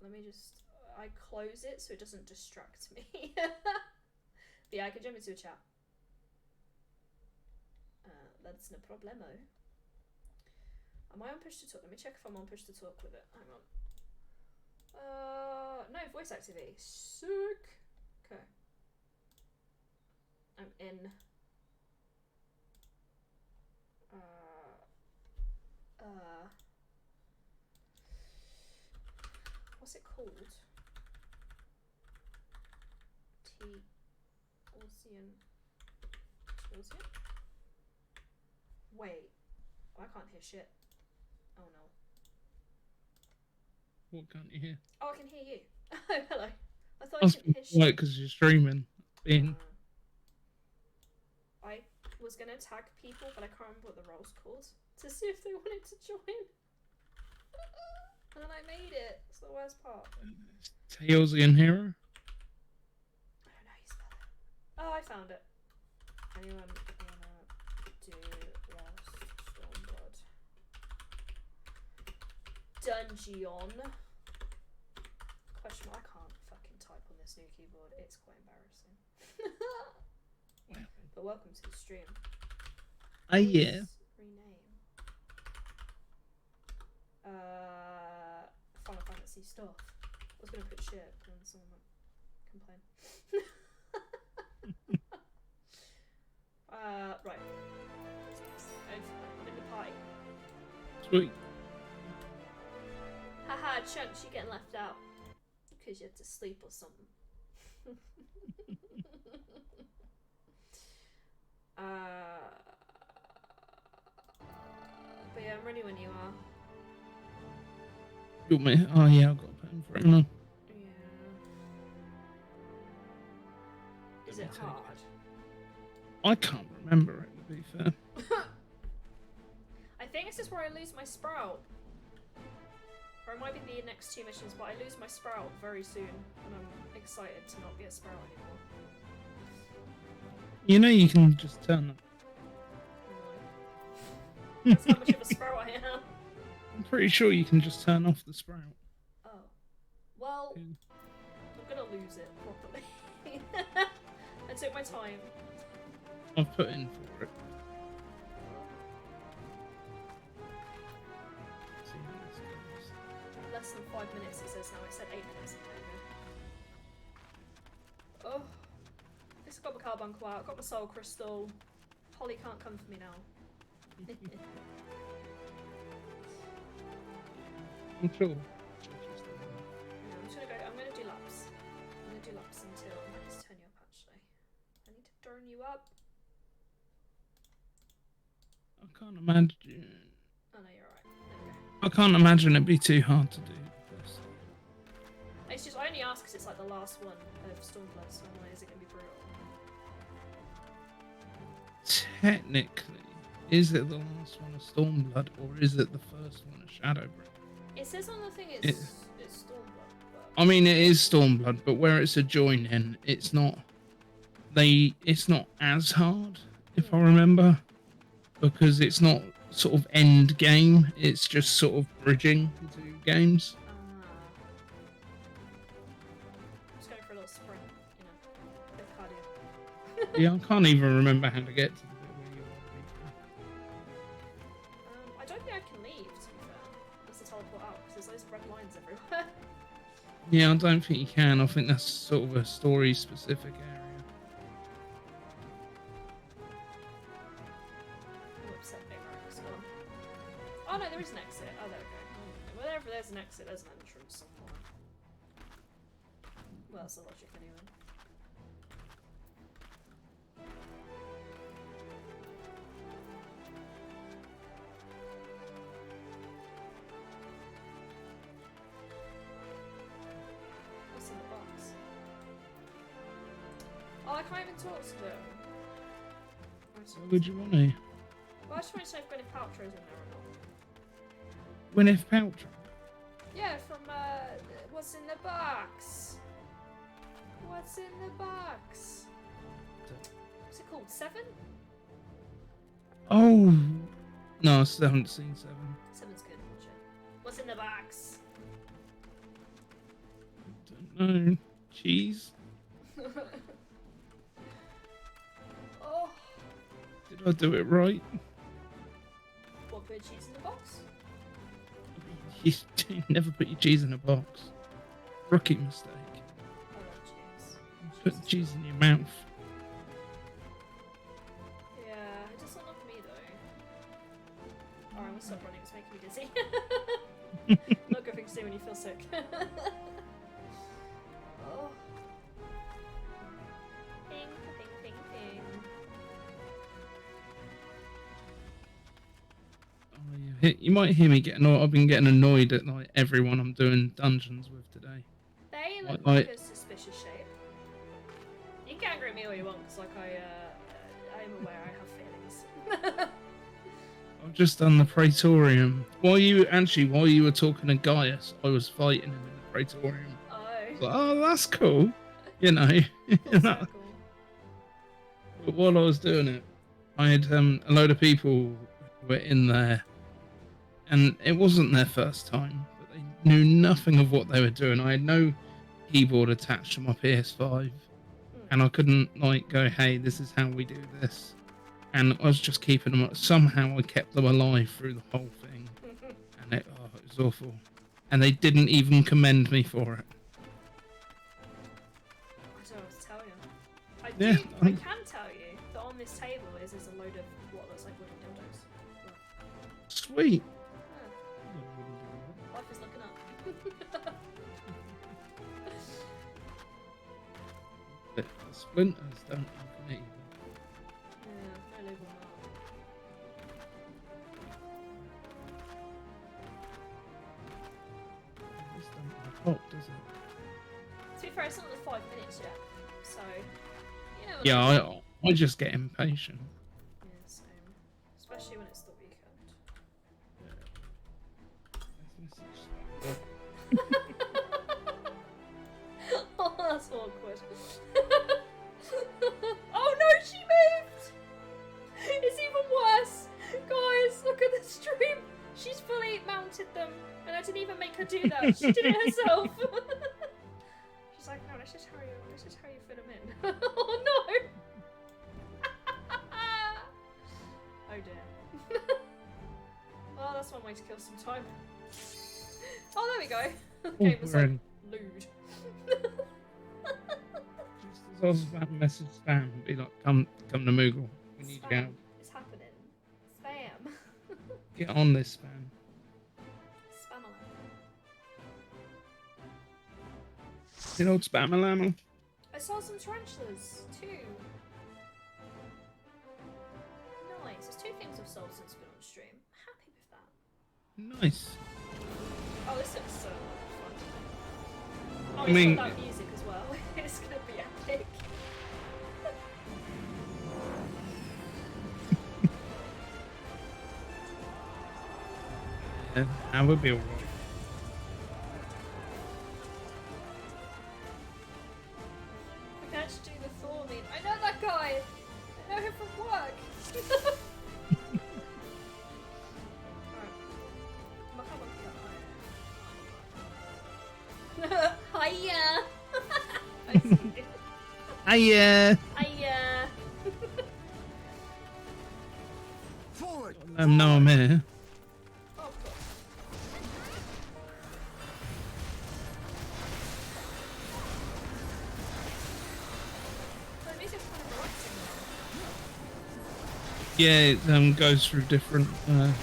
Let me just, I close it so it doesn't distract me. But yeah, I can jump into a chat. That's no problemo. Am I on push to talk? Let me check if I'm on push to talk with it. Hang on. No voice activity. Sick. Okay. I'm in. What's it called? Ocean. Wait. I can't hear shit. Oh no. What can't you hear? Oh, I can hear you. Oh, hello. I thought I Must couldn't be hear shit. right because you're streaming. In. I was gonna tag people, but I can't remember what the role's called, to see if they wanted to join. And then I made it. It's the worst part. Tailsian hero. I don't know how you spell it. Oh, I found it. Anyone wanna do Lost Stormblood? Dungeon. Question mark. I can't fucking type on this new keyboard. It's quite embarrassing. But welcome to the stream. Yeah. Rename. Final Fantasy stuff. I was gonna put shit, but then someone might complain. Right. I'm in the party. Sweet. Haha, Chunks, you're getting left out. Because you had to sleep or something. But yeah, I'm ready when you are. You want me? Oh yeah, I've got a pen for it. No. Yeah. Is it hard? I can't remember it, to be fair. I think this is where I lose my sprout. Or it might be the next 2 missions, but I lose my sprout very soon, and I'm excited to not be a sprout anymore. You know you can just turn that. That's how much of a sprout I am. I'm pretty sure you can just turn off the sprout. Oh. Well, I'm gonna lose it properly. I took my time. I've put in for it. Less than 5 minutes it says now. It said 8 minutes. Oh. At least I got my carbuncle out. Got my soul crystal. Holly can't come for me now. I'm sure. No, I'm gonna do laps. I'm gonna do laps until I need to turn you up actually. I need to turn you up. I can't imagine. Oh no, you're alright. There we go. I can't imagine it'd be too hard to do. It's just, I only ask because it's like the last one of Stormblood, so I'm like, is it gonna be brutal? Technically, is it the last one of Stormblood or is it the first one of Shadowbringers? It says on the thing it's Stormblood. I mean, it is Stormblood, but where it's a join in, it's not. It's not as hard, if I remember, because it's not sort of end game. It's just sort of bridging the two games. Just going for a little sprint, you know, a bit of cardio. Yeah, I can't even remember how to get to the bit where you are. I don't think I can leave, to be fair. Just to teleport out, because there's loads of red lines everywhere. Yeah, I don't think you can. I think that's sort of a story-specific area. Whoops, that big rock's gone. Oh no, there is an exit. Oh, there we go. Wherever there's an exit, there's an entrance somewhere. Well, that's the logic anyway. What's in the box? Oh, I can't even talk to them. What would you want to? Well, I just wanted to know if Gwyneth Paltrow's in there or not. Gwyneth Paltrow? Yeah, from, what's in the box? What's in the box? What's it called? 7? Oh! No, I still haven't seen 7. 7's good, watch it. What's in the box? Don't know. Cheese? Oh, Did I do it right? what bit of cheese in the box? You never put your cheese in a box. Rookie mistake. I love cheese. Put the cheese in your mouth. Yeah, it doesn't look me though. Alright, I'm gonna stop running, it's making me dizzy. Not a good thing to do when you feel sick. Oh. Ping, ping, ping, ping. Oh, you might hear me get annoyed. I've been getting annoyed at like everyone I'm doing dungeons with today. They look like a suspicious shape. You can get angry at me all you want, because like I'm aware I have feelings. I've just done the Praetorium. While you were talking to Gaius, I was fighting him in the Praetorium. Oh. Like, oh, that's cool. You know. But while I was doing it, I had a load of people who were in there, and it wasn't their first time, but they knew nothing of what they were doing. I had no keyboard attached to my PS5, and I couldn't like go, hey, this is how we do this. And I was just keeping them. Somehow I kept them alive through the whole thing, and it was awful. And they didn't even commend me for it. I don't know what to tell you. I Yeah, can tell you that on this table is a load of what looks like wooden dildos. Sweet. Life is looking up. But the splinters don't have me. Yeah, no label mark. This don't pop, does it? To be fair, it's not the 5 minutes yet, so you know. Yeah, I just get impatient. Yeah, same. Especially when it's the weekend. Oh, that's awkward. Oh no, she moved! It's even worse! Guys, look at the stream! She's fully mounted them, and I didn't even make her do that. She did it herself. She's like, no, let's just hurry you fit them in. Oh no! Oh dear. Oh, that's one way to kill some time. Oh, there we go. The game was like lewd. I was about to message Spam and be like, come to Moogle. We need you out. It's happening. Spam. Get on this, Spam. Spam Good old Spam-a-lamma. I saw some tarantulas too. Nice. There's 2 things I've sold since been on stream. Happy with that. Nice. Oh, this looks so much fun. Oh, I mean, it's got that music as well. It's gonna be epic. Yeah, that would be alright. We can actually do the Thor meme. I know that guy! I know him from work! Hiya! Hiya! Hiya! Forward! No, I'm here. Oh, cool. The music's kind of relaxing now. Yeah, it goes through different. Yeah.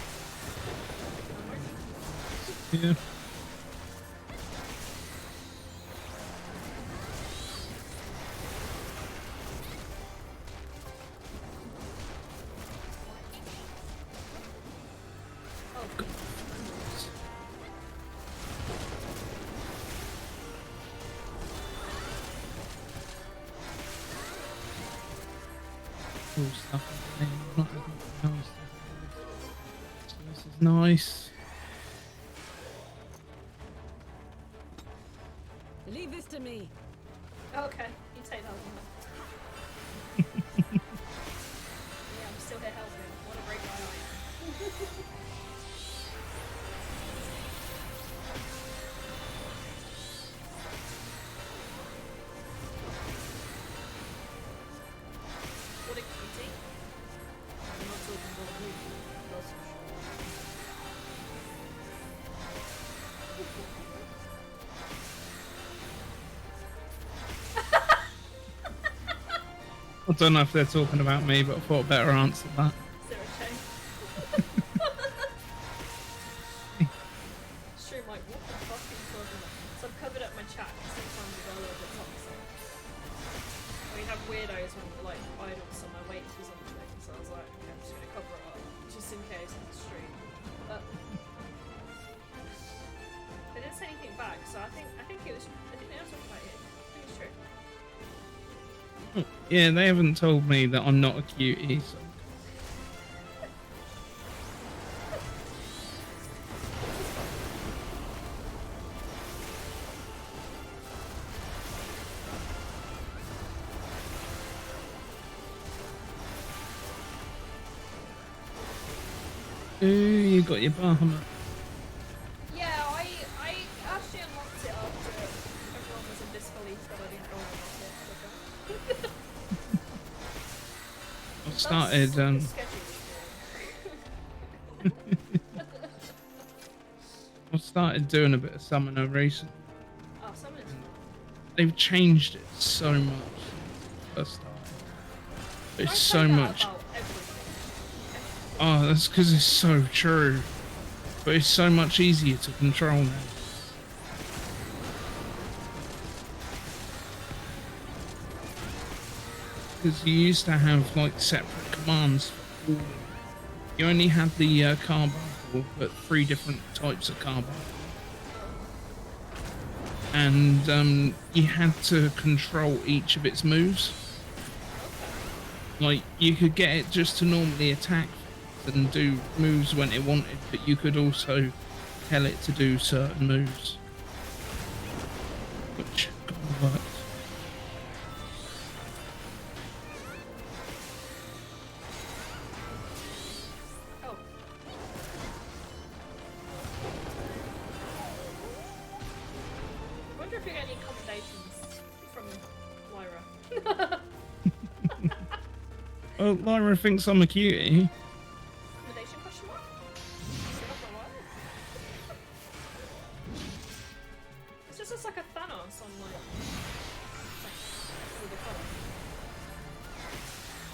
Cool stuff. Not as much noise. So this is nice. Leave this to me. Oh, okay, you take that one. Yeah, I'm still here helping. What a great guy I am. What a cutie. I'm not talking about a movie. That's for sure. I don't know if they're talking about me, but I thought I'd better answer that. Zero shame. Stream like, what the fuck are you talking about? So I've covered up my chat because sometimes it's a little bit toxic. We have weirdos when we're like idols on my wait for something, so I was like, okay, I'm just gonna cover it up just in case on the stream. But they didn't say anything back, so I think they were talking about you. I think it's true. Yeah, they haven't told me that I'm not a cutie. So. Ooh, you got your Bahama. Yeah, I actually unlocked it after everyone was in disbelief that I didn't go unlock it. I started I started doing a bit of Summoner recently. Oh, Summoner's They've changed it so much first time. It's so much. Oh, that's because it's so true. But it's so much easier to control now. Because you used to have like separate commands for all of them. You only had the carbuncle, but 3 different types of carbuncle. And you had to control each of its moves. Like, you could get it just to normally attack and do moves when it wanted, but you could also tell it to do certain moves. Which kind of worked. I wonder if you get any commendations from Lyra. Well, Lyra thinks I'm a cutie. Commendation question mark? It's just like a Thanos on like with a colour.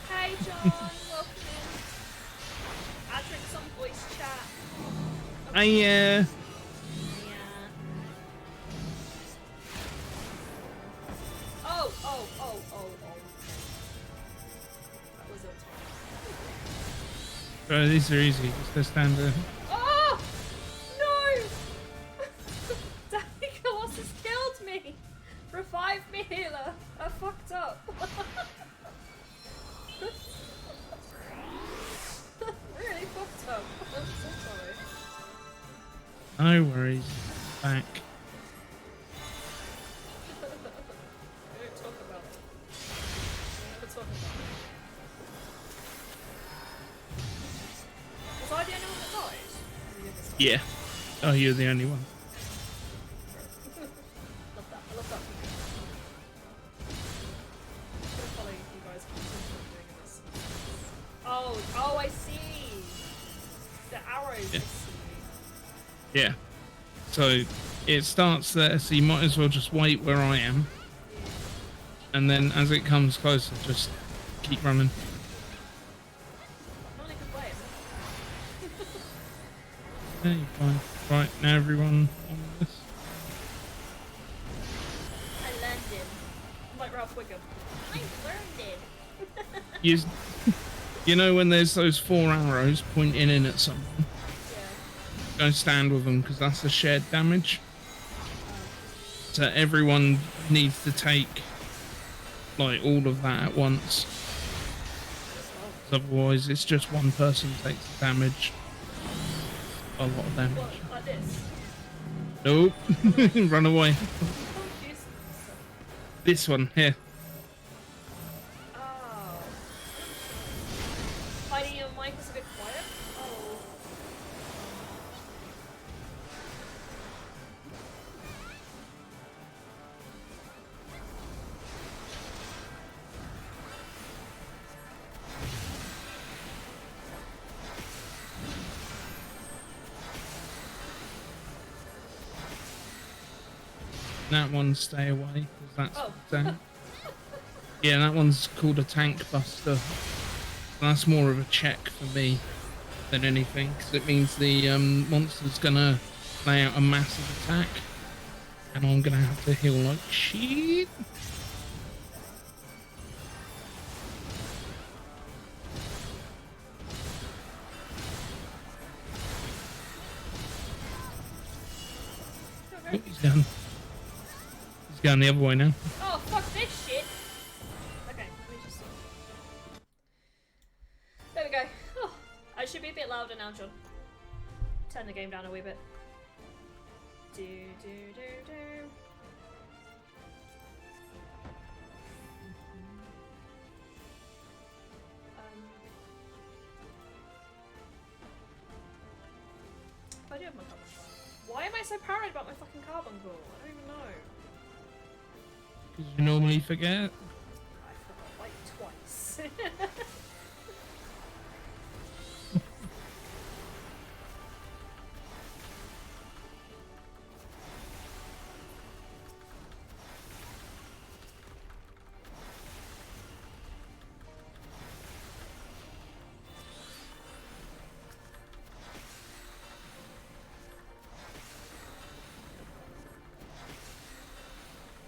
Hey John, welcome in. Adric's on voice chat. Yeah. That was a Bro, these are easy, just to stand there. Oh! No! Daddy Colossus killed me! Revive me, healer! I fucked up. Really fucked up. I'm so sorry. No worries. Back. We don't talk about it. We never talk about it. Was I the only one that died? Yeah. Oh, you're the only one. Love that. I love that. I'm gonna follow you guys doing this. Oh, I see. The arrows. Yeah. I see. Yeah. So it starts there, so you might as well just wait where I am. And then as it comes closer, just keep running. Not a good way. Yeah, you're fine. Right, now everyone on this. I landed. I'm like Ralph Wiggum. I learned it. You know when there's those 4 arrows pointing in at someone? Go stand with them, because that's a shared damage. So everyone needs to take like all of that at once. Otherwise it's just one person takes the damage. A lot of damage. What, like this? Nope. Run away. This one here. Oh. Heidi, your mic was a bit quiet. Oh. That one stay away, because that's down. Yeah, that one's called a tank buster. That's more of a check for me than anything, because it means the monster's gonna lay out a massive attack, and I'm gonna have to heal like shit. Oh, he's gone. He's gone the other way now. Oh, fuck this shit! Okay, let me just... There we go. Oh, I should be a bit louder now, John. Turn the game down a wee bit. Do, do, do, do. I do have my carbon core. Why am I so paranoid about my fucking carbon core? I don't even know. Because you normally forget. I forgot like twice.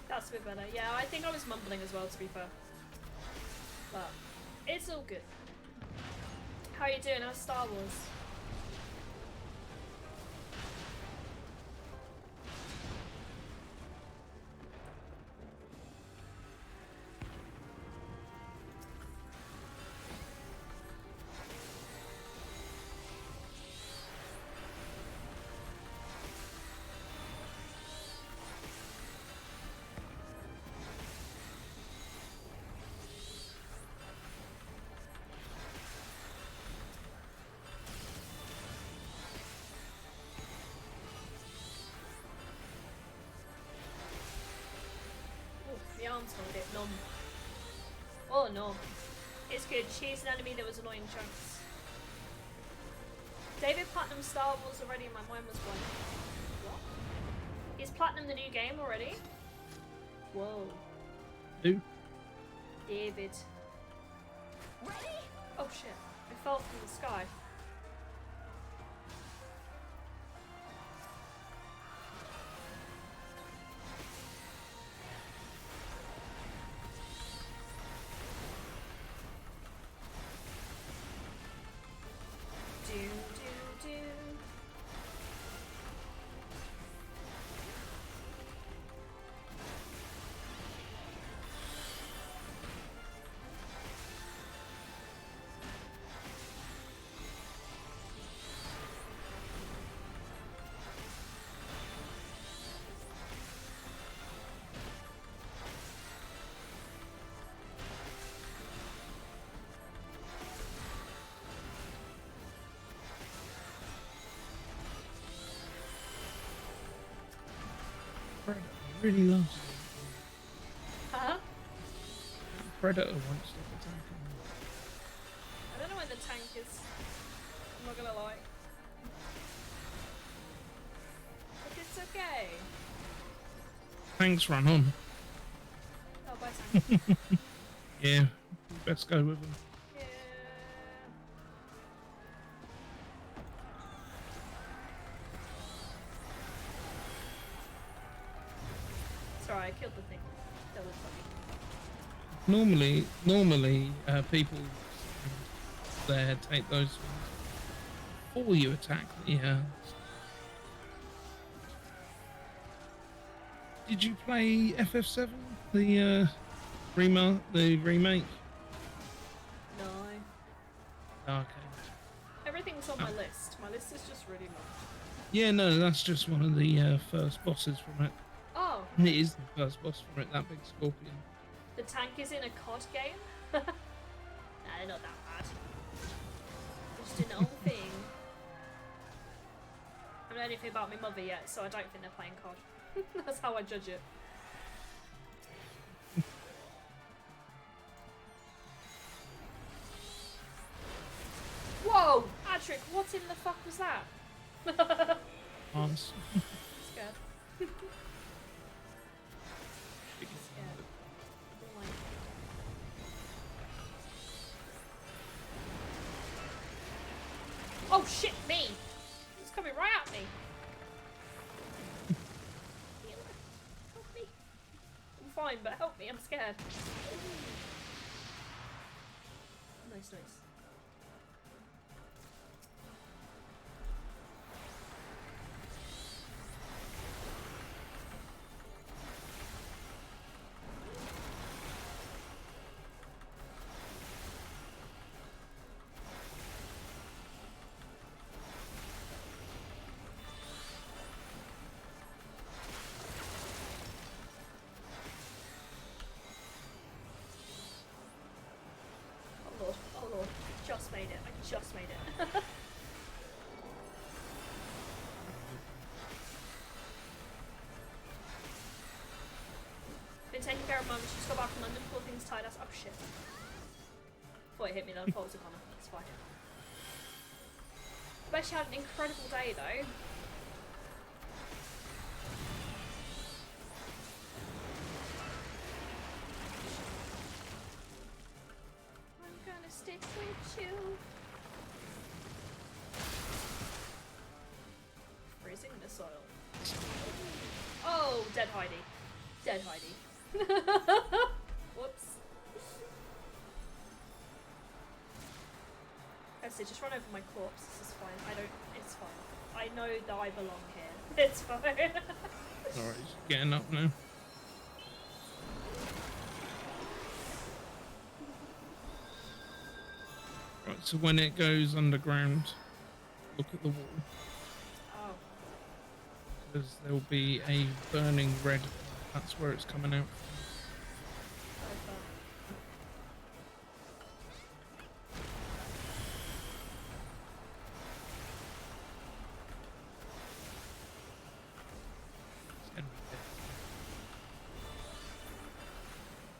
That's a bit better. Yeah, I think I was mumbling as well, to be fair. But it's all good. How are you doing? How's Star Wars? The arm's got a bit numb. Oh no. It's good. She's an enemy that was annoying chunks. David Platinum Star Wars already, my mind was blank. What? Is Platinum the new game already? Whoa. Who? David. Ready? Oh shit. I fell from the sky. Predator really loves it. Huh? Predator won't stop attacking. I don't know where the tank is. I'm not gonna lie. But it's okay. Tanks run on. Oh, bye tank. Yeah, best go with them. Yeah. Sorry, I killed the thing. That was funny. Normally, people there take those things before you attack the. Did you play FF7? The remake? No. Okay. Everything's on my list. My list is just really long. Yeah, no, that's just one of the first bosses from it. Oh. It is the first boss from it, that big scorpion. The tank is in a COD game? Nah, they're not that bad. Just doing their own thing. I don't know anything about my mother yet, so I don't think they're playing COD. That's how I judge it. Whoa! Patrick, what in the fuck was that? Arms. Scared. Scared. shit, me! It's coming right at me. Help me. I'm fine, but help me, I'm scared. Nice, nice. Oh lord, just made it, I just made it. Been taking care of mum, she's got back from London, poor things tied us. Oh shit. Thought it hit me then, I thought it was a Connor, it's fine. I bet she had an incredible day though. Stick with you. Freezing the soil. Oh, dead Heidi. Dead Heidi. Whoops. I said, just run over my corpse. This is fine. It's fine. I know that I belong here. It's fine. Alright, it's getting up now. Right, so when it goes underground, look at the wall. Oh. Because there'll be a burning red. That's where it's coming out.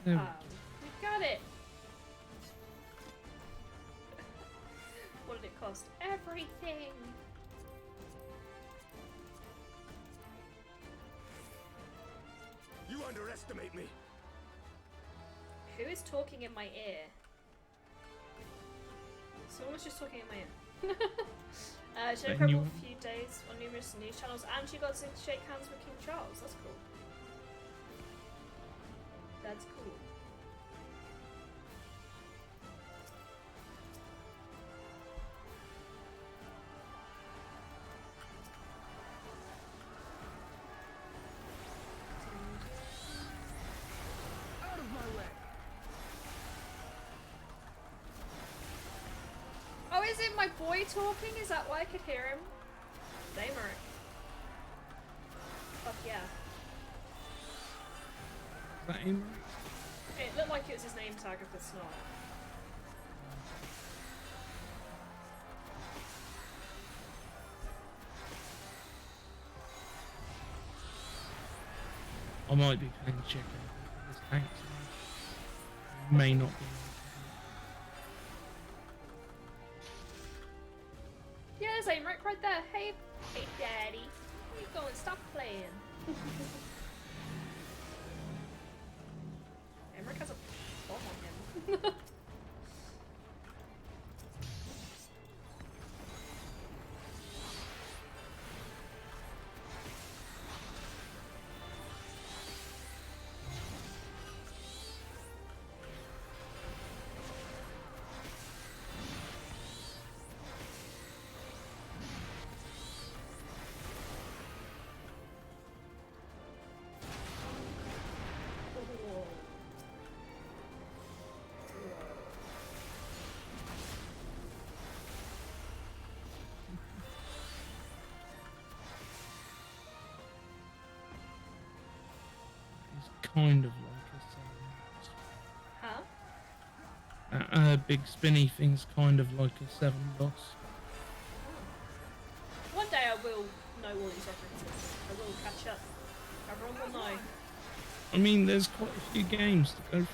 There we go. We got it. What did it cost? Everything! You underestimate me. Who is talking in my ear? Someone was just talking in my ear. She had a incredible few days on numerous news channels, and she got to shake hands with King Charles. That's cool. That's cool. Oh, is it my boy talking? Is that why I could hear him? Damer. Fuck yeah. Is that him? It looked like it was his name tag if it's not. I might be playing chicken. This tanks may not be. Yeah, there's Aymeric right there. Hey, daddy. Where you going? Stop playing. Aymeric has a bomb on him. Kind of like a 7 boss. Huh? Big spinny thing's kind of like a 7 boss. One day I will know all these references. I will catch up. Everyone will know. I mean, there's quite a few games to go through.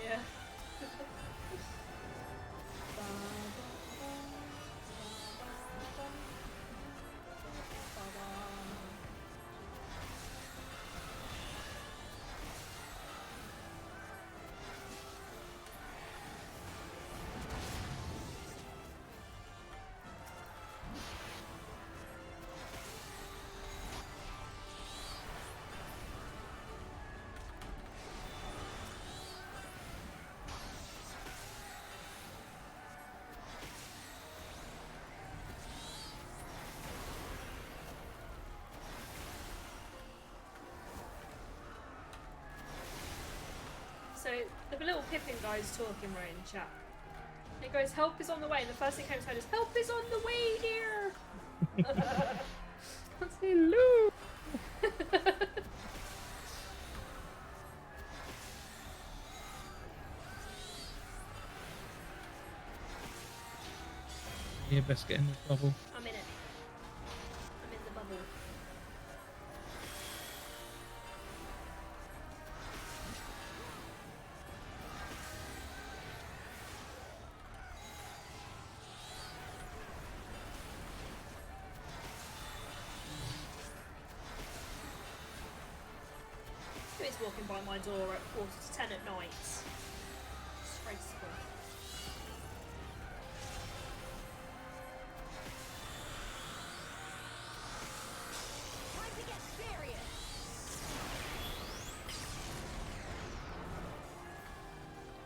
Yeah. So the little Pippin guy's talking right in chat. It goes, help is on the way, and the first thing came to mind is, help is on the way, dear! Hello! Yeah, best get in the bubble. I'm in it. I'm in the bubble. Who is walking by my door at 9:45 at night? Disgraceful.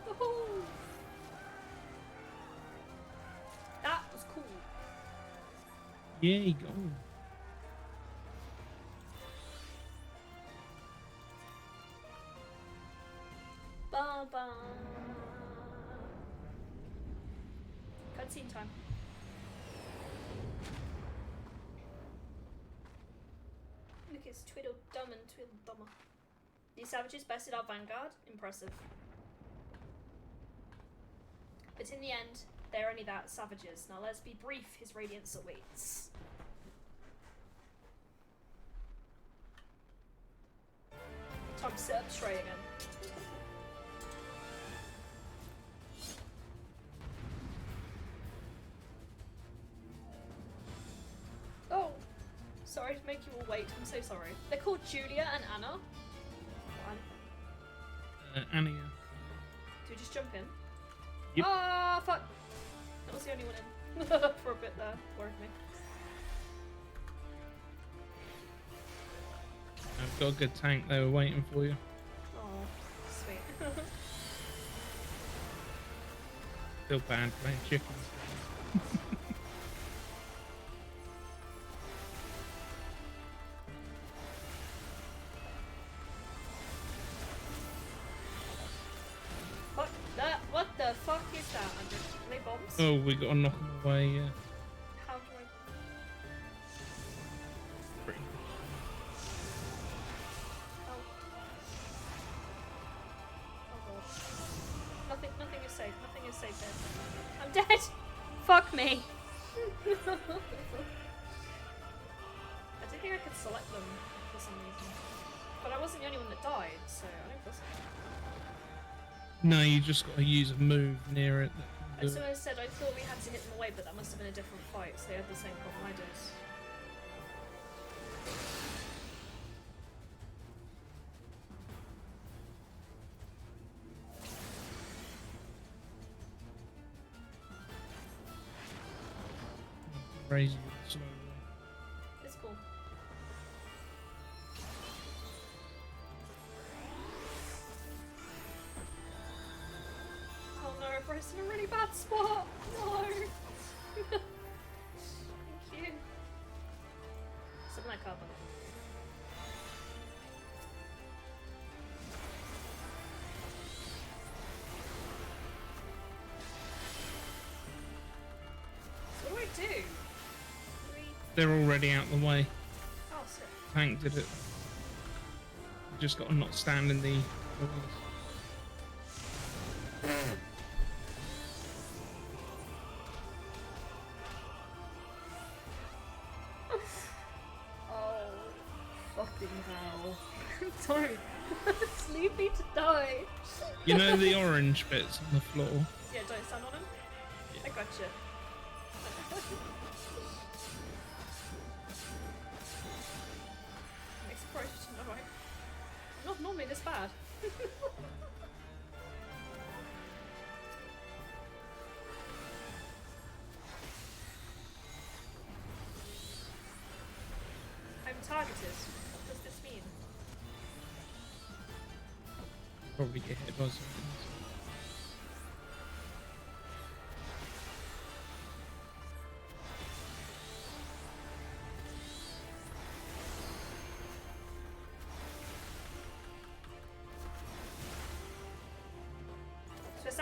Woohoo! That was cool. Yay, go. Ba ba. Cutscene time. Look, it's Twiddle Dum and Twiddle Dummer. These savages bested our vanguard. Impressive. But in the end, they're only that, savages. Now let's be brief, his radiance awaits. Time to set up Stray again. Oh! Sorry to make you all wait, I'm so sorry. They're called Julia and Anna. Annie. Do we just jump in? Yep. Ah, fuck! That was the only one in. For a bit there. Worried me. I've got a good tank. They were waiting for you. Oh, sweet. Feel bad playing chickens. Fuck that! What the fuck is that? Are they bombs? Oh, we got to knock them away, yeah. How do I... Pretty. Oh. Oh god. Nothing is safe. Nothing is safe here. I'm dead! Fuck me! I didn't think I could select them for some reason. But I wasn't the only one that died, so I don't feel so. No, you just got to use a move near it. That So can do I it. said I thought we had to hit them away, but that must have been a different fight, so they had the same problem I did. Raise you slowly. It's cool. Oh no, Bryce in a really bad spot! No! Thank you. Summon that carbon. So what do I do? They're already out the way. Oh, sick. Tank did it. You just got to not stand in the Oh, fucking hell. Don't. Leave me to die. You know the orange bits on the floor? Yeah, don't stand on him. I gotcha. I'm surprised you didn't know. I'm not normally this bad. I'm targeted. What does this mean? Probably get hit by something.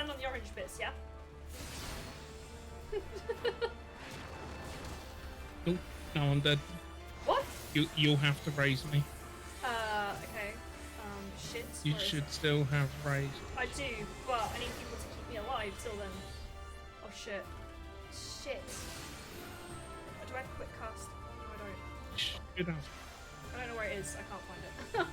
stand on the orange bits, yeah? Oh, no, I'm dead. What? You'll have to raise me. Okay. Shit. You should still have raised. I do, but I need people to keep me alive till then. Oh shit. Shit. Do I have a quick cast? No, I don't. Should have. I don't know where it is. I can't find it.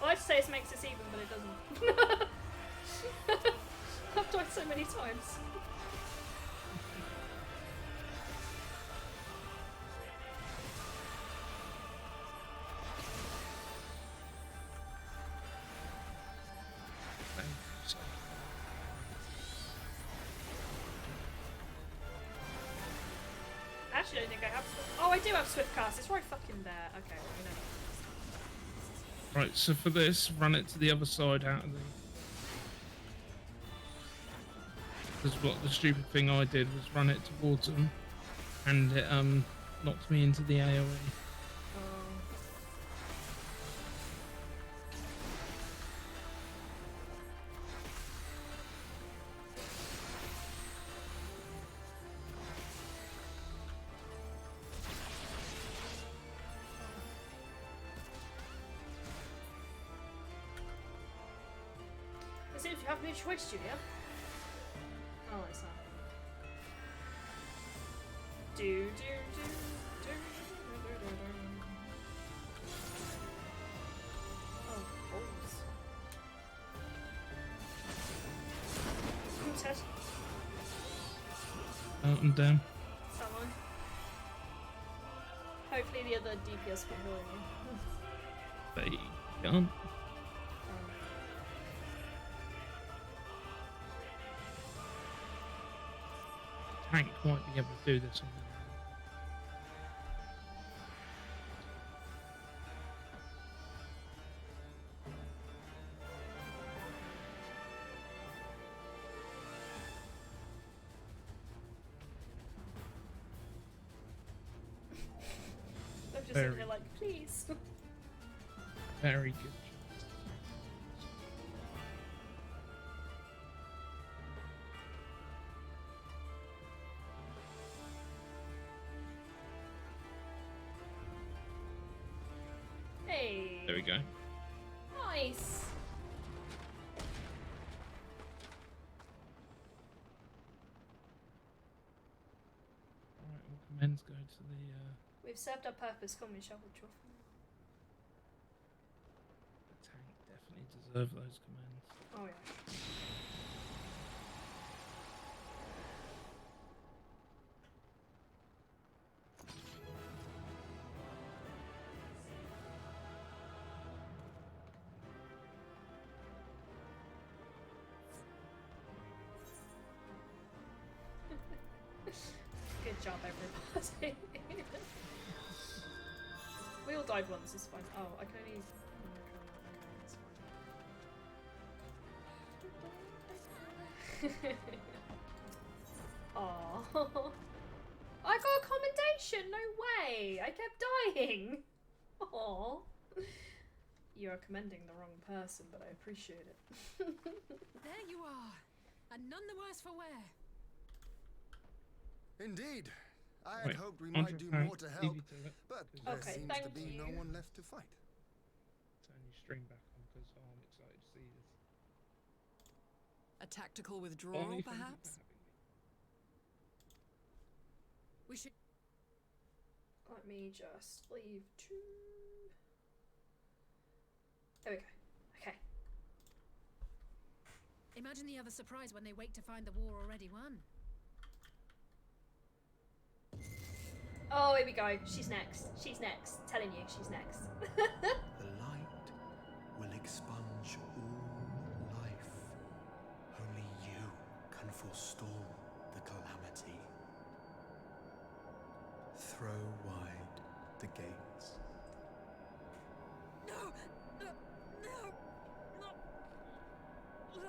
I like to say it makes us even, but it doesn't. I've died so many times. I actually don't think I have Swift. Oh, I do have Swift Cast. It's right fucking there. Okay, you know. Right, so for this, run it to the other side out of the... Because what the stupid thing I did was run it towards them, and it knocked me into the AoE. It seems you have no choice, Julia. Oh, it's not. Do. Oh, balls. Who's that? I'm down. Someone. Hopefully the other DPS can heal you. They can't. Tank might be able to do this on their I'm just Very sitting here like, please. very good. Hey. There we go. Nice. Alright, all commands go to the We've served our purpose, come and shovel chuff. tank. Definitely deserve those commands. Oh yeah. Good job, everybody. We all died once, it's fine. Oh, I can only... Oh, I got a commendation. No way! I kept dying. Oh, you are commending the wrong person, but I appreciate it. There you are, and none the worse for wear. Indeed. I had Wait, hoped we Andre, might do no, more to leave help, you to it, but 'cause there Okay, seems thank to be you. no one left to fight. Turn your stream back on because I'm excited to see this. A tactical withdrawal, Only thank you for perhaps? having me. We should. Let me just leave two. There we go. Okay. Imagine the other surprise when they wake to find the war already won. Oh, here we go. She's next. She's next. Telling you, she's next. The light will expunge all life. Only you can forestall the calamity. Throw wide the gates. No! No! No! No!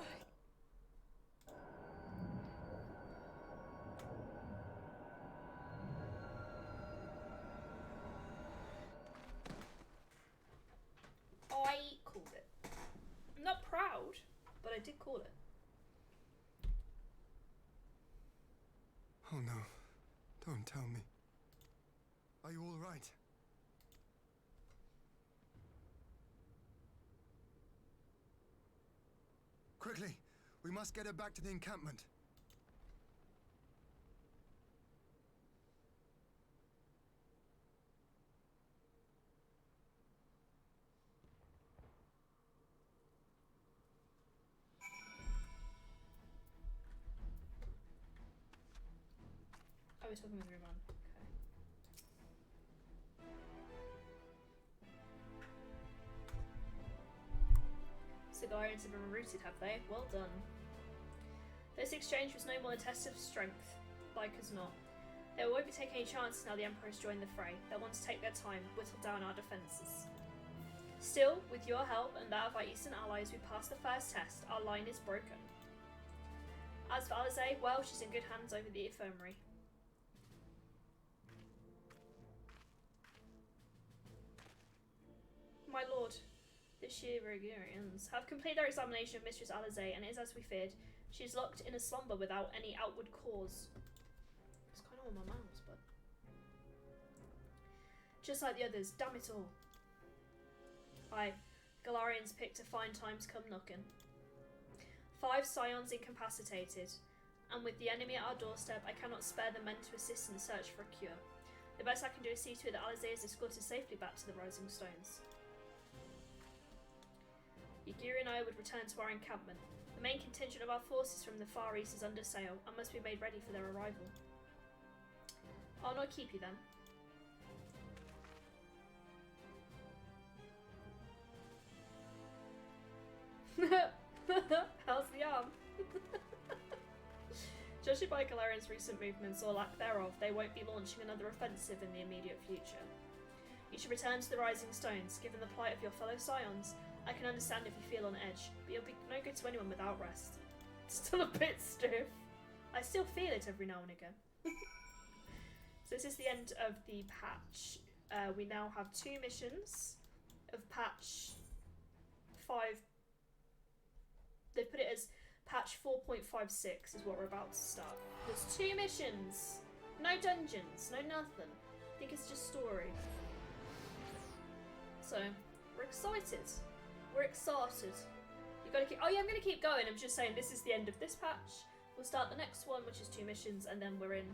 Oi. not proud, but I did call it. Oh no. Don't tell me. Are you all right? Quickly! We must get her back to the encampment. Oh, we're talking with Ruman. Okay. Sigarians have been routed, have they? Well done. This exchange was no more a test of strength, like as not. They won't be taking any chances now the Emperor has joined the fray. They'll want to take their time, whittle down our defences. Still, with your help and that of our eastern allies, we passed the first test. Our line is broken. As for Alizé, well, she's in good hands over the infirmary. My lord, the Shadowbringers have completed their examination of Mistress Alizé, and it is as we feared. She is locked in a slumber without any outward cause. What's going on with my mouse, but... Just like the others, damn it all. Aye, Galarians picked a fine time to come knocking. 5 scions incapacitated, and with the enemy at our doorstep, I cannot spare the men to assist in the search for a cure. The best I can do is see to it that Alizé is escorted safely back to the Rising Stones. Yagiri and I would return to our encampment. The main contingent of our forces from the Far East is under sail and must be made ready for their arrival. I'll not keep you then. How's the arm? Judging by Galarian's recent movements or lack thereof, they won't be launching another offensive in the immediate future. You should return to the Rising Stones. Given the plight of your fellow scions, I can understand if you feel on edge, but you'll be no good to anyone without rest. Still a bit stiff. I still feel it every now and again. So this is the end of the patch. We now have 2 missions of patch 5. They put it as patch 4.56 is what we're about to start. There's 2 missions. No dungeons, no nothing. I think it's just story. So, we're excited. We're excited. You gotta keep. Oh yeah, I'm gonna keep going. I'm just saying this is the end of this patch. We'll start the next one, which is 2 missions, and then we're in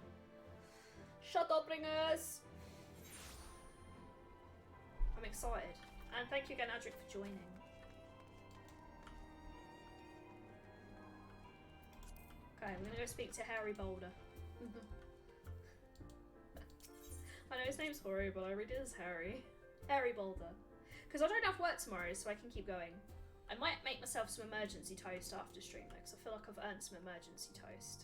Shadowbringers. I'm excited, and thank you again, Adric, for joining. Okay, I'm gonna go speak to Harry Boulder. I know his name's Hori, but I read it as Harry. Harry Boulder. Because I don't have work tomorrow, so I can keep going. I might make myself some emergency toast after stream, though, because I feel like I've earned some emergency toast.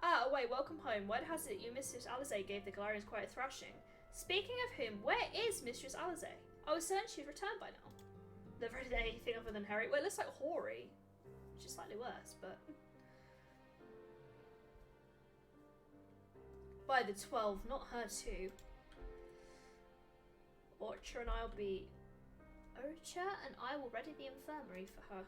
Ah, away, welcome home. Word has it you, Mistress Alizé, gave the Galarians quite a thrashing. Speaking of whom, where is Mistress Alizé? I was certain she'd returned by now. Never heard anything other than Harry. Well, it looks like Hori, which is slightly worse, but... By the 12, not her too. Orcha and I'll be... Orcha and I will ready the infirmary for her.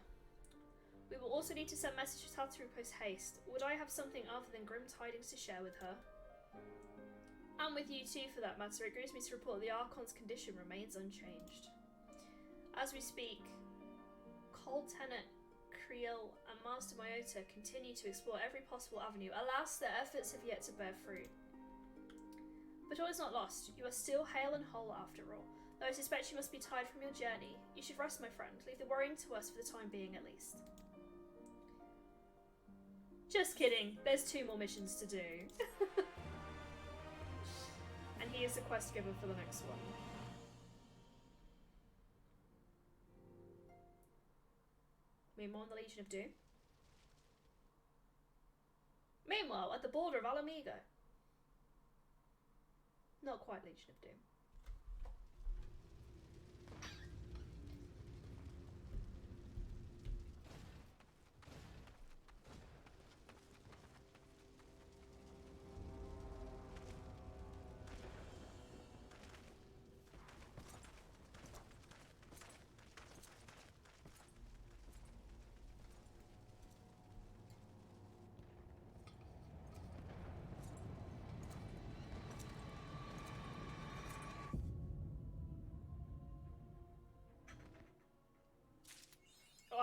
We will also need to send messages out through post haste. Would I have something other than grim tidings to share with her? And with you too, for that matter. It grieves me to report the Archon's condition remains unchanged. As we speak, Lieutenant Creel and Master Myota continue to explore every possible avenue. Alas, their efforts have yet to bear fruit. But all is not lost. You are still hale and whole after all. Though I suspect you must be tired from your journey. You should rest, my friend. Leave the worrying to us for the time being, at least. Just kidding. There's 2 more missions to do. And he is the quest giver for the next one. Meanwhile, the Legion of Doom. Meanwhile, at the border of Alamigo. Not quite Legion of Doom.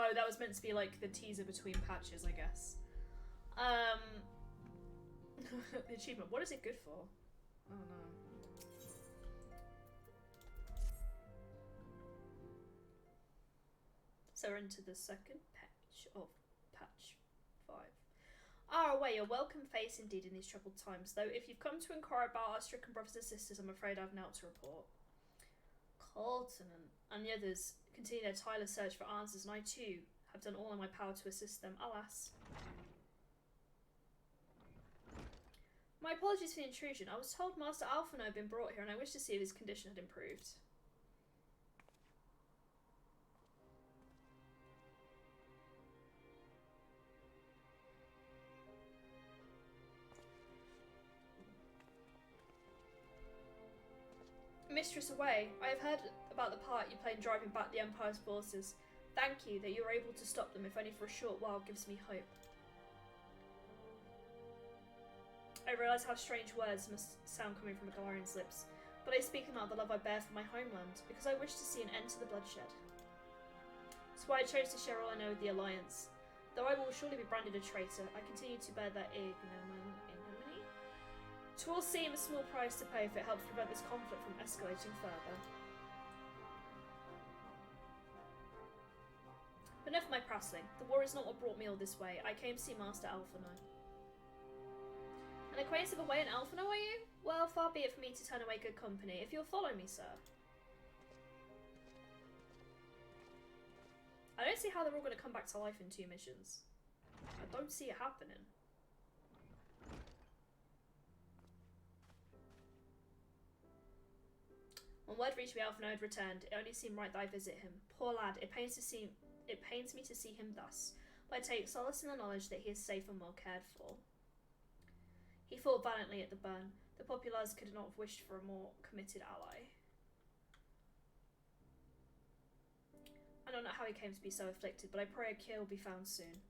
Oh, that was meant to be like the teaser between patches, I guess. The achievement. What is it good for? Oh no. So we're into the second patch of patch 5. Away, a welcome face indeed in these troubled times, though if you've come to inquire about our stricken brothers and sisters, I'm afraid I've naught to report. Colton and the others continue their tireless search for answers, and I too have done all in my power to assist them, alas. My apologies for the intrusion. I was told Master Alphino had been brought here, and I wish to see if his condition had improved. Mistress Away, I have heard about the part you play in driving back the Empire's forces. Thank you that you were able to stop them, if only for a short while, gives me hope. I realise how strange words must sound coming from a Galarian's lips, but I speak not of the love I bear for my homeland, because I wish to see an end to the bloodshed. That's why I chose to share all I know with the Alliance. Though I will surely be branded a traitor, I continue to bear that ignominy. It will seem a small price to pay if it helps prevent this conflict from escalating further. But enough of my prattling. The war is not what brought me all this way. I came to see Master Alphino. An acquaintance of Away and Alphino, are you? Well, far be it for me to turn away good company, if you'll follow me, sir. I don't see how they're all going to come back to life in 2 missions. I don't see it happening. When word reached me Alphino had returned, it only seemed right that I visit him. Poor lad, it pains me to see him thus, but I take solace in the knowledge that he is safe and well cared for. He fought valiantly at the burn. The populace could not have wished for a more committed ally. I don't know how he came to be so afflicted, but I pray a cure will be found soon.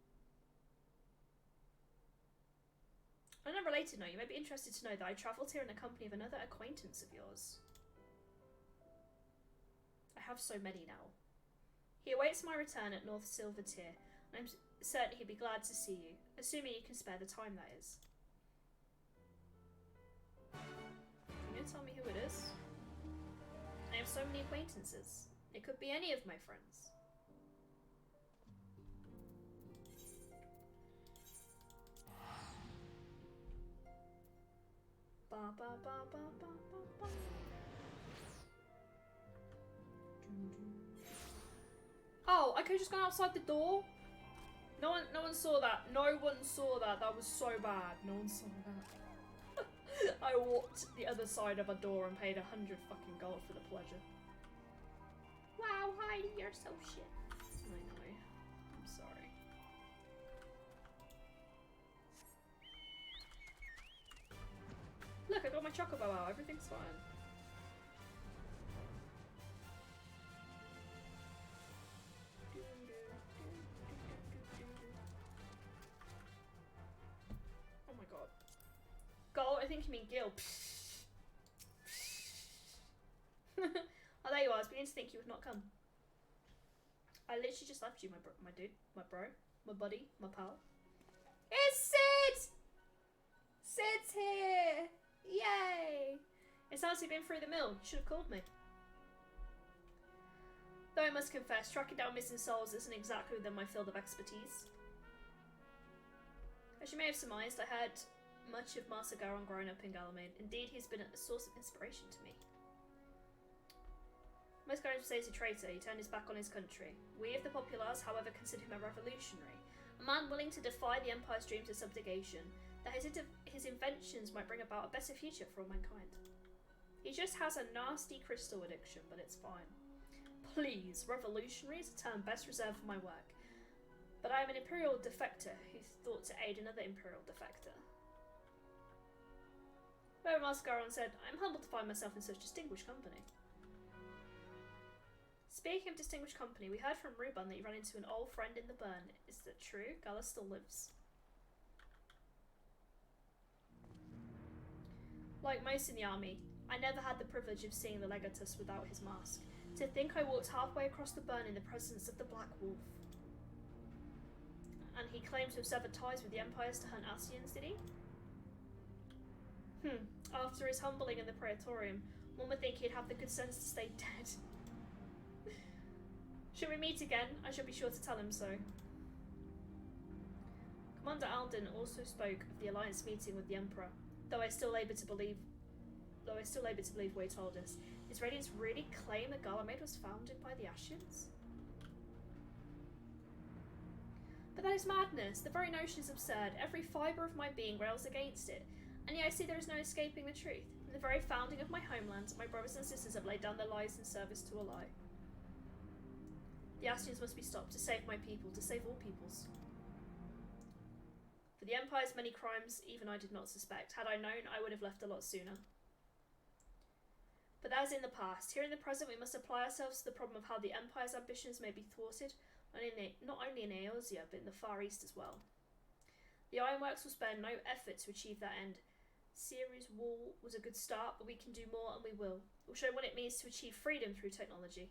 On a related note, you may be interested to know that I travelled here in the company of another acquaintance of yours. I have so many now. He awaits my return at North Silvertier, and I'm certain he'd be glad to see you, assuming you can spare the time, that is. Can you tell me who it is? I have so many acquaintances. It could be any of my friends. Ba ba ba ba ba ba ba. Oh, I could have just gone outside the door. No one saw that. No one saw that. That was so bad. No one saw that. I walked the other side of a door and paid 100 fucking gold for the pleasure. Wow, Heidi, you're so shit. I know. I'm sorry. Look, I got my chocobo out. Everything's fine. Oh my god. Gurl, I think you mean Gil. Oh, there you are. I was beginning to think you would not come. I literally just left you, my dude, my bro, my buddy, my pal. It's Sid! Sid's here! Yay! It sounds like you've been through the mill. You should have called me. Though I must confess, tracking down missing souls isn't exactly within my field of expertise. As you may have surmised, I had much of Master Garon growing up in Galamane. Indeed, he's been a source of inspiration to me. Most Garons would say he's a traitor. He turned his back on his country. We of the populace, however, consider him a revolutionary. A man willing to defy the Empire's dreams of subjugation, that his inventions might bring about a better future for all mankind. He just has a nasty crystal addiction, but it's fine. Please, revolutionary is a term best reserved for my work. But I am an Imperial defector who thought to aid another Imperial defector. Whoever Master Garon said, I am humbled to find myself in such distinguished company. Speaking of distinguished company, we heard from Ruban that you ran into an old friend in the burn. Is that true? Gala still lives. Like most in the army, I never had the privilege of seeing the Legatus without his mask. To think I walked halfway across the burn in the presence of the Black Wolf. And he claimed to have severed ties with the Empires to hunt Ascians, did he? After his humbling in the Praetorium, one would think he'd have the good sense to stay dead. Should we meet again? I shall be sure to tell him so. Commander Alden also spoke of the Alliance meeting with the Emperor, though I still labour to believe what he told us. His Radiance really claim that Garlemald was founded by the Ascians? But that is madness. The very notion is absurd. Every fibre of my being rails against it. And yet I see there is no escaping the truth. In the very founding of my homeland, my brothers and sisters have laid down their lives in service to a lie. The Ascians must be stopped to save my people, to save all peoples. For the Empire's many crimes, even I did not suspect. Had I known, I would have left a lot sooner. But that is in the past. Here in the present, we must apply ourselves to the problem of how the Empire's ambitions may be thwarted, not only in Eorzea, but in the Far East as well. The Ironworks will spare no effort to achieve that end. Ceres' wall was a good start, but we can do more, and we will. We'll show what it means to achieve freedom through technology.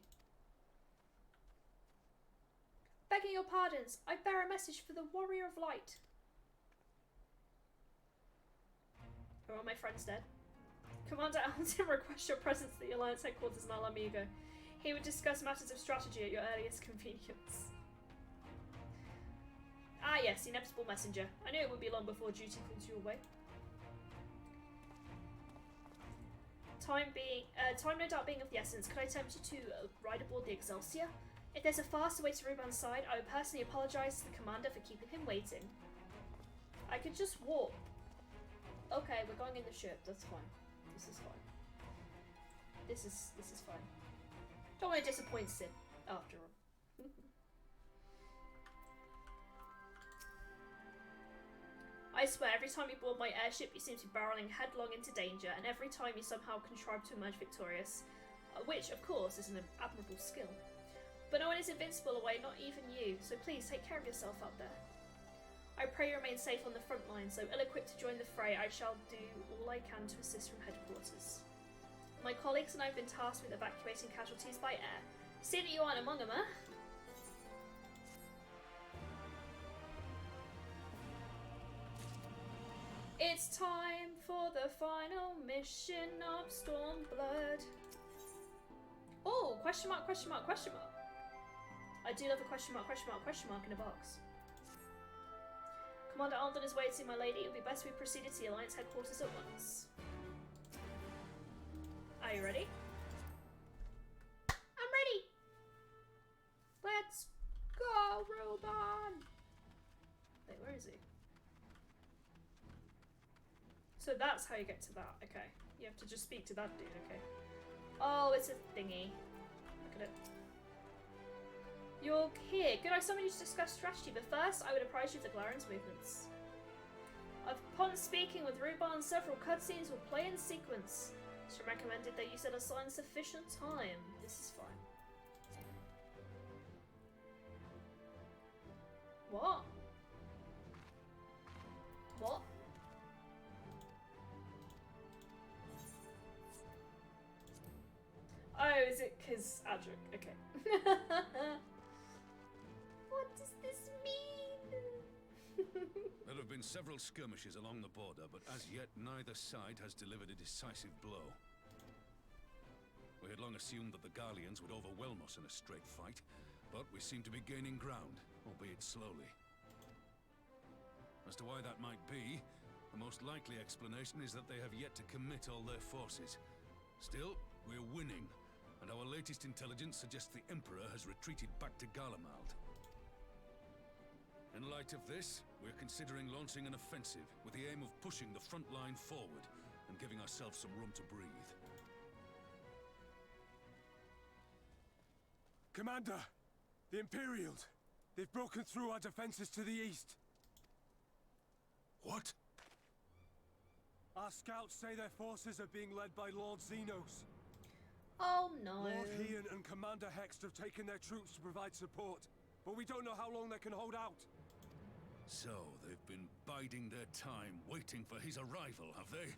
Begging your pardons, I bear a message for the Warrior of Light. Are all my friends dead? Commander Alden requests your presence at the Alliance headquarters in Alamigo. He would discuss matters of strategy at your earliest convenience. Ah yes, the inevitable messenger. I knew it would be long before duty calls you away. Time no doubt being of the essence, could I tempt you to ride aboard the Excelsior? If there's a faster way to Ruban's side, I would personally apologise to the commander for keeping him waiting. I could just walk. Okay, we're going in the ship, that's fine. This is fine. This is fine. Don't want to disappoint Sid, after all. I swear, every time you board my airship, you seem to be barreling headlong into danger, and every time you somehow contrive to emerge victorious. Which, of course, is an admirable skill. But no one is invincible away, not even you, so please take care of yourself out there. I pray you remain safe on the front line, so ill-equipped to join the fray, I shall do all I can to assist from headquarters. My colleagues and I have been tasked with evacuating casualties by air. See that you aren't among them, eh? It's time for the final mission of Stormblood. Oh, question mark, question mark, question mark. I do love a question mark, question mark, question mark in a box. Commander Alden is waiting, my lady. It would be best we proceeded to the Alliance headquarters at once. Are you ready? I'm ready! Let's go, Ruban! Wait, where is he? So that's how you get to that, okay. You have to just speak to that dude, okay. Oh, it's a thingy. Look at it. You're here. Could I summon you to discuss strategy? But first, I would apprise you of the Glaren's movements. Upon speaking with Ruban, several cutscenes will play in sequence. She recommended that you set aside sufficient time. This is fine. What? What? Oh, is it because Adric? Okay. What does this mean? There have been several skirmishes along the border, but as yet neither side has delivered a decisive blow. We had long assumed that the Garleans would overwhelm us in a straight fight, but we seem to be gaining ground, albeit slowly. As to why that might be, the most likely explanation is that they have yet to commit all their forces. Still, we're winning, and our latest intelligence suggests the Emperor has retreated back to Garlemald. In light of this, we're considering launching an offensive with the aim of pushing the front line forward and giving ourselves some room to breathe. Commander! The Imperials! They've broken through our defenses to the east. What? Our scouts say their forces are being led by Lord Xenos. Oh no. Lord Hiyan and Commander Hext have taken their troops to provide support, but we don't know how long they can hold out. So, they've been biding their time, waiting for his arrival, have they?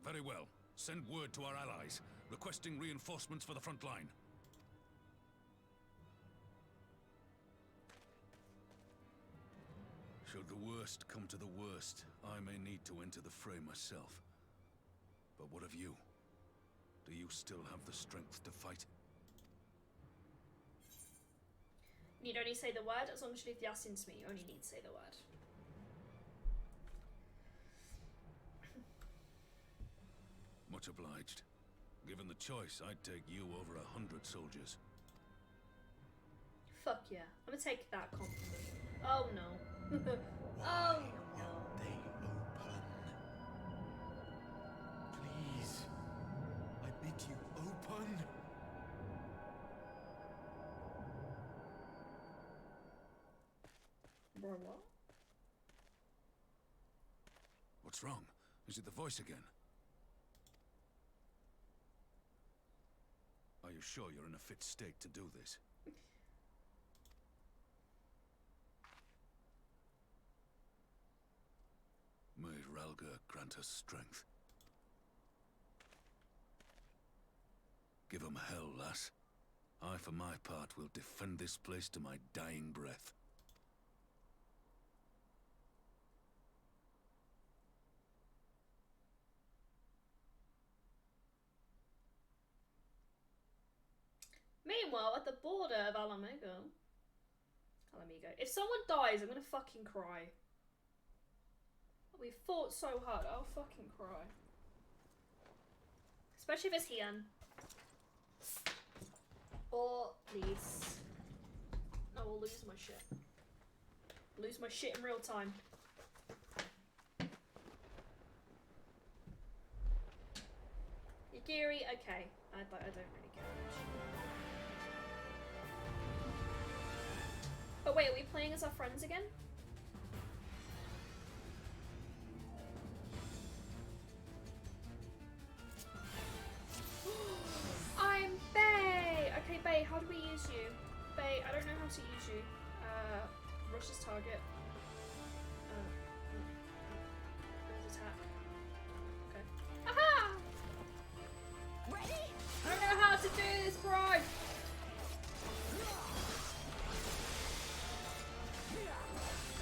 Very well. Send word to our allies, requesting reinforcements for the front line. Should the worst come to the worst, I may need to enter the fray myself. But what of you? Do you still have the strength to fight? Need only say the word. As long as you leave the Assassins to me, you only need to say the word. Much obliged. Given the choice, I'd take you over 100 soldiers. Fuck yeah. I'm gonna take that compliment. Oh no. Oh no. They open. Please. I bid you open. Bro, what? What's wrong? Is it the voice again? Are you sure you're in a fit state to do this? May Ralga grant us strength. Give 'em hell, lass. I, for my part, will defend this place to my dying breath. Meanwhile, at the border of Alamigo, if someone dies, I'm gonna fucking cry. We fought so hard, I'll fucking cry. Especially if it's Hiyan. Or please. I will lose my shit. Lose my shit in real time. Yagiri, okay. I don't really care much. Oh wait, are we playing as our friends again? I'm Bay! Okay, Bay, how do we use you? Bay, I don't know how to use you. Rush's target. His attack. Okay. Aha! Ready? I don't know how to do this, bro!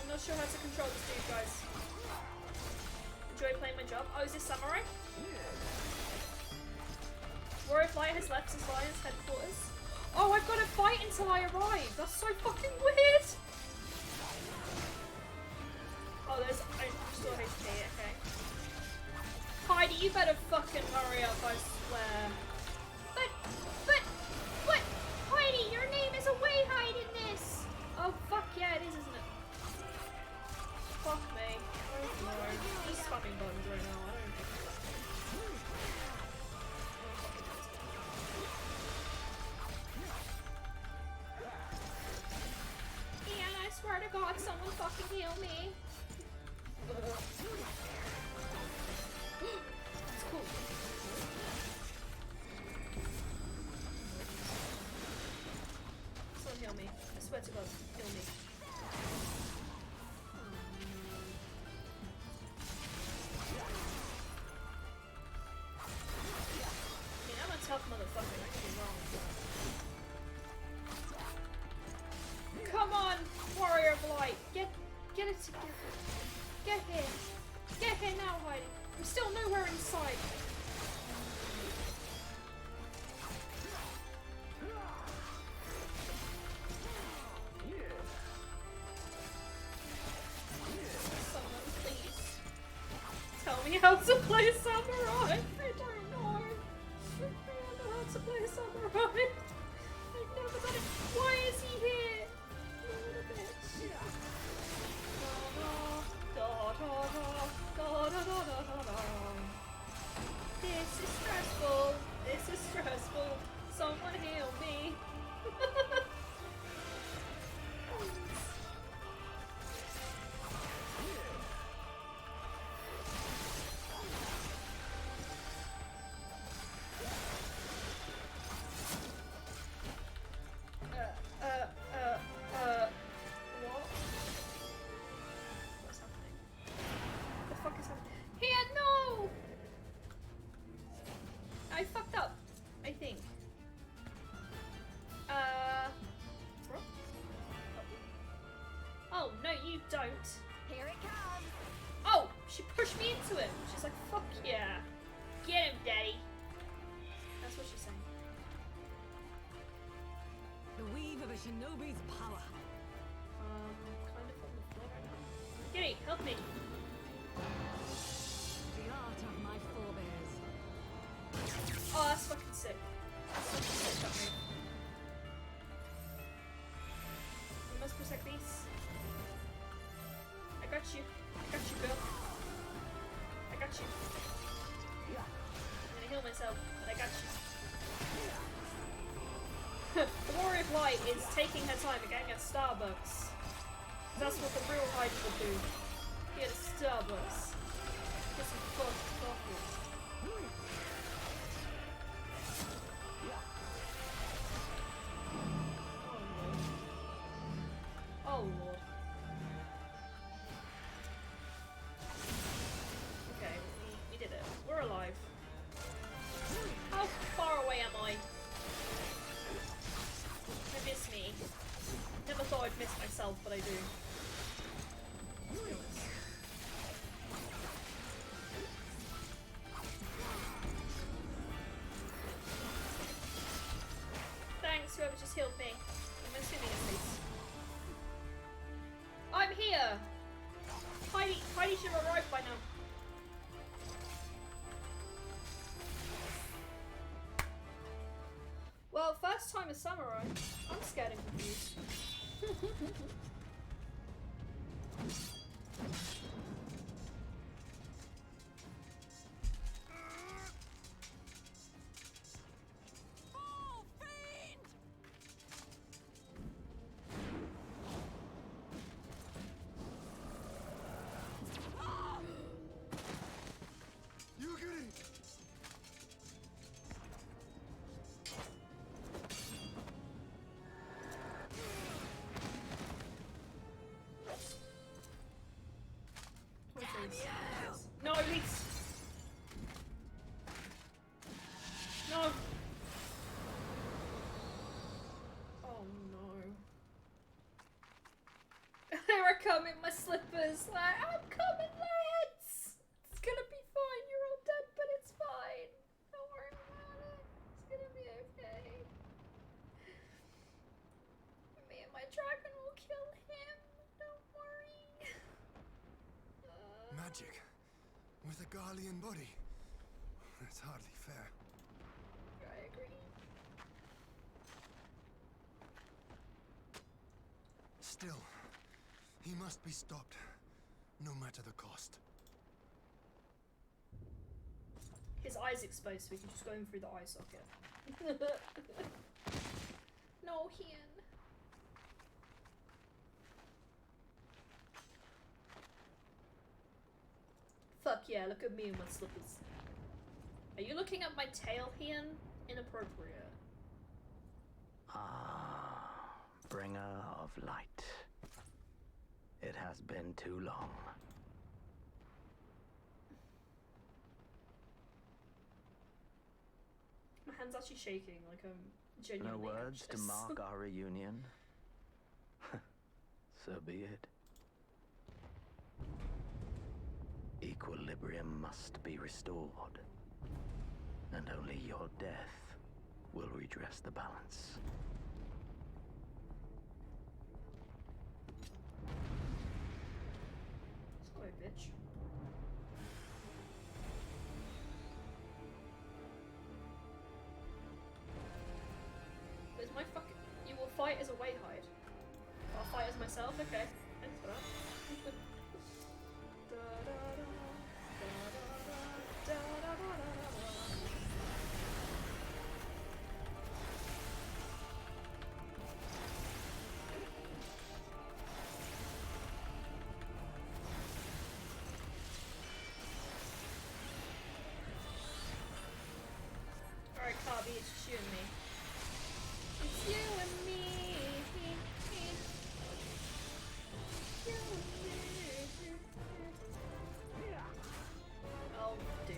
I'm not sure how to control this dude, guys. Enjoy playing my job. Oh, is this Samurai? Warrior Flight has left his Lion's headquarters. Oh, I've got to fight until I arrive. That's so fucking weird. Oh, there's still HP, okay. Heidi, you better fucking hurry up, I swear. But, Heidi, your name is a way hide in this. Oh, fuck yeah, it is, isn't it? Fuck me. Oh no. I'm just spamming buttons right now. I don't think Ian, I swear to God, someone fucking heal me. That's cool. Someone heal me. I swear to God, heal me. I'm a tough motherfucker, I can be wrong. Come on, Warrior of Light! Get it together. Get here. Get here now, Heidi. I'm still nowhere in sight. Someone please tell me how to play Samurai. I don't know. I don't know how to play Samurai. I've never done it. Why is he here? You little bitch. This is stressful. This is stressful. Someone heal me. What? What's happening? The fuck is happening? Here, no! I fucked up, I think. Toby's power. Kind of on the floor right now. Giddy, help me. The art of my forebears. Oh, that's fucking sick. That's fucking sick, that move. We must protect these. I got you. I got you, girl. I got you. I'm gonna heal myself, but I got you. The Warrior of Light is taking her time and getting a Starbucks. That's what the real Hyde would do. Get a Starbucks. Get some fucking coffee. Oh lord. Okay, we did it. We're alive. How far away am I? I miss me. Never thought I'd miss myself, but I do. Let's be honest. Thanks, whoever just healed me. I'm assuming at least. I'm here! Heidi should have arrived by now. Well, first time as samurai. I'm scared and confused. You get it! No, please. No. Oh no. Here I come in my slippers. Like, I'm coming, lads. It's gonna be fine. You're all dead, but it's fine. Don't worry about it. It's gonna be okay. Me and my dragon will kill him. Don't worry. Magic. With a Garlean body. That's hardly fair. I agree. Still, he must be stopped, no matter the cost. His eye's exposed, so we can just go in through the eye socket. No, Hian. Fuck yeah, look at me in my slippers. Are you looking at my tail, Hian? Inappropriate. Ah, bringer of light. It has been too long. My hand's actually shaking, like I'm genuinely No words to anxious. mark our reunion? So be it. Equilibrium must be restored, and only your death will redress the balance. Sorry, bitch. Where's my fucking... You will fight as a way hide. I'll fight as myself? Okay. Thanks for that. Alright, Carby, it's just you and me. It's you and me. You and me. I'll do.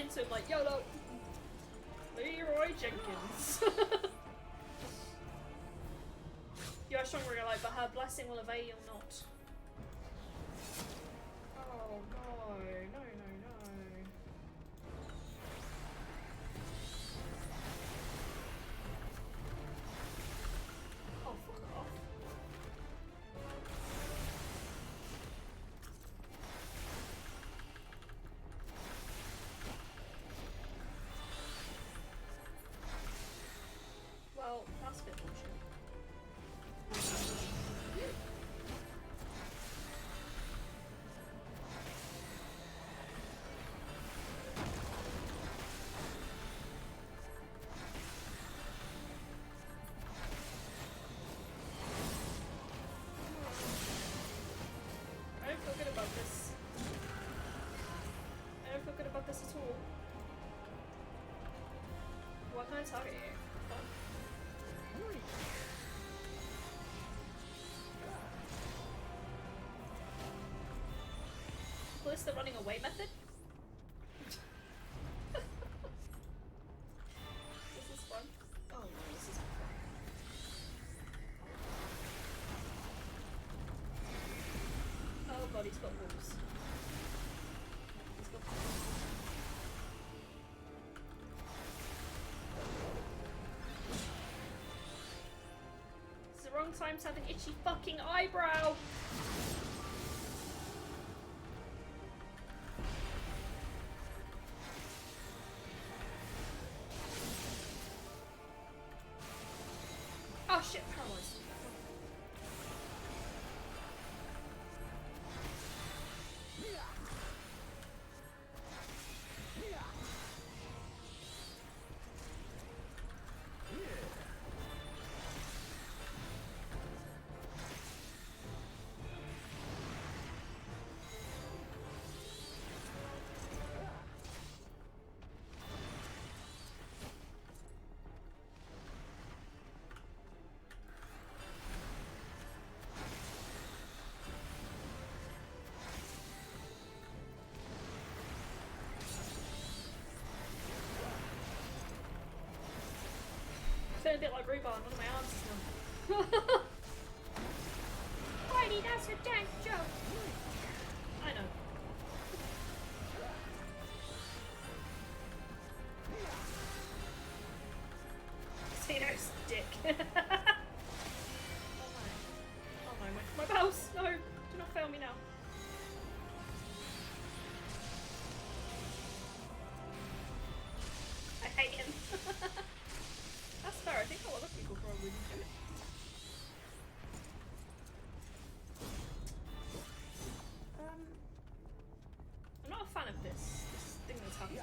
into him like, YOLO! Leroy Jenkins. You are stronger, like, but her blessing will avail not. Oh no, no, no, no. Oh, fuck off. Well, that's a bit bullshit. I don't feel good about this. I don't feel good about this at all. What can I target you? Fuck. Well, it's the running away method. This is fun. Oh no, this is fun. Oh god, he's got wolves. He's got It's the wrong time to have an itchy fucking eyebrow! Oh shit, paralyzed. I feel a bit like rhubarb on one of my arms now. Whitey, that's a dank joke. I know. Xeno's dick. Oh my mouse! No! Do not fail me now. I hate him. That's fair, I think a lot of people probably do it. I'm not a fan of this thing that's happening.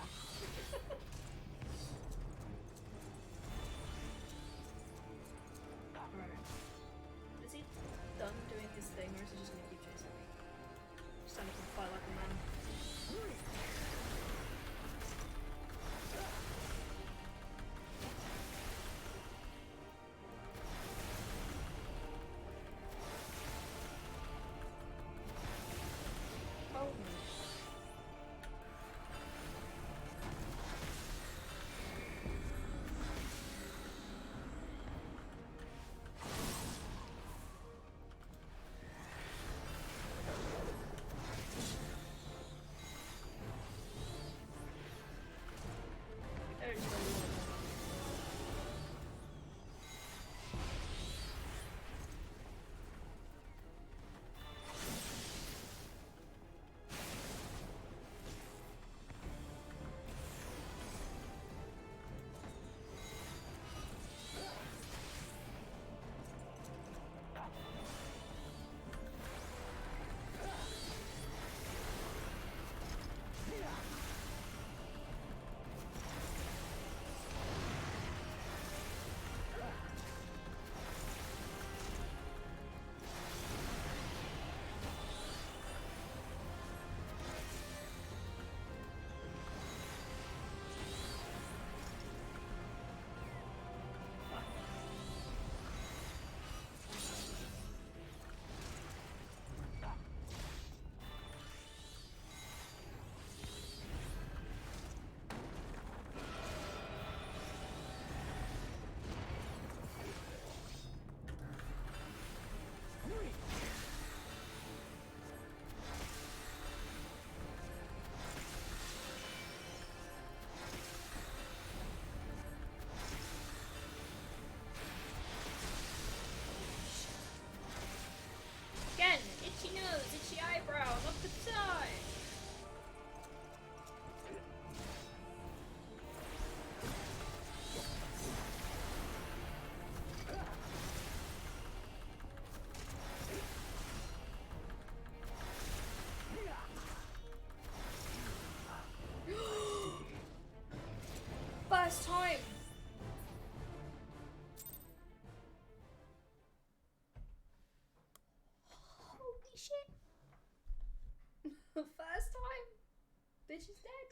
bitch is dead.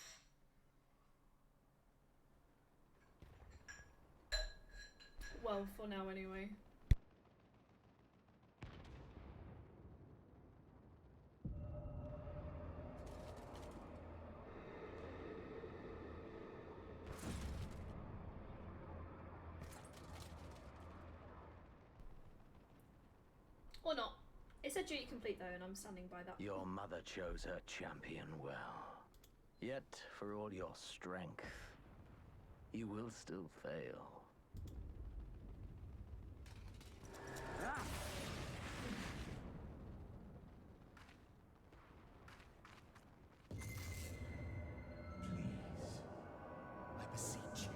Well, for now anyway. Or not. It said duty complete though, and I'm standing by that. Your mother chose her champion well. Yet, for all your strength, you will still fail. I beseech you.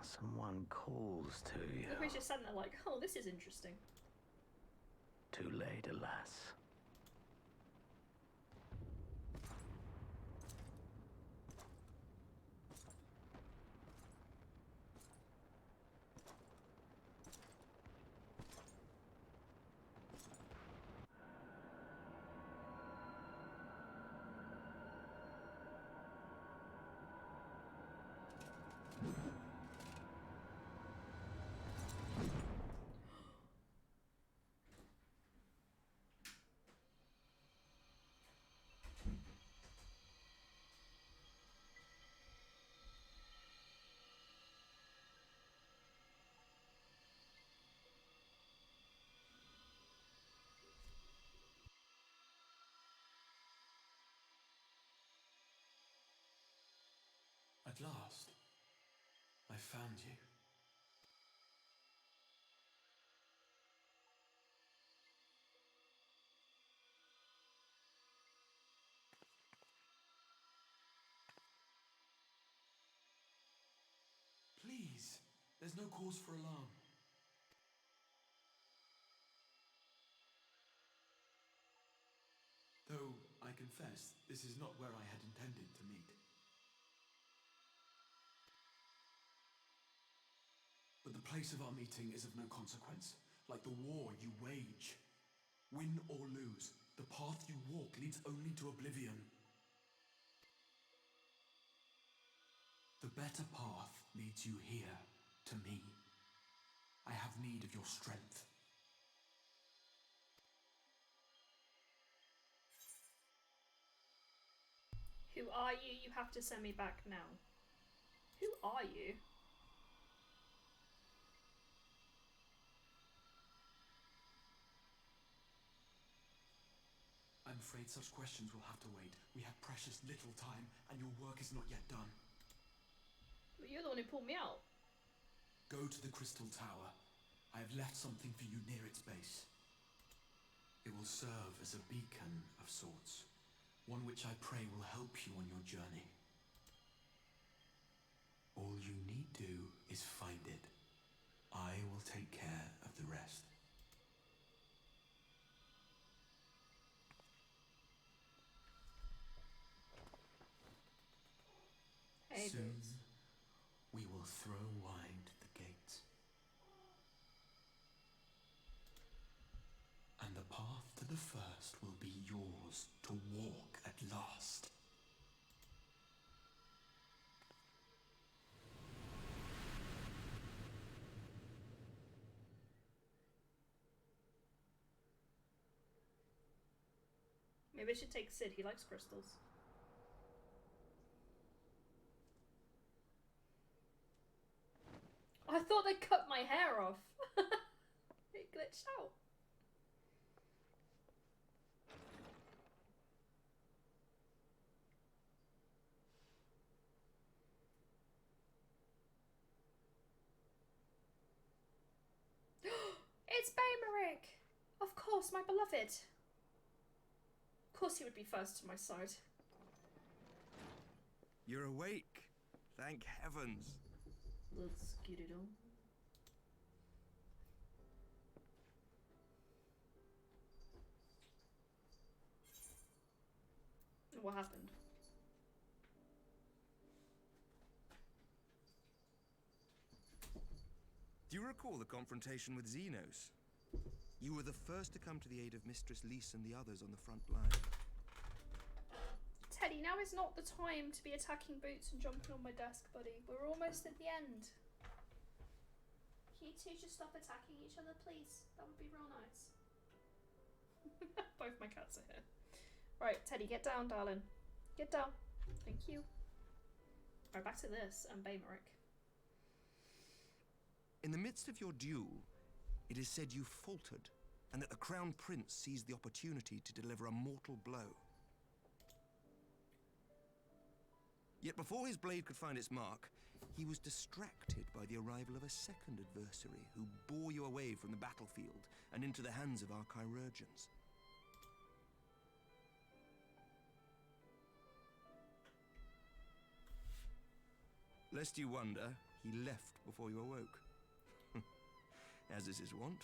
Someone calls to you. We're just sitting there like, oh, this is interesting. Too late, alas. At last, I found you. Please, there's no cause for alarm. Though, I confess, this is not where I had intended to meet. But the place of our meeting is of no consequence, like the war you wage. Win or lose, the path you walk leads only to oblivion. The better path leads you here, to me. I have need of your strength. Who are you? You have to send me back now. Who are you? I'm afraid such questions will have to wait. We have precious little time, and your work is not yet done. But you're the one who pulled me out. Go to the Crystal Tower. I have left something for you near its base. It will serve as a beacon of sorts, one which I pray will help you on your journey. All you need do is find it. I will take care of the rest. Hey, Soon, we will throw wide the gates. And the path to the first will be yours to walk at last. Maybe I should take Sid, he likes crystals. I thought they cut my hair off. It glitched out. It's Baymeric! Of course, my beloved. Of course he would be first to my side. You're awake. Thank heavens. Let's get it on. What happened? Do you recall the confrontation with Xenos? You were the first to come to the aid of Mistress Lys and the others on the front line. Teddy, now is not the time to be attacking Boots and jumping on my desk, buddy. We're almost at the end. Can you two just stop attacking each other, please? That would be real nice. Both my cats are here. Right, Teddy, get down, darling. Get down. Thank you. Right, back to this and Baymeric. In the midst of your duel, it is said you faltered, and that the Crown Prince seized the opportunity to deliver a mortal blow. Yet before his blade could find its mark, he was distracted by the arrival of a second adversary who bore you away from the battlefield and into the hands of our chirurgeons. Lest you wonder, he left before you awoke. As is his wont.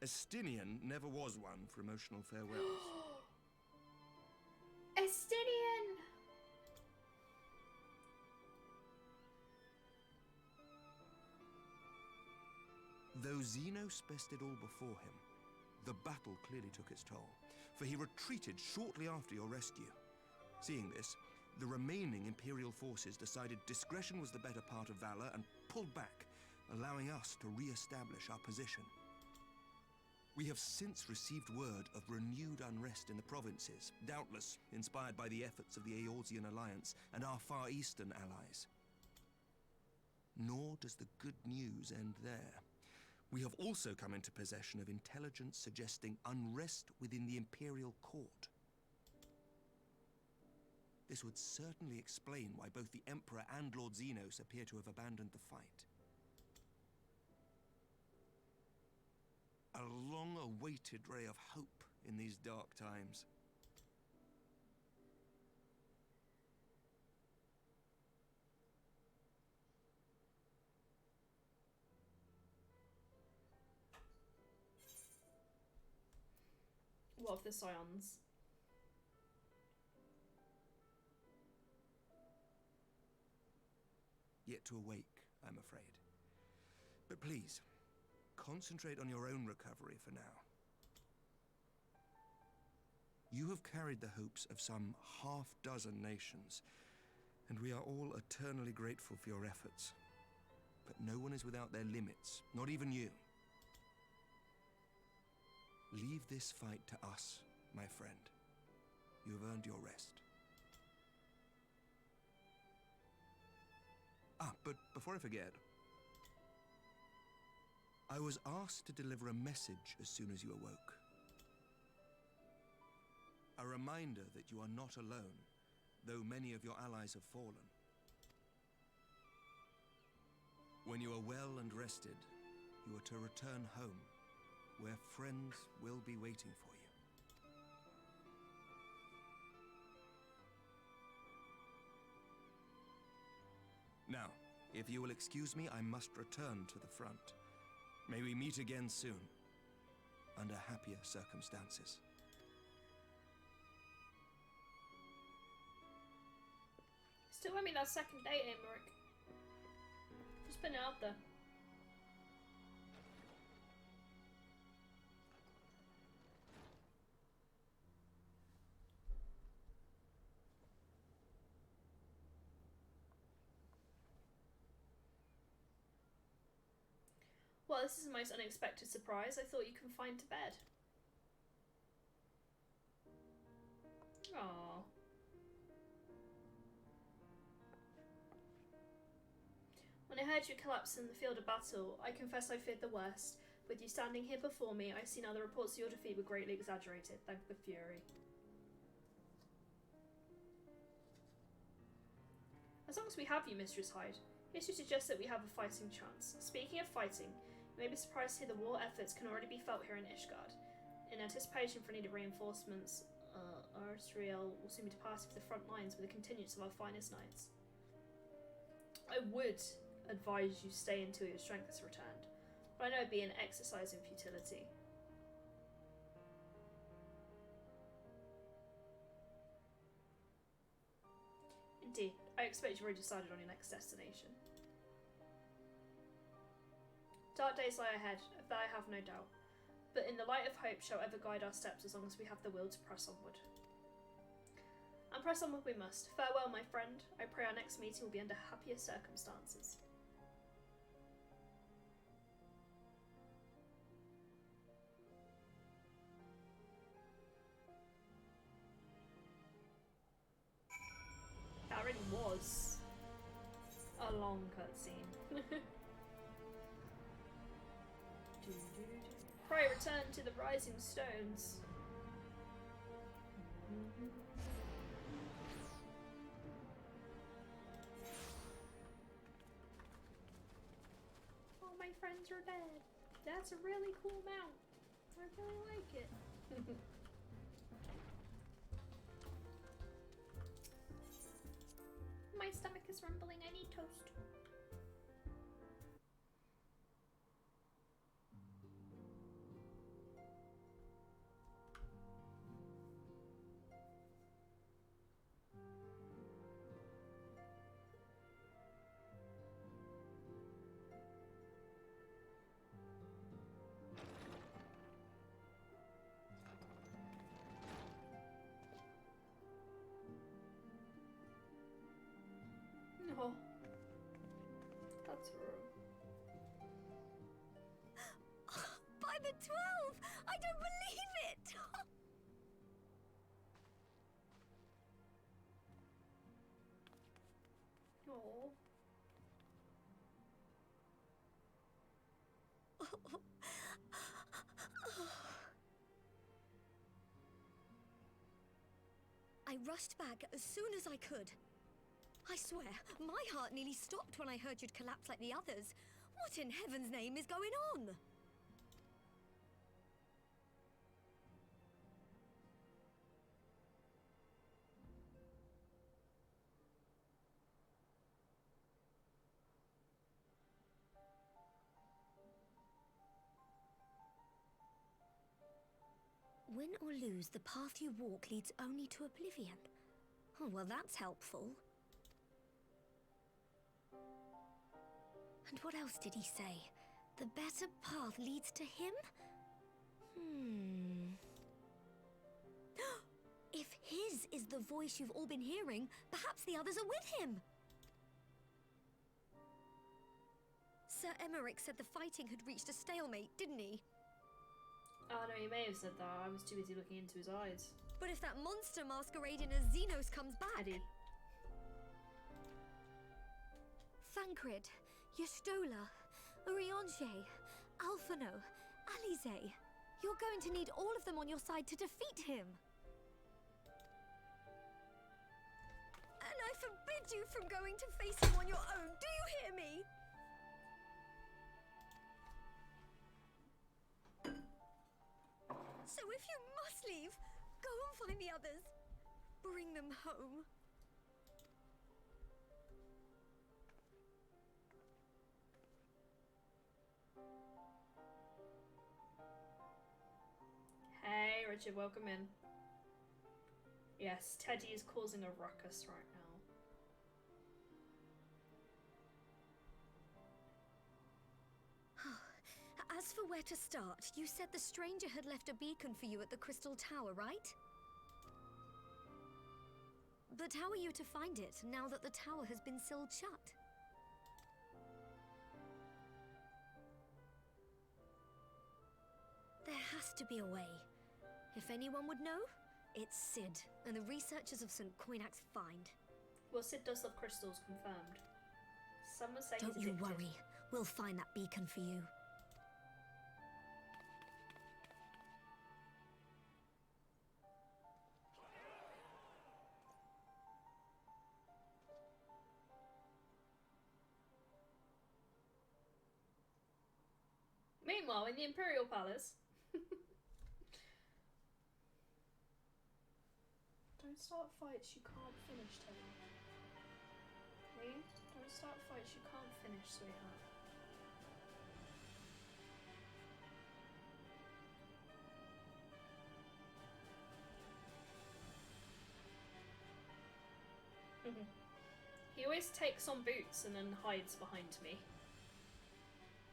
Estinian never was one for emotional farewells. Estinian! Though Xenos bested all before him, the battle clearly took its toll, for he retreated shortly after your rescue. Seeing this, the remaining Imperial forces decided discretion was the better part of valor and pulled back, allowing us to re-establish our position. We have since received word of renewed unrest in the provinces, doubtless inspired by the efforts of the Eorzean Alliance and our Far Eastern allies. Nor does the good news end there. We have also come into possession of intelligence suggesting unrest within the Imperial Court. This would certainly explain why both the Emperor and Lord Xenos appear to have abandoned the fight. A long-awaited ray of hope in these dark times. What of the Scions? Yet to awake, I'm afraid. But please, concentrate on your own recovery for now. You have carried the hopes of some half-dozen nations, and we are all eternally grateful for your efforts. But no one is without their limits, not even you. Leave this fight to us, my friend. You have earned your rest. But before I forget, I was asked to deliver a message as soon as you awoke. A reminder that you are not alone, though many of your allies have fallen. When you are well and rested, you are to return home, where friends will be waiting for you. Now, if you will excuse me, I must return to the front. May we meet again soon, under happier circumstances. Still won't be that second date, Emmerich. Just putting it out there. Well, this is the most unexpected surprise. I thought you confined to bed. Aww. When I heard you collapse in the field of battle, I confess I feared the worst. With you standing here before me, I see now the reports of your defeat were greatly exaggerated. Thank the Fury. As long as we have you, Mistress Hyde, history suggests that we have a fighting chance. Speaking of fighting, you may be surprised to hear the war efforts can already be felt here in Ishgard. In anticipation for needed reinforcements, Arsriel will soon be departing for the front lines with a contingent of our finest knights. I would advise you stay until your strength has returned, but I know it'd be an exercise in futility. I expect you've already decided on your next destination. Dark days lie ahead, of that I have no doubt. But in the light of hope shall ever guide our steps as long as we have the will to press onward. And press onward we must. Farewell, my friend. I pray our next meeting will be under happier circumstances. That really was a long cutscene. Pray return to the rising stones. All my friends are dead. That's a really cool mount. I really like it. My stomach is rumbling. I need toast. No. That's wrong. By the 12! I don't believe it! Oh. I rushed back as soon as I could. I swear, my heart nearly stopped when I heard you'd collapse like the others. What in heaven's name is going on? Win or lose, the path you walk leads only to oblivion. Oh, well, that's helpful. And what else did he say? The better path leads to him? If his is the voice you've all been hearing, perhaps the others are with him. Sir Emmerich said the fighting had reached a stalemate, didn't he? Oh no, he may have said that. I was too busy looking into his eyes. But if that monster masquerading as Xenos comes back... Eddie. Thancred, Yestola, Urianger, Alphino, Alize. You're going to need all of them on your side to defeat him. And I forbid you from going to face him on your own. Do you hear me? So if you must leave, go and find the others. Bring them home. Hey, Richard, welcome in. Yes, Teddy is causing a ruckus right now. As for where to start, you said the stranger had left a beacon for you at the Crystal Tower, right? But how are you to find it, now that the tower has been sealed shut? There has to be a way. If anyone would know, it's Sid, and the researchers of St. Coinac's find. Well, Sid does love crystals, confirmed. Some would say Don't he's you addicted. worry. We'll find that beacon for you. Meanwhile, in the Imperial Palace... Don't start fights you can't finish, Teddy. Please? Don't start fights you can't finish, sweetheart. He He always takes on boots and then hides behind me.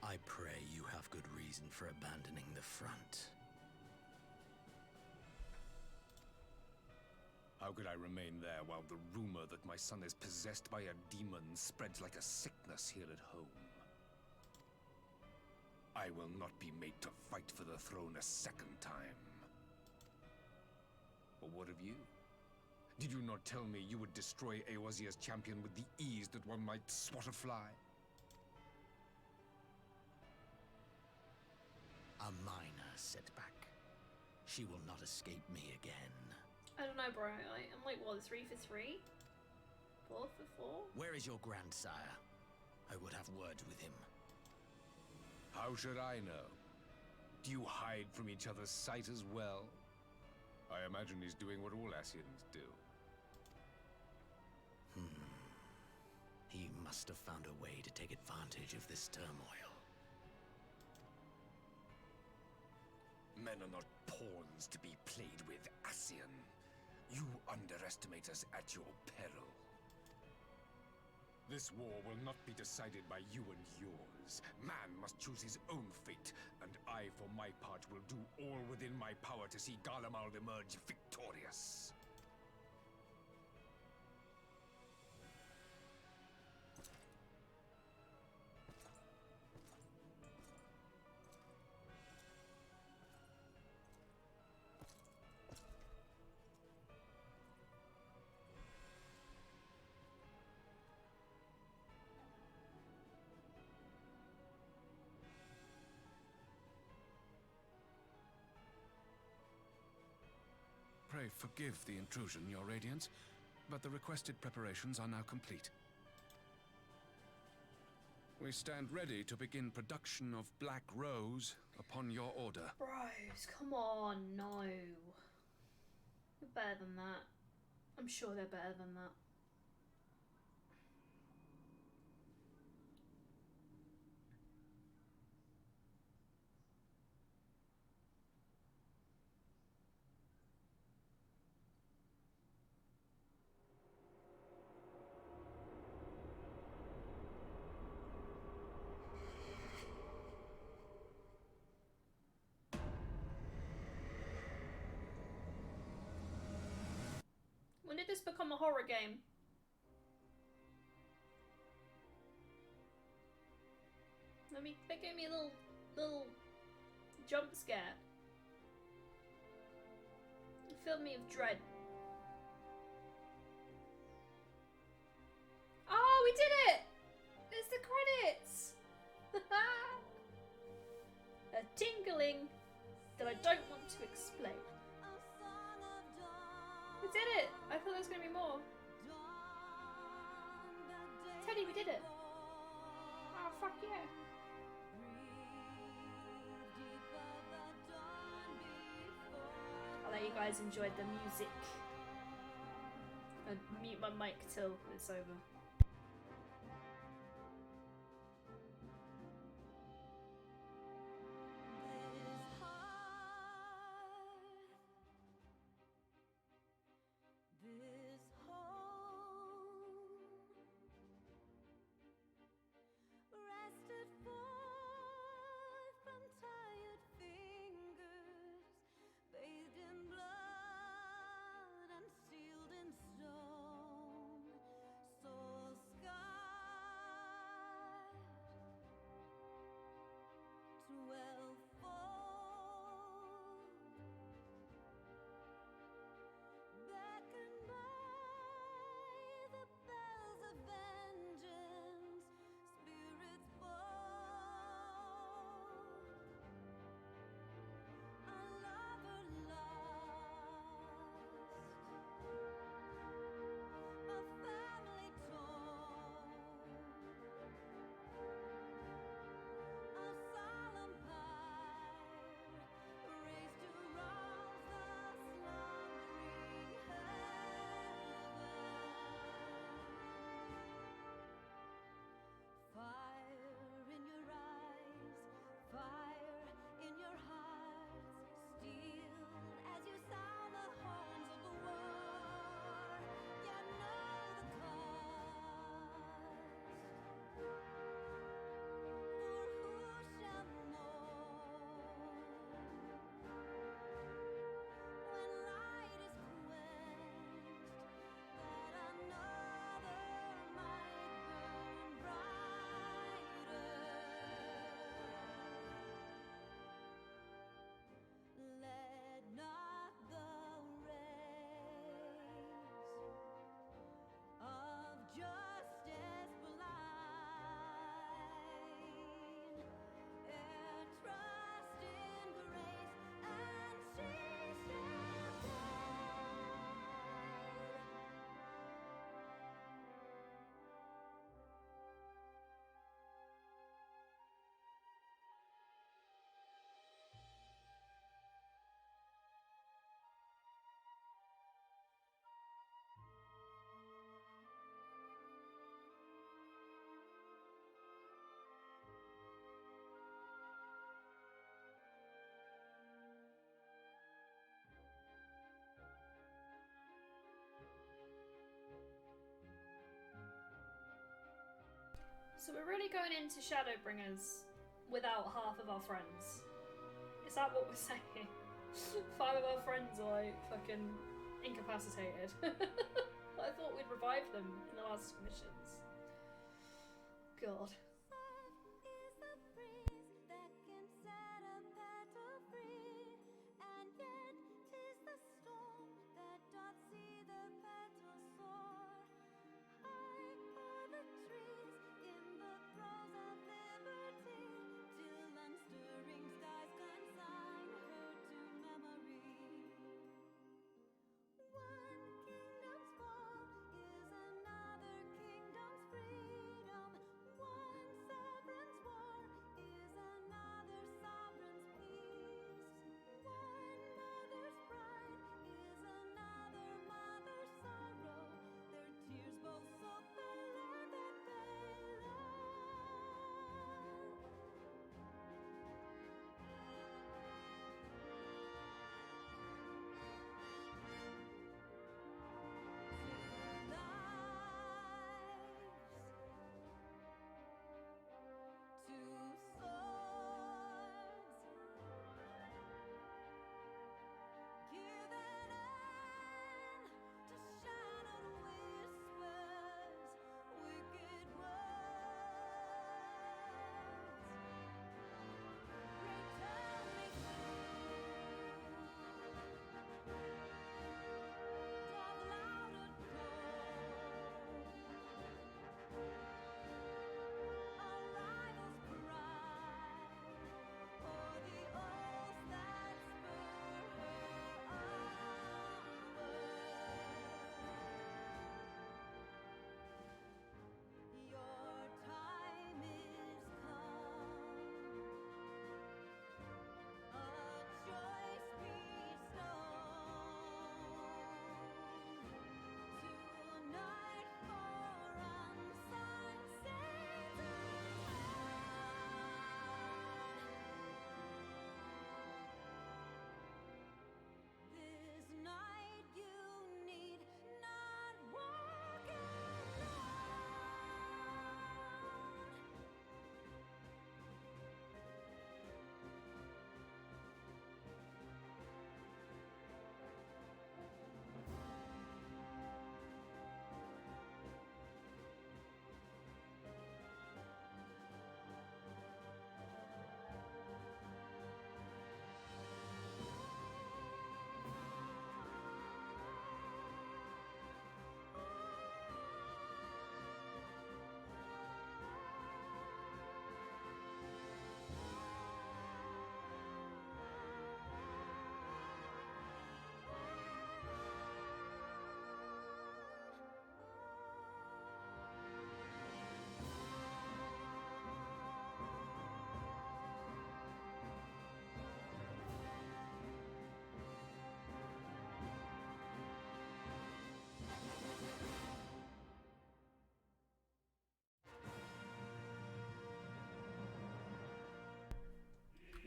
I pray you have good reason for abandoning the front. How could I remain there while the rumor that my son is possessed by a demon spreads like a sickness here at home? I will not be made to fight for the throne a second time. But what of you? Did you not tell me you would destroy Eorzea's champion with the ease that one might swat a fly? A minor setback. She will not escape me again. I don't know, bro. I'm like, what, 3 for 3? 4 for 4? Where is your grandsire? I would have words with him. How should I know? Do you hide from each other's sight as well? I imagine he's doing what all Ascians do. He must have found a way to take advantage of this turmoil. Men are not pawns to be played with, Ascian. You underestimate us at your peril. This war will not be decided by you and yours. Man must choose his own fate, and I, for my part, will do all within my power to see Garlemald emerge victorious. Pray forgive the intrusion, Your Radiance, but the requested preparations are now complete. We stand ready to begin production of Black Rose upon your order. Bros, come on, no. They're better than that. I'm sure they're better than that. When did this become a horror game? That gave me a little jump scare. It filled me with dread. Oh, we did it! It's the credits! A tingling that I don't want to explain. We did it! I thought there was going to be more. Teddy, we did it! Oh, fuck yeah! I'll let you guys enjoy the music. I'll mute my mic till it's over. Sealed in stone, so So we're really going into Shadowbringers without half of our friends. Is that what we're saying? 5 of our friends are like fucking incapacitated. I thought we'd revive them in the last missions. God.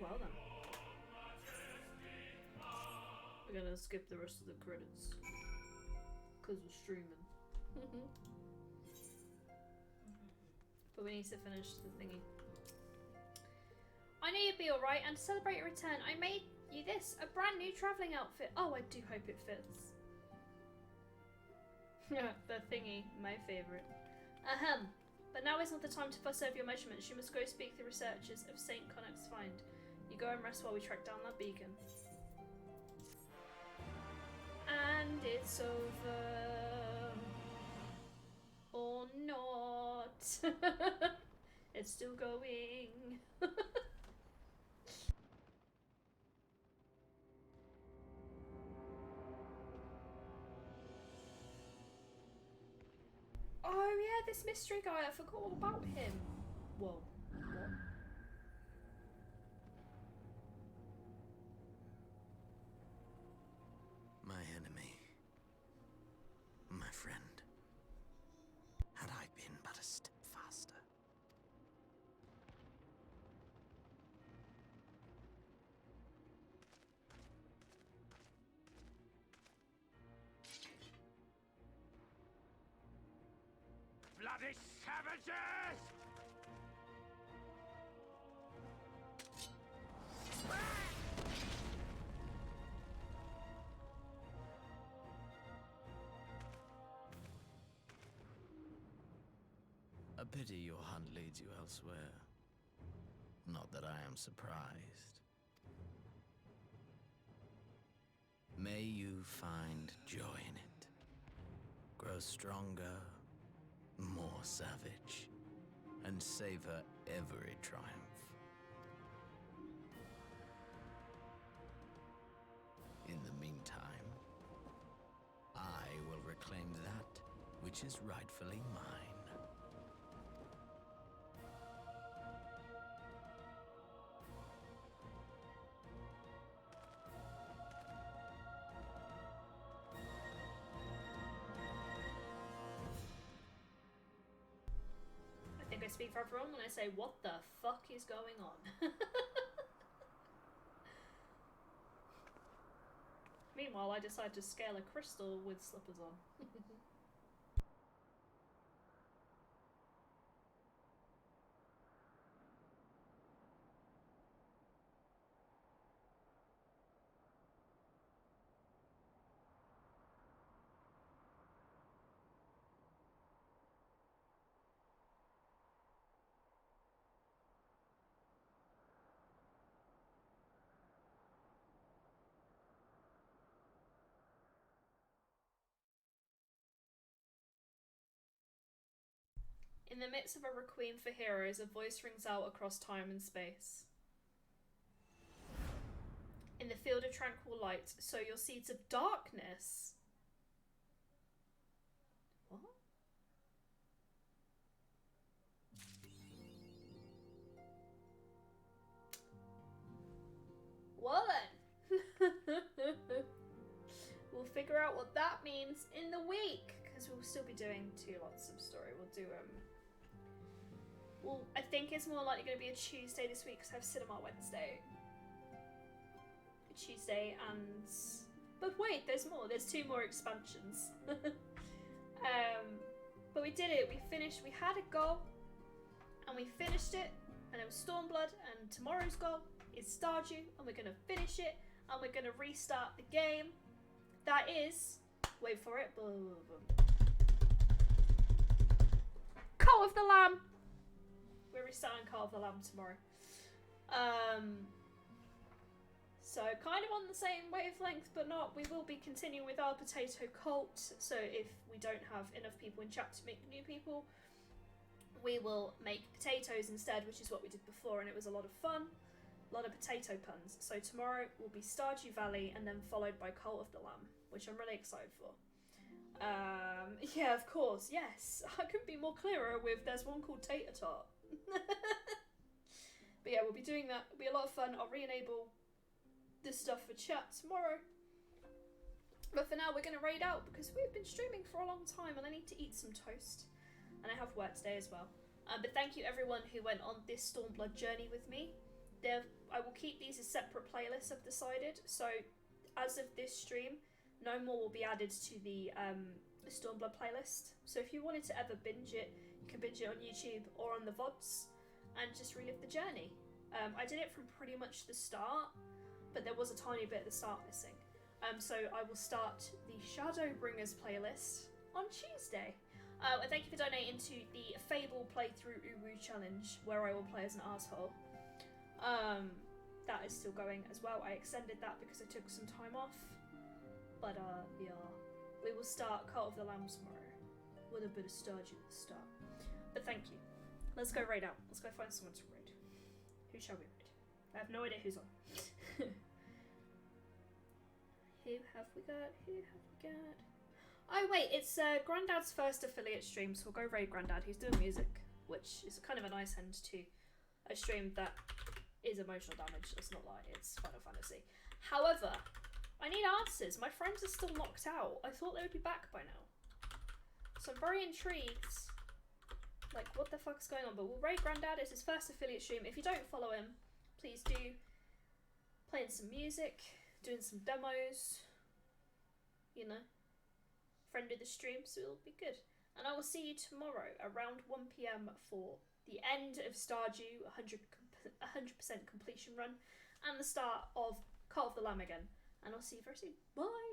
Well then. We're gonna skip the rest of the credits. Because we're streaming. But we need to finish the thingy. I know you'd be alright, and to celebrate your return, I made you this, a brand new travelling outfit. Oh, I do hope it fits. The thingy, my favourite. Ahem. But now is not the time to fuss over your measurements. You must go speak to the researchers of St. Connex's find. You go and rest while we track down that beacon. And it's over. Or not. It's still going. Oh yeah, this mystery guy, I forgot all about him. Whoa. What? My enemy. My friend. Had I been but a step faster. Bloody savages! pity your hunt leads you elsewhere. Not that I am surprised. May you find joy in it. Grow stronger, more savage, and savor every triumph. In the meantime, I will reclaim that which is rightfully mine. I think I speak for everyone when I say, what the fuck is going on? Meanwhile, I decide to scale a crystal with slippers on. In the midst of a requiem for heroes, a voice rings out across time and space. In the field of tranquil light, sow your seeds of darkness. What? Well then. We'll figure out what that means in the week, because we'll still be doing 2 lots of story. We'll do well, I think it's more likely going to be a Tuesday this week because I have cinema Wednesday. A Tuesday and... But wait, there's more. There's 2 more expansions. But we did it. We finished. We had a goal and we finished it. And it was Stormblood, and tomorrow's goal is Stardew, and we're going to finish it and we're going to restart the game. That is... Wait for it. Call of the Lamb! We're restarting Call of the Lamb tomorrow. So kind of on the same wavelength, but not. We will be continuing with our potato cult. So if we don't have enough people in chat to make new people, we will make potatoes instead, which is what we did before, and it was a lot of fun. A lot of potato puns. So tomorrow will be Stardew Valley, and then followed by Cult of the Lamb, which I'm really excited for. Yeah, of course, yes. I couldn't be more clearer with there's one called Tater Tot. But yeah, we'll be doing that. It'll be a lot of fun. I'll re-enable this stuff for chat tomorrow. But for now, we're going to raid out because we've been streaming for a long time and I need to eat some toast. And I have work today as well. But thank you everyone who went on this Stormblood journey with me. I will keep these as separate playlists, I've decided. So as of this stream, no more will be added to the Stormblood playlist. So if you wanted to ever binge it, you can binge it on YouTube or on the VODs and just relive the journey. I did it from pretty much the start, but there was a tiny bit at the start missing. So I will start the Shadowbringers playlist on Tuesday. And thank you for donating to the Fable playthrough Uwu challenge, where I will play as an arsehole. That is still going as well. I extended that because I took some time off. But yeah, we will start Cult of the Lamb tomorrow with a bit of Stardew at the start. But thank you. Let's go raid out. Let's go find someone to raid. Who shall we raid? I have no idea who's on. Who have we got? Who have we got? Oh wait, it's Grandad's first affiliate stream, so we'll go raid Grandad. He's doing music, which is kind of a nice end to a stream that is emotional damage. Let's not lie, it's Final Fantasy. However, I need answers. My friends are still knocked out. I thought they would be back by now. So I'm very intrigued. Like, what the fuck's going on? But we'll raid Grandad. It's his first affiliate stream. If you don't follow him, please do. Playing some music, doing some demos, you know, friend of the stream, so it'll be good. And I will see you tomorrow around 1 PM for the end of Stardew 100% completion run and the start of Cult of the Lamb again. And I'll see you very soon. Bye!